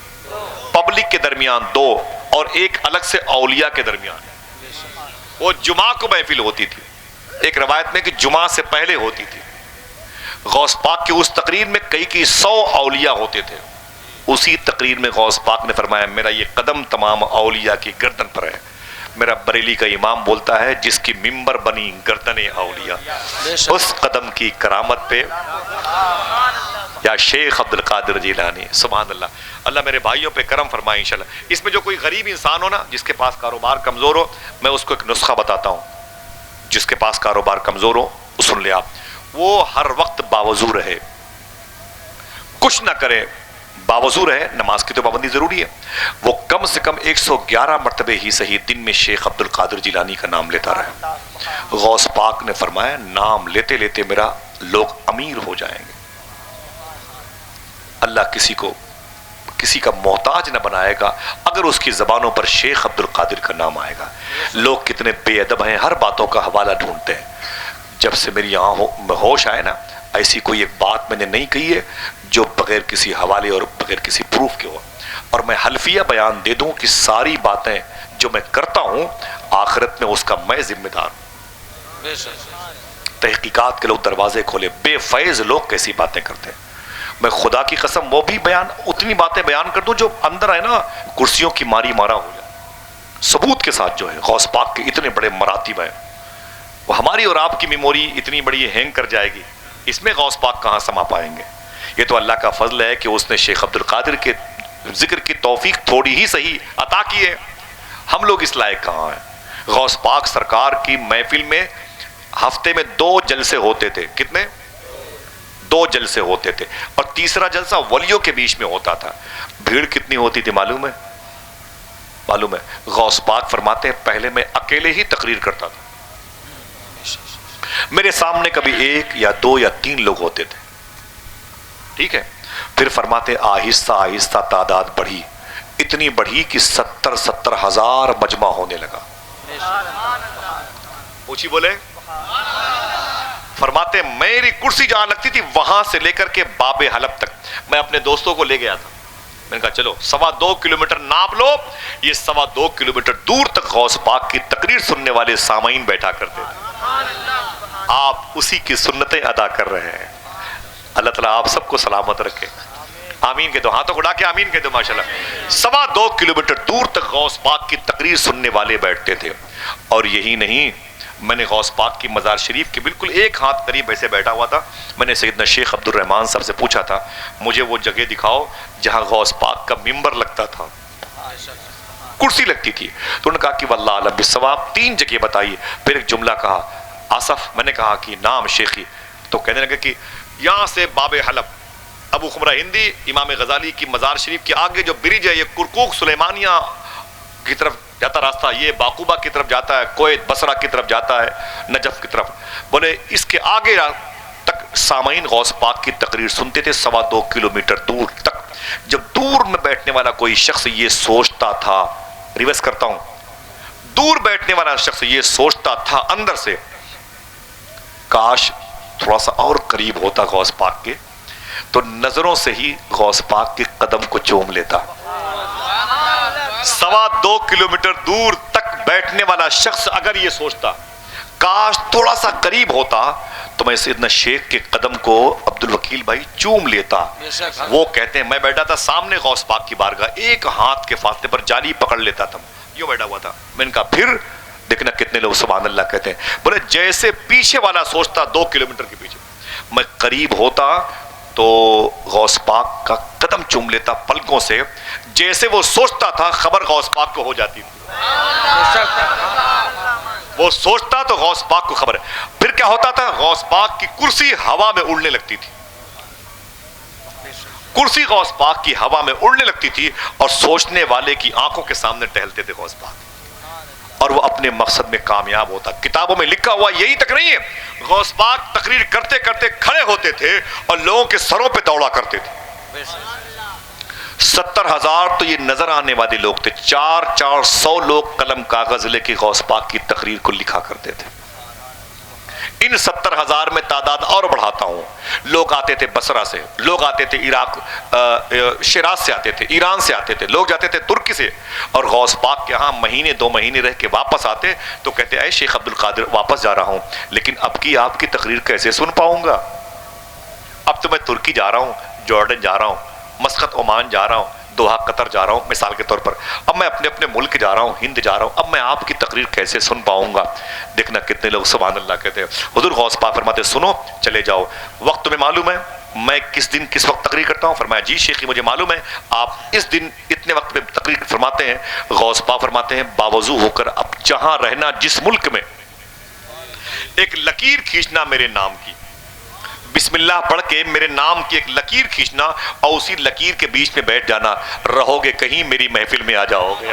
پبلک کے درمیان 2 اور ایک الگ سے اولیاء کے درمیان. وہ جمعہ کو محفل ہوتی تھی، ایک روایت میں کہ جمعہ سے پہلے ہوتی تھی. غوث پاک کی اس تقریر میں کئی 100 اولیاء ہوتے تھے. اسی تقریر میں غوث پاک نے فرمایا میرا یہ قدم تمام اولیاء کی گردن پر ہے. میرا بریلی کا امام بولتا ہے جس کی ممبر بنی گردن اولیاء، اس قدم کی کرامت پہ یا شیخ عبد القادر جیلانی. سبحان اللہ. اللہ میرے بھائیوں پہ کرم فرمائے انشاءاللہ. اس میں جو کوئی غریب انسان ہو نا، جس کے پاس کاروبار کمزور ہو، میں اس کو ایک نسخہ بتاتا ہوں. جس کے پاس کاروبار کمزور ہو سن لے آپ، وہ ہر وقت باوضو رہے، کچھ نہ کرے، باوضو رہے. نماز کی تو پابندی ضروری ہے. وہ کم سے کم 111 مرتبہ ہی صحیح دن میں شیخ عبد القادر جیلانی کا نام لیتا رہے. غوث پاک نے فرمایا نام لیتے لیتے میرا لوگ امیر ہو جائیں گے. اللہ کسی کا محتاج نہ بنائے گا اگر اس کی زبانوں پر شیخ عبد القادر کا نام آئے گا. لوگ کتنے بے ادب ہیں، ہر باتوں کا حوالہ ڈھونڈتے ہیں. جب سے میری میں ہوش آئے نا، ایسی کوئی ایک بات میں نے نہیں کہی ہے جو بغیر کسی حوالے اور بغیر کسی پروف کے ہو. اور میں حلفیہ بیان دے دوں کہ ساری باتیں جو میں کرتا ہوں آخرت میں اس کا میں ذمہ دار ہوں. تحقیقات کے لوگ دروازے کھولے، بے فیض لوگ کیسی باتیں کرتے ہیں. میں خدا کی قسم وہ بھی اتنی باتیں بیان کر دوں جو اندر ہے نا کرسیوں کی ماری مارا ہو جائے. ثبوت کے ساتھ جو ہے غوث پاک کے اتنے بڑے مراتب ہیں، وہ ہماری اور آپ کی میموری اتنی بڑی ہینگ کر جائے گی، اس میں غوث پاک کہاں سما پائیں گے. یہ تو اللہ کا فضل ہے کہ اس نے شیخ عبد القادر کے ذکر کی توفیق تھوڑی ہی صحیح عطا کی ہے. ہم لوگ اس لائق کہاں ہیں؟ غوث پاک سرکار کی محفل میں ہفتے میں 2 جلسے ہوتے تھے. کتنے؟ 2 جلسے ہوتے تھے. اور تیسرا جلسہ ولیوں کے بیچ میں ہوتا تھا. بھیڑ کتنی ہوتی تھی معلوم ہے؟ معلوم ہے. غوث پاک فرماتے ہیں پہلے میں اکیلے ہی تقریر کرتا تھا. میرے سامنے کبھی 1 یا 2 یا 3 لوگ ہوتے تھے. ٹھیک ہے. پھر فرماتے آہستہ آہستہ تعداد بڑھی، اتنی بڑھی کہ 70 ہزار مجمع ہونے لگا. اونچی بولے. فرماتے میری کرسی جہاں لگتی تھی وہاں سے لے کر کے باب حلب تک میں اپنے دوستوں کو لے گیا تھا. میں نے کہا چلو 2.25 کلومیٹر ناپ لو. یہ 2.25 کلومیٹر دور تک غوث پاک کی تقریر سننے والے سامعین بیٹھا کرتے تھے. آپ اسی کی سنتیں ادا کر رہے ہیں. اللہ تعالیٰ آپ سب کو سلامت رکھے. آمین کہہ دو. ہاتھوں کو اڑا کے آمین کہہ دو. ماشاءاللہ 2.25 کلومیٹر دور تک غوث پاک کی تقریر سننے والے بیٹھتے تھے. اور یہی نہیں، میں نے غوث پاک کی مزار شریف کے بالکل 1 ہاتھ قریب ایسے بیٹھا ہوا تھا. میں نے سیدنا شیخ عبد الرحمن صاحب سے پوچھا تھا مجھے وہ جگہ دکھاؤ جہاں غوث پاک کا ممبر لگتا تھا، کرسی لگتی تھی. تو انہوں نے کہا کہ واللہ اعلم بالصواب 3 جگہ بتائیے. پھر ایک جملہ کہا آصف. میں نے کہا کہ نام شیخی. تو کہنے لگے کہ یہاں سے باب حلب ابو خمرہ ہندی امام غزالی کی مزار شریف کے آگے جو برج ہے یہ کرکوک سلیمانیہ کی طرف جاتا راستہ، یہ باقوبہ کی طرف جاتا ہے، کویت بصرہ کی طرف جاتا ہے، نجف کی طرف. بولے اس کے آگے تک سامعین غوث پاک کی تقریر سنتے تھے 2.25 کلومیٹر دور تک. جب دور میں بیٹھنے والا کوئی شخص یہ سوچتا تھا، ریورس کرتا ہوں، دور بیٹھنے والا شخص یہ سوچتا تھا اندر سے کاش تھوڑا سا اور قریب ہوتا غوث پاک کے، تو نظروں سے ہی غوث پاک کے قدم کو چوم لیتا. 2.25 کلومیٹر دور تک بیٹھنے والا شخص اگر یہ سوچتا کاش تھوڑا سا قریب ہوتا تو میں سیدنا شیخ کے قدم کو عبد الوکیل بھائی چوم لیتا. وہ کہتے ہیں میں بیٹھا تھا سامنے غوث پاک کی بارگاہ، 1 ہاتھ کے فاصلے پر جالی پکڑ لیتا تھا، یوں بیٹھا ہوا تھا. میں نے کہا پھر دیکھنا کتنے لوگ سبحان اللہ کہتے ہیں. بولے جیسے پیچھے والا سوچتا 2 کلومیٹر کے پیچھے، میں قریب ہوتا تو غوث پاک کا قدم چوم لیتا پلکوں سے. جیسے وہ سوچتا تھا خبر غوث پاک کو ہو جاتی تھی. وہ سوچتا تو غوث پاک کو خبر ہے. پھر کیا ہوتا تھا؟ غوث پاک کی کرسی ہوا میں اڑنے لگتی تھی. کرسی غوث پاک کی ہوا میں اڑنے لگتی تھی اور سوچنے والے کی آنکھوں کے سامنے ٹہلتے تھے غوث پاک، اور وہ اپنے مقصد میں کامیاب ہوتا. کتابوں میں لکھا ہوا یہی تک نہیں ہے، غوث پاک تقریر کرتے کرتے کھڑے ہوتے تھے اور لوگوں کے سروں پہ دوڑا کرتے تھے. 70,000 تو یہ نظر آنے والے لوگ تھے. 400 لوگ قلم کاغذ لے کے غوث پاک کی تقریر کو لکھا کرتے تھے. ان 70,000 میں تعداد اور بڑھاتا ہوں. لوگ آتے تھے بصرہ سے، لوگ آتے تھے عراق شیراز سے آتے تھے، ایران سے آتے تھے، لوگ جاتے تھے ترکی سے، اور غوث پاک کے ہاں مہینے 2 مہینے رہ کے واپس آتے تو کہتے اے شیخ عبد القادر واپس جا رہا ہوں لیکن اب کی آپ کی تقریر کیسے سن پاؤں گا؟ اب تو میں ترکی جا رہا ہوں، جارڈن جا رہا ہوں، مسقط عمان جا رہا ہوں، دوحہ قطر جا رہا ہوں مثال کے طور پر. اب میں اپنے اپنے ملک جا رہا ہوں، ہند جا رہا ہوں، اب میں آپ کی تقریر کیسے سن پاؤں گا؟ دیکھنا کتنے لوگ سبحان اللہ کہتے ہیں. حضور غوث پاک فرماتے سنو چلے جاؤ. وقت تمہیں معلوم ہے میں کس دن کس وقت تقریر کرتا ہوں؟ فرمایا جی شیخی مجھے معلوم ہے، آپ اس دن اتنے وقت میں تقریر فرماتے ہیں. غوث پاک فرماتے ہیں باوضو ہو کر اب جہاں رہنا جس ملک میں، ایک لکیر کھینچنا میرے نام کی، بسم اللہ پڑھ کے میرے نام کی ایک لکیر کھینچنا اور اسی لکیر کے بیچ میں بیٹھ جانا. رہو گے کہیں میری محفل میں آ جاؤ گے.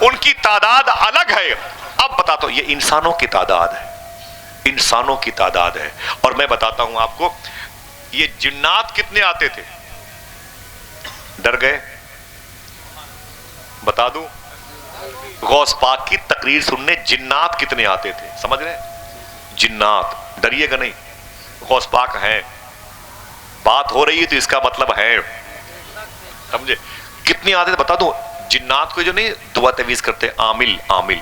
ان کی تعداد الگ ہے. اب بتاتا ہوں یہ انسانوں کی تعداد ہے، انسانوں کی تعداد ہے. اور میں بتاتا ہوں آپ کو یہ جنات کتنے آتے تھے. ڈر گئے؟ بتا دوں غوث پاک کی تقریر سننے جنات کتنے آتے تھے؟ سمجھ رہے ہیں؟ جنات. ڈریے گا نہیں، غوث پاک ہیں، بات ہو رہی ہے تو اس کا مطلب ہے. سمجھے کتنی آتے تھے؟ بتا دوں جنات کو جو نہیں دعا تعویذ کرتے عامل عامل،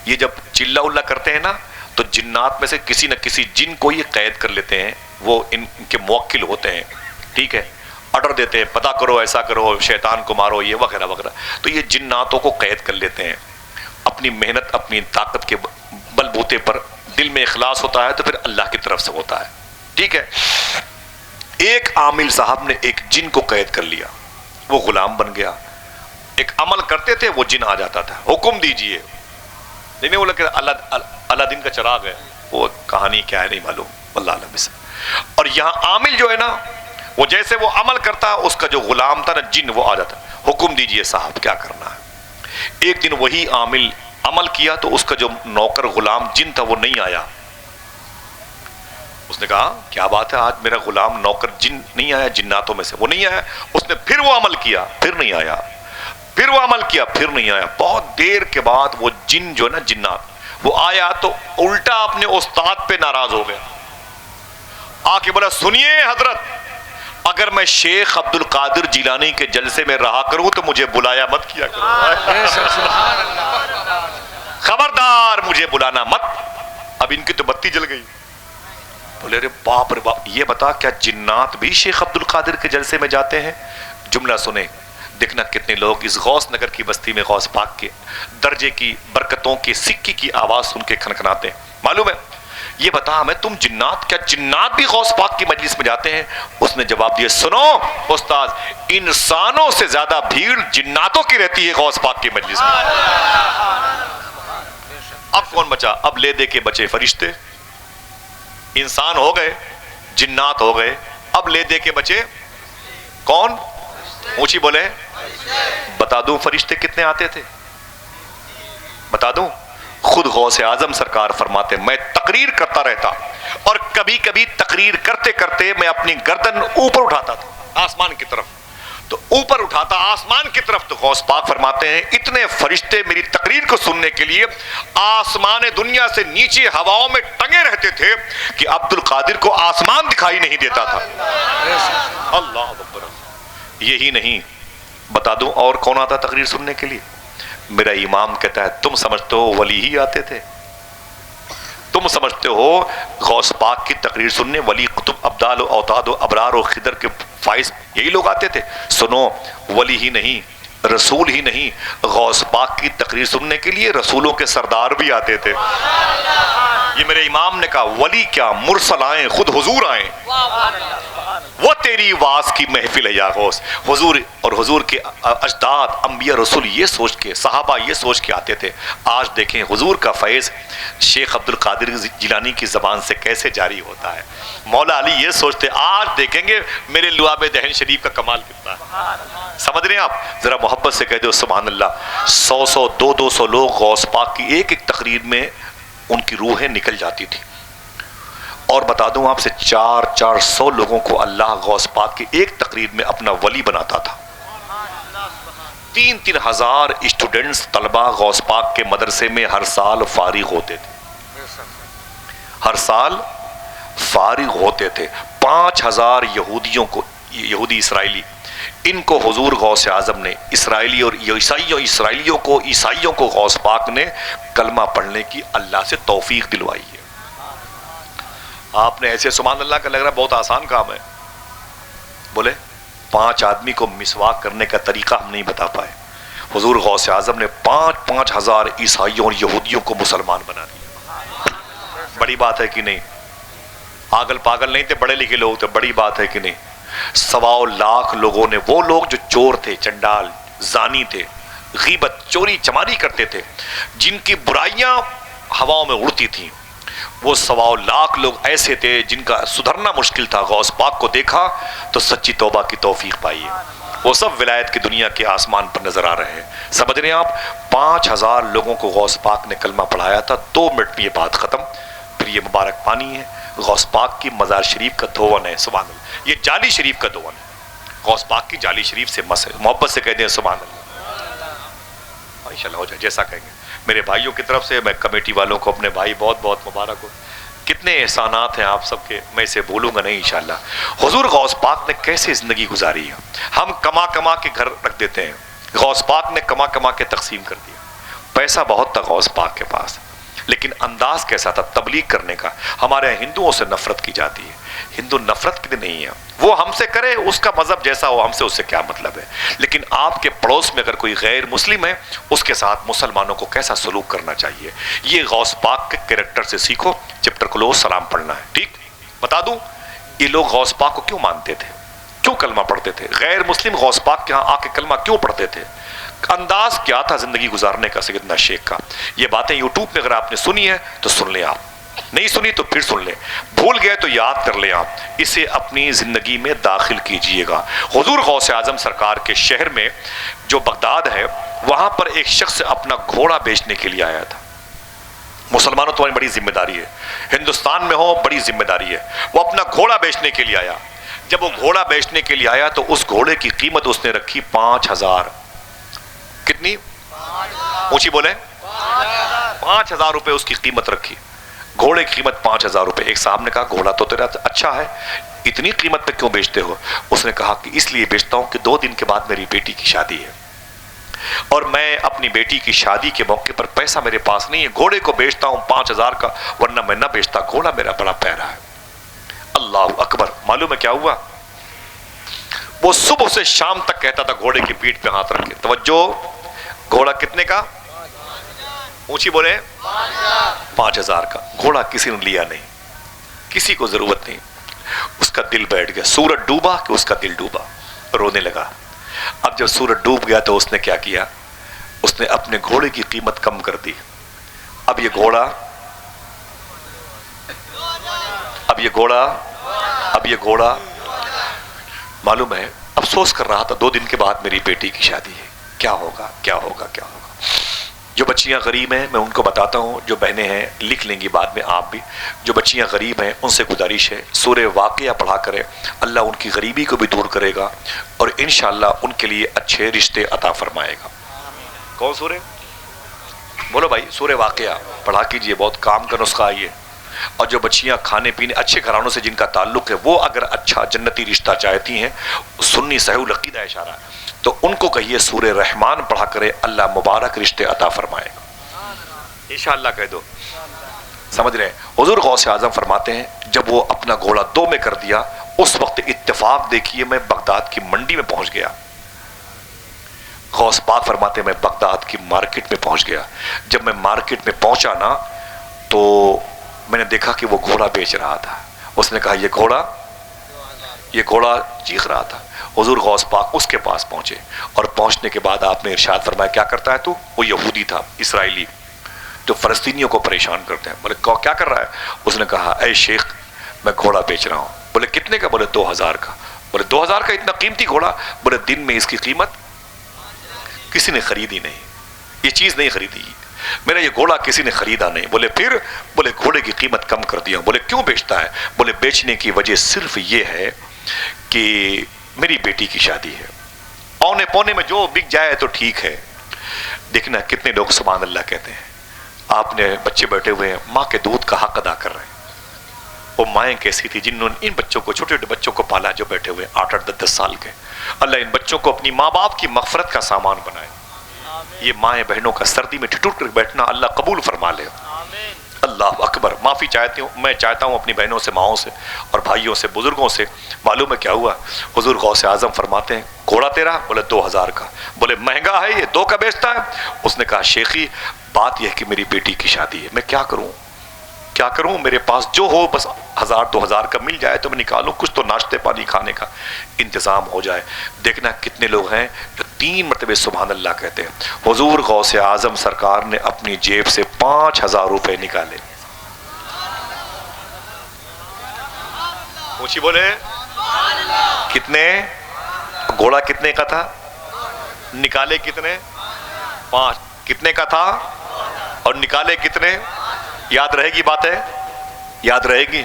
یہ جب چلا اللہ کرتے ہیں نا تو جنات میں سے کسی نہ کسی جن کو یہ قید کر لیتے ہیں، وہ ان کے موکل ہوتے ہیں. ٹھیک ہے، آرڈر دیتے ہیں پتا کرو ایسا کرو شیطان کو مارو یہ وغیرہ وغیرہ. تو یہ جناتوں کو قید کر لیتے ہیں. اپنی محنت اپنی طاقت کے بل بوتے پر دل میں اخلاص ہوتا ہے تو پھر اللہ کی طرف سے ہوتا ہے. ٹھیک ہے. ایک عامل صاحب نے ایک جن کو قید کر لیا، وہ غلام بن گیا، ایک عمل کرتے تھے وہ جن آ جاتا تھا، حکم دیجئے، نہیں وہ لگتا اللہ دن کا چراغ ہے، وہ کہانی کیا ہے نہیں معلوم، اللہ عالم سے۔ اور یہاں عامل جو ہے نا، وہ جیسے وہ عمل کرتا، اس کا جو غلام تھا نا جن، وہ آ جاتا، حکم دیجئے صاحب کیا کرنا ہے۔ ایک دن وہی عامل عمل کیا تو اس کا جو نوکر غلام جن تھا وہ نہیں آیا۔ اس نے کہا کیا بات ہے، آج میرا غلام نوکر جن نہیں آیا، جناتوں میں سے وہ نہیں آیا۔ اس نے پھر وہ عمل کیا، پھر نہیں آیا، پھر وہ عمل کیا، پھر نہیں آیا۔ بہت دیر کے بعد وہ جن جو ہے نا جنات، وہ آیا تو الٹا اپنے استاد پہ ناراض ہو گیا، آ کے بولا سنیے حضرت، اگر میں شیخ عبد القادر جیلانی کے جلسے میں رہا کروں تو مجھے بلایا مت کیا کرو، خبردار مجھے بلانا مت۔ اب ان کی تو بتی جل گئی، بولے رے باپ رے باپ، یہ بتا کیا جنات بھی شیخ عبد القادر کے جلسے میں جاتے ہیں؟ جملہ سنیں، دیکھنا کتنے لوگ اس غوث نگر کی بستی میں غوث پاک کے درجے کی برکتوں کے سکے کی آواز سن کے کھنکھناتے ہیں، معلوم ہے؟ یہ بتا ہمیں تم جنات، کیا جنات بھی غوث پاک کی مجلس میں جاتے ہیں؟ اس نے جواب دیا سنو استاد، انسانوں سے زیادہ بھیڑ جناتوں کی رہتی ہے غوث پاک کی مجلس میں۔ اب کون بچا؟ اب لے دے کے بچے فرشتے، انسان ہو گئے، جنات ہو گئے، اب لے دے کے بچے کون؟ اونچی بولے، بتا دوں فرشتے کتنے آتے تھے؟ بتا دوں؟ خود غوث اعظم سرکار فرماتے میں تقریر کرتا رہتا اور کبھی کبھی تقریر کرتے کرتے میں اپنی گردن اوپر اٹھاتا تھا آسمان کی طرف، تو اوپر اٹھاتا آسمان کی طرف، تو غوث پاک فرماتے ہیں اتنے فرشتے میری تقریر کو سننے کے لیے آسمان دنیا سے نیچے ہواؤں میں ٹنگے رہتے تھے کہ عبد القادر کو آسمان دکھائی نہیں دیتا تھا۔ اللہ اکبر۔ یہی نہیں، بتا دوں اور کون آتا تقریر سننے کے لیے؟ میرا امام کہتا ہے تم سمجھتے ہو ولی ہی آتے تھے؟ تم سمجھتے ہو غوث پاک کی تقریر سننے ولی، قطب، ابدال و اوتاد و ابرار و خدر کے فائز یہی لوگ آتے تھے؟ سنو، ولی ہی نہیں، رسول ہی نہیں، غوث پاک کی تقریر سننے کے لیے رسولوں کے سردار بھی آتے تھے۔ یہ میرے امام نے کہا ولی کیا، مرسل آئیں، خود حضور آئیں، وہ تیری واز کی محفل ہے یا غوث۔ حضور اور حضور کے اجداد انبیاء رسول یہ سوچ کے، صحابہ یہ سوچ کے آتے تھے، آج دیکھیں حضور کا فیض شیخ عبد القادر جیلانی کی زبان سے کیسے جاری ہوتا ہے۔ مولا علی یہ سوچتے، آج دیکھیں گے میرے لعاب دہن شریف کا کمال کتنا ہے۔ سمجھ رہے ہیں آپ؟ ذرا محبت سے کہہ دو سبحان اللہ۔ 100 200 لوگ غوث پاک کی ایک ایک تقریر میں ان کی روحیں نکل جاتی تھی، اور بتا دوں آپ سے 400 لوگوں کو اللہ غوث پاک کی ایک تقریر میں اپنا ولی بناتا تھا۔ 3 ہزار اسٹوڈنٹس طلبہ غوث پاک کے مدرسے میں ہر سال فارغ ہوتے تھے، ہر سال فارغ ہوتے تھے۔ 5000 یہودیوں کو، یہودی اسرائیلی، ان کو حضور غوث اعظم نے، اسرائیلی اور عیسائیوں کو غوث پاک نے کلمہ پڑھنے کی اللہ سے توفیق دلوائی ہے۔ آپ نے ایسے سبحان اللہ کا لگ رہا ہے بہت آسان کام ہے، بولے 5 آدمی کو مسواک کرنے کا طریقہ ہم نہیں بتا پائے، حضور غوث اعظم نے 5 ہزار عیسائیوں اور یہودیوں کو مسلمان بنا دیا۔ بڑی بات ہے کہ نہیں؟ آگل پاگل نہیں تھے، بڑے لکھے لوگ تھے، بڑی بات ہے کہ نہیں؟ 1.25 لاکھ لوگوں نے، وہ لوگ جو چور تھے، چنڈال، زانی تھے، غیبت، چوری چماری کرتے تھے، جن کی برائیاں ہواؤں میں اڑتی تھیں، وہ 1.25 لاکھ لوگ ایسے تھے جن کا سدھرنا مشکل تھا، غوث پاک کو دیکھا تو سچی توبہ کی توفیق پائی ہے۔ وہ سب ولایت کی دنیا کے آسمان پر نظر آ رہے ہیں۔ سمجھ رہے ہیں آپ؟ 5000 لوگوں کو غوث پاک نے کلمہ پڑھایا تھا۔ 2 منٹ میں یہ بات ختم۔ پھر یہ مبارک پانی ہے، غوث پاک کی مزار شریف کا دھون ہے، سبحان اللہ۔ یہ جالی شریف کا دھون ہے، غوث پاک کی جالی شریف سے مس ہے۔ محبت سے کہہ دیں سبحان اللہ، انشاءاللہ ہو جائے جیسا کہیں گے۔ میرے بھائیوں کی طرف سے میں کمیٹی والوں کو، اپنے بھائی، بہت بہت مبارک ہو۔ کتنے احسانات ہیں آپ سب کے، میں اسے بھولوں گا نہیں انشاءاللہ۔ حضور غوث پاک نے کیسے زندگی گزاری ہے، ہم کما کما کے گھر رکھ دیتے ہیں، غوث پاک نے کما کما کے تقسیم کر دیا۔ پیسہ بہت تھا غوث پاک کے پاس، لیکن انداز کیسا تھا تبلیغ کرنے کا۔ ہمارے ہندوؤں سے نفرت کی جاتی ہے، ہندو نفرت کے لیے نہیں ہے، وہ ہم سے کرے، اس کا مذہب جیسا ہو، ہم سے اس سے کیا مطلب ہے۔ لیکن آپ کے پڑوس میں اگر کوئی غیر مسلم ہے، اس کے ساتھ مسلمانوں کو کیسا سلوک کرنا چاہیے، یہ غوث پاک کے کریکٹر سے سیکھو۔ چیپٹر کلوز، سلام پڑھنا ہے، ٹھیک؟ بتا دوں یہ لوگ غوث پاک کو کیوں مانتے تھے؟ کیوں کلمہ پڑھتے تھے؟ غیر مسلم غوث پاک کے ہاں آ کے کلمہ کیوں پڑھتے تھے؟ انداز کیا تھا زندگی گزارنے کا سیدنا شیخ کا؟ یہ باتیں یوٹیوب پہ اگر آپ نے سنی ہے تو سن لیں، آپ نہیں سنی تو پھر سن لیں، بھول گئے تو یاد کر لیں، آپ اسے اپنی زندگی میں داخل کیجئے گا۔ حضور غوث اعظم سرکار کے شہر میں جو بغداد ہے، وہاں پر ایک شخص اپنا گھوڑا بیچنے کے لیے آیا تھا۔ مسلمانوں تمہاری بڑی ذمہ داری ہے، ہندوستان میں ہو بڑی ذمہ داری ہے۔ وہ اپنا گھوڑا بیچنے کے لیے آیا۔ جب وہ گھوڑا بیچنے کے لیے آیا تو اس گھوڑے کی قیمت اس نے رکھی 5000۔ کتنی؟ اونچی بولیں، 5000 روپے اس کی قیمت رکھی۔ گھوڑے کی قیمت 5000 روپے۔ ایک صاحب نے کہا گھوڑا تو تیرا اچھا ہے، اتنی قیمت پہ کیوں بیچتے ہو؟ اس نے کہا کہ اس لیے بیچتا ہوں کہ 2 دن کے بعد میری بیٹی کی شادی ہے، اور میں اپنی بیٹی کی شادی کے موقع پر پیسہ میرے پاس نہیں ہے، گھوڑے کو بیچتا ہوں 5000 کا، ورنہ میں نہ بیچتا، گھوڑا میرا بڑا پیارا ہے۔ اللہ اکبر! معلوم ہے کیا ہوا؟ وہ صبح سے شام تک کہتا تھا گھوڑے کی پیٹھ پہ ہاتھ رکھ کے، توجہ، گھوڑا کتنے کا؟ اونچی بولے، 5000 کا۔ گھوڑا کسی نے لیا نہیں، کسی کو ضرورت نہیں۔ اس کا دل بیٹھ گیا، سورج ڈوبا کہ اس کا دل ڈوبا، رونے لگا۔ اب جب سورج ڈوب گیا تو اس نے کیا کیا؟ اس نے اپنے گھوڑے کی قیمت کم کر دی۔ اب یہ گھوڑا معلوم ہے افسوس کر رہا تھا، 2 دن کے بعد میری بیٹی کی شادی ہے، کیا ہوگا کیا ہوگا کیا ہوگا۔ جو بچیاں غریب ہیں میں ان کو بتاتا ہوں، جو بہنیں ہیں لکھ لیں گی بعد میں آپ بھی، جو بچیاں غریب ہیں ان سے گزارش ہے سورہ واقعہ پڑھا کریں، اللہ ان کی غریبی کو بھی دور کرے گا اور انشاءاللہ ان کے لیے اچھے رشتے عطا فرمائے گا۔ کون سورہ؟ بولو بھائی، سورہ واقعہ پڑھا کیجئے، بہت کام کا نسخہ آئیے۔ اور جو بچیاں کھانے پینے اچھے گھرانوں سے جن کا تعلق ہے، وہ اگر اچھا جنتی رشتہ چاہتی ہیں، سنی صحیح العقیدہ اشارہ ہے، تو ان کو کہیے سورہ رحمان پڑھا کرے، اللہ مبارک رشتے عطا فرمائے گا انشاءاللہ۔ کہہ دو، سمجھ رہے ہیں؟ حضور غوث اعظم فرماتے ہیں جب وہ اپنا گھوڑا 2 میں کر دیا، اس وقت اتفاق دیکھیے میں بغداد کی منڈی میں پہنچ گیا۔ غوث پاک فرماتے ہیں میں بغداد کی مارکیٹ میں پہنچ گیا۔ جب میں مارکیٹ میں پہنچا نا تو میں نے دیکھا کہ وہ گھوڑا بیچ رہا تھا۔ اس نے کہا یہ گھوڑا چیخ رہا تھا۔ حضور غوث پاک اس کے پاس پہنچے، اور پہنچنے کے بعد آپ نے ارشاد فرمایا کیا کرتا ہے تو؟ وہ یہودی تھا، اسرائیلی، جو فلسطینیوں کو پریشان کرتے ہیں۔ بولے کیا کر رہا ہے؟ اس نے کہا اے شیخ میں گھوڑا بیچ رہا ہوں۔ بولے کتنے کا؟ بولے 2000 کا۔ بولے 2000 کا اتنا قیمتی گھوڑا؟ بولے دن میں اس کی قیمت کسی نے خریدی نہیں، یہ چیز نہیں خریدی، میرا یہ گھوڑا کسی نے خریدا نہیں۔ بولے پھر؟ بولے گھوڑے کی قیمت کم کر دیا۔ بولے کیوں بیچتا ہے؟ بولے بیچنے کی وجہ صرف یہ ہے کہ میری بیٹی کی شادی ہے، اونے پونے میں جو بک جائے تو ٹھیک ہے۔ دیکھنا کتنے لوگ سبحان اللہ کہتے ہیں۔ آپ نے بچے بیٹھے ہوئے ہیں، ماں کے دودھ کا حق ادا کر رہے ہیں۔ وہ مائیں کیسی تھی جنہوں نے ان بچوں کو، چھوٹے چھوٹے بچوں کو پالا، جو بیٹھے ہوئے 8-8 10 سال کے۔ اللہ ان بچوں کو اپنی ماں باپ کی مغفرت کا سامان بنائے۔ یہ مائیں بہنوں کا سردی میں ٹھٹور کر بیٹھنا اللہ قبول فرما لے۔ اللہ اکبر! معافی چاہتی ہوں، میں چاہتا ہوں اپنی بہنوں سے، ماؤں سے اور بھائیوں سے، بزرگوں سے۔ معلوم ہے کیا ہوا؟ حضور غوث اعظم فرماتے ہیں گھوڑا تیرا؟ بولے 2000 کا۔ بولے مہنگا ہے یہ، 2 کا بیچتا ہے؟ اس نے کہا شیخی بات یہ ہے کہ میری بیٹی کی شادی ہے، میں کیا کروں؟ میرے پاس جو ہو بس 1000-2000 کا مل جائے تو میں نکالوں، کچھ تو ناشتے پانی کھانے کا انتظام ہو جائے۔ دیکھنا کتنے لوگ ہیں جو 3 مرتبہ سبحان اللہ کہتے ہیں۔ حضور غوث اعظم سرکار نے اپنی جیب سے 5000 روپے نکالے۔ اونچی بولے، کتنے؟ گھوڑا کتنے کا تھا؟ نکالے کتنے؟ 5۔ کتنے کا تھا اور نکالے کتنے؟ یاد رہے گی بات ہے؟ یاد رہے گی؟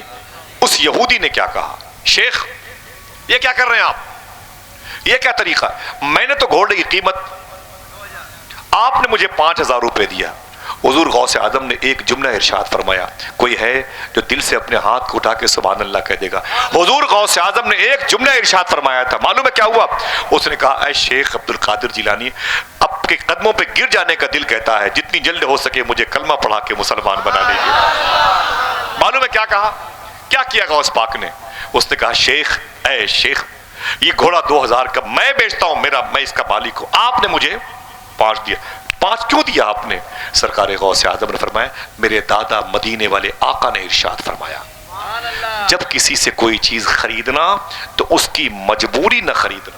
اس یہودی نے کیا کہا؟ شیخ یہ کیا کر رہے ہیں آپ؟ یہ کیا طریقہ؟ میں نے تو گھوڑے کی قیمت، آپ نے مجھے 5000 روپے دیا۔ حضور غوث اعظم نے ایک جملہ ارشاد فرمایا، کوئی ہے جو دل سے اپنے ہاتھ کو اٹھا کے سبحان اللہ کہہ دے گا؟ حضور غوث اعظم نے ایک جملہ ارشاد فرمایا تھا، معلوم ہے کیا ہوا؟ اس نے کہا اے شیخ عبد القادر جیلانی، اب کے قدموں پہ گر جانے کا دل کہتا ہے، جتنی جلد ہو سکے مجھے کلمہ پڑھا کے مسلمان بنا لیجیے۔ معلوم ہے کیا کہا؟ کیا کیا غوث پاک نے؟ اس نے کہا شیخ، اے شیخ یہ گھوڑا 2000 کا میں بیچتا ہوں، میں اس کا مالک ہوں، آپ نے مجھے 5 دیا۔ 5 کیوں دیا آپ نے؟ سرکار غوث اعظم نے فرمایا میرے دادا مدینے والے آقا نے ارشاد فرمایا، جب کسی سے کوئی چیز خریدنا تو اس کی مجبوری نہ خریدنا.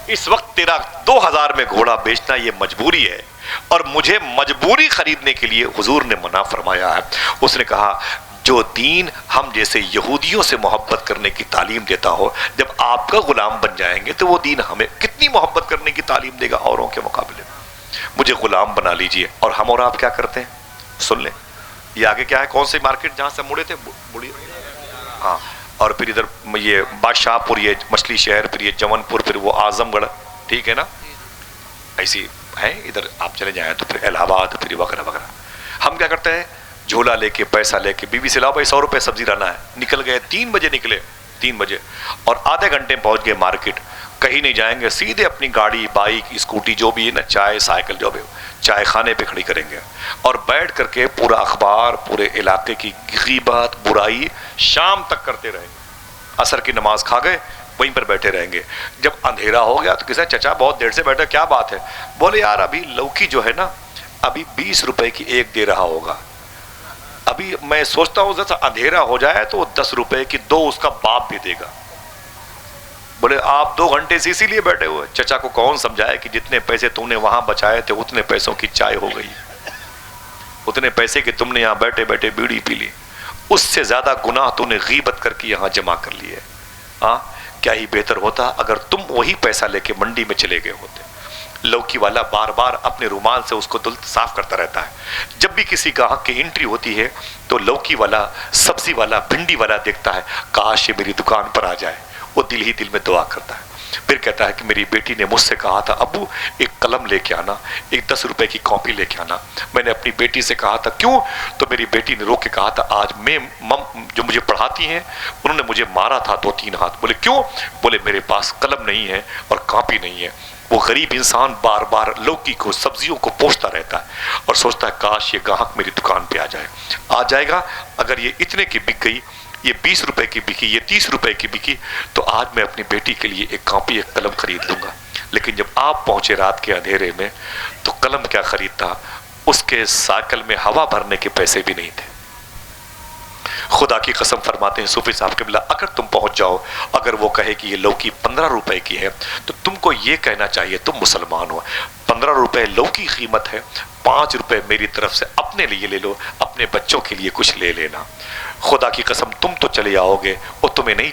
اس وقت تیرا 2000 میں گھوڑا بیچنا یہ مجبوری ہے، اور مجھے مجبوری خریدنے کے لیے حضور نے منع فرمایا ہے. اس نے کہا جو دین ہم جیسے یہودیوں سے محبت کرنے کی تعلیم دیتا ہو، جب آپ کا غلام بن جائیں گے تو وہ دین ہمیں کتنی محبت کرنے کی تعلیم دے گا اوروں کے مقابلے میں. مجھے غلام بنا لیجئے. اور ہم اور آپ کیا کرتے ہیں؟ سن لیں یہ آگے کیا ہے، کون سی مارکیٹ جہاں سے مڑے تھے؟ بڑی، ہاں. اور پھر ادھر یہ بادشاہ پور، یہ مچھلی شہر، پھر یہ جون پور، پھر وہ اعظم گڑھ، ٹھیک ہے نا؟ ایسی ہے ادھر آپ چلے جائیں تو پھر الہ آباد، پھر وغیرہ وغیرہ. ہم کیا کرتے ہیں؟ جھولا لے کے، پیسہ لے کے، بیوی سے لاؤ بھائی 100 روپے سبزی لانا ہے. نکل گئے 3 بجے نکلے، 3 بجے، اور آدھے گھنٹے پہنچ گئے مارکیٹ. کہیں نہیں جائیں گے، سیدھے اپنی گاڑی، بائک، اسکوٹی جو بھی ہے نا، چائے، سائیکل جو بھی ہو، چائے خانے پہ کھڑی کریں گے، اور بیٹھ کر کے پورا اخبار، پورے علاقے کی غیبت، برائی شام تک کرتے رہیں گے. عصر کی نماز کھا گئے، وہیں پر بیٹھے رہیں گے. جب اندھیرا ہو گیا تو کسی چچا بہت دیر سے بیٹھے، کیا بات ہے؟ بولے یار ابھی لوکی جو ہے نا ابھی 20 روپے کی ایک دے رہا ہوگا. ابھی میں سوچتا ہوں جیسا اندھیرا ہو جائے تو 10 روپے کی 2 اس کا باپ بھی دے گا. بولے آپ 2 گھنٹے سے اسی لیے بیٹھے ہوئے. چچا کو کون سمجھائے کہ جتنے پیسے تم نے وہاں بچائے تھے اتنے پیسوں کی چائے ہو گئی، اتنے پیسے کہ تم نے یہاں بیٹھے بیٹھے بیڑی پی لی، اس سے زیادہ گناہ تم نے غیبت کر کے یہاں جمع کر لیے. ہاں کیا ہی بہتر ہوتا اگر تم وہی پیسہ لے کے منڈی میں چلے گئے ہوتے. لوکی والا بار بار اپنے رومال سے اس کو دل صاف کرتا رہتا ہے. جب بھی کسی گاہک کی انٹری ہوتی ہے تو لوکی والا، سبزی والا، بھنڈی والا دیکھتا ہے کاش یہ میری دکان پر آ جائے. وہ دل ہی دل میں دعا کرتا ہے. پھر کہتا ہے کہ میری بیٹی نے مجھ سے کہا تھا ابو ایک قلم لے کے آنا، ایک 10 روپے کی کاپی لے کے آنا. میں نے اپنی بیٹی سے کہا تھا. کیوں؟ تو میری بیٹی نے رو کے کہا تھا آج میں جو مجھے پڑھاتی ہیں انہوں نے مجھے مارا تھا 2-3 ہاتھ. بولے کیوں؟ بولے میرے پاس قلم نہیں ہے اور کاپی نہیں ہے. وہ غریب انسان بار بار لوکی کو، سبزیوں کو پوچھتا رہتا ہے اور سوچتا ہے کاش یہ گاہک میری دکان پہ آ جائے. آ جائے گا، اگر یہ اتنے کی بک گئی، یہ 20 روپے کی بکی، یہ 30 روپے کی بکی، تو آج میں اپنی بیٹی کے لیے ایک کاپی، ایک قلم خرید لوں گا. لیکن جب آپ پہنچے رات کے اندھیرے میں تو قلم کیا خریدتا، اس کے سائیکل میں ہوا بھرنے کے پیسے بھی نہیں تھے. خدا کی قسم فرماتے ہیں صوفی صاحب قبلہ، اگر تم پہنچ جاؤ، اگر وہ کہے کہ یہ لوکی 15 روپے کی ہے تو تم کو یہ کہنا چاہیے تم مسلمان ہو. 15 روپے لوکی قیمت ہے، 5 روپے میری طرف سے اپنے لیے لے لو، اپنے بچوں کے لیے کچھ لے لینا. خدا کی قسم تم تو چلے آؤ گے، وہ تمہیں نہیں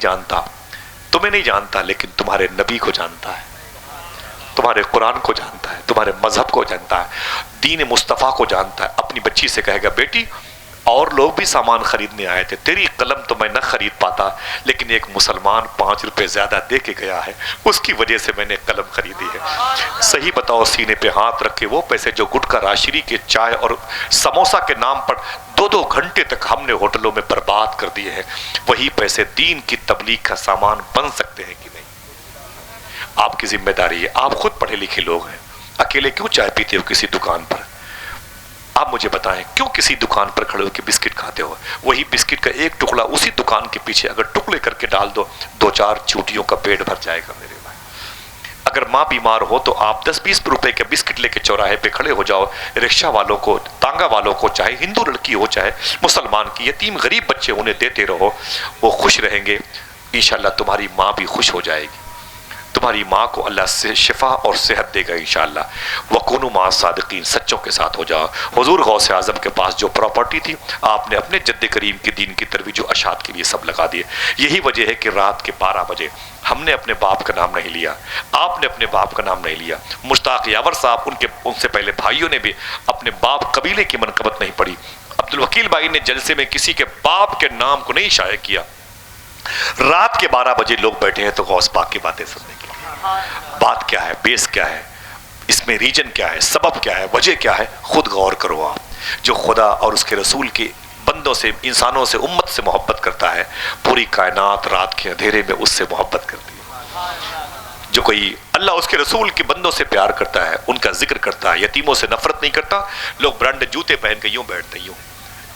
جانتا لیکن تمہارے نبی کو جانتا ہے، تمہارے قرآن کو جانتا ہے، تمہارے مذہب کو جانتا ہے، دین مصطفیٰ کو جانتا ہے. اپنی بچی سے کہے گا بیٹی اور لوگ بھی سامان خریدنے آئے تھے، تیری قلم تو میں نہ خرید پاتا لیکن ایک مسلمان 5 روپے زیادہ دے کے گیا ہے، اس کی وجہ سے میں نے قلم خریدی ہے. صحیح بتاؤ، سینے پہ ہاتھ رکھ کے وہ پیسے جو گٹکا راشری کے، چائے اور سموسا کے نام پر 2 گھنٹے تک ہم نے ہوٹلوں میں برباد کر دیے ہیں، وہی پیسے دین کی تبلیغ کا سامان بن سکتے ہیں کہ نہیں؟ آپ کی ذمہ داری ہے. آپ خود پڑھے لکھے لوگ ہیں، اکیلے کیوں چائے پیتے ہو کسی دکان پر؟ آپ مجھے بتائیں کیوں کسی دکان پر کھڑے ہو کے بسکٹ کھاتے ہو؟ وہی بسکٹ کا ایک ٹکڑا اسی دکان کے پیچھے اگر ٹکڑے کر کے ڈال دو، 2-4 چوٹیوں کا پیٹ بھر جائے گا میرے بھائی. اگر ماں بیمار ہو تو آپ 10-20 روپے کے بسکٹ لے کے چوراہے پہ کھڑے ہو جاؤ. رکشہ والوں کو، تانگا والوں کو، چاہے ہندو لڑکی ہو چاہے مسلمان کی، یتیم غریب بچے انہیں دیتے رہو، وہ خوش رہیں گے. انشاءاللہ تمہاری ماں بھی خوش ہو جائے گی، تمہاری ماں کو اللہ سے شفا اور صحت دے گا انشاءاللہ. وَكُونُوا مَعَ الصَّادِقِينَ، سچوں کے ساتھ ہو جاؤ. حضور غوث اعظم کے پاس جو پراپرٹی تھی آپ نے اپنے جد کریم کی دین کی ترویج و اشاعت کے لیے سب لگا دیے. یہی وجہ ہے کہ رات کے 12 بجے ہم نے اپنے باپ کا نام نہیں لیا، آپ نے اپنے باپ کا نام نہیں لیا. مشتاق یاور صاحب ان سے پہلے بھائیوں نے بھی اپنے باپ قبیلے کی منقبت نہیں پڑھی. عبدالوکیل بھائی نے جلسے میں کسی کے باپ کے نام کو نہیں شائع کیا. رات کے 12 بجے لوگ بیٹھے ہیں تو غوث پاک کی باتیں سننے کے لیے. بات کیا ہے، بیس کیا ہے، اس میں ریجن کیا ہے، سبب کیا ہے، وجہ کیا ہے، خود غور کرو. آپ جو خدا اور اس کے رسول کے بندوں سے، انسانوں سے، امت سے محبت کرتا ہے، پوری کائنات رات کے اندھیرے میں اس سے محبت کرتی ہے. جو کوئی اللہ اس کے رسول کے بندوں سے پیار کرتا ہے، ان کا ذکر کرتا ہے، یتیموں سے نفرت نہیں کرتا. لوگ برانڈ جوتے پہن کے یوں بیٹھتے ہیں، یوں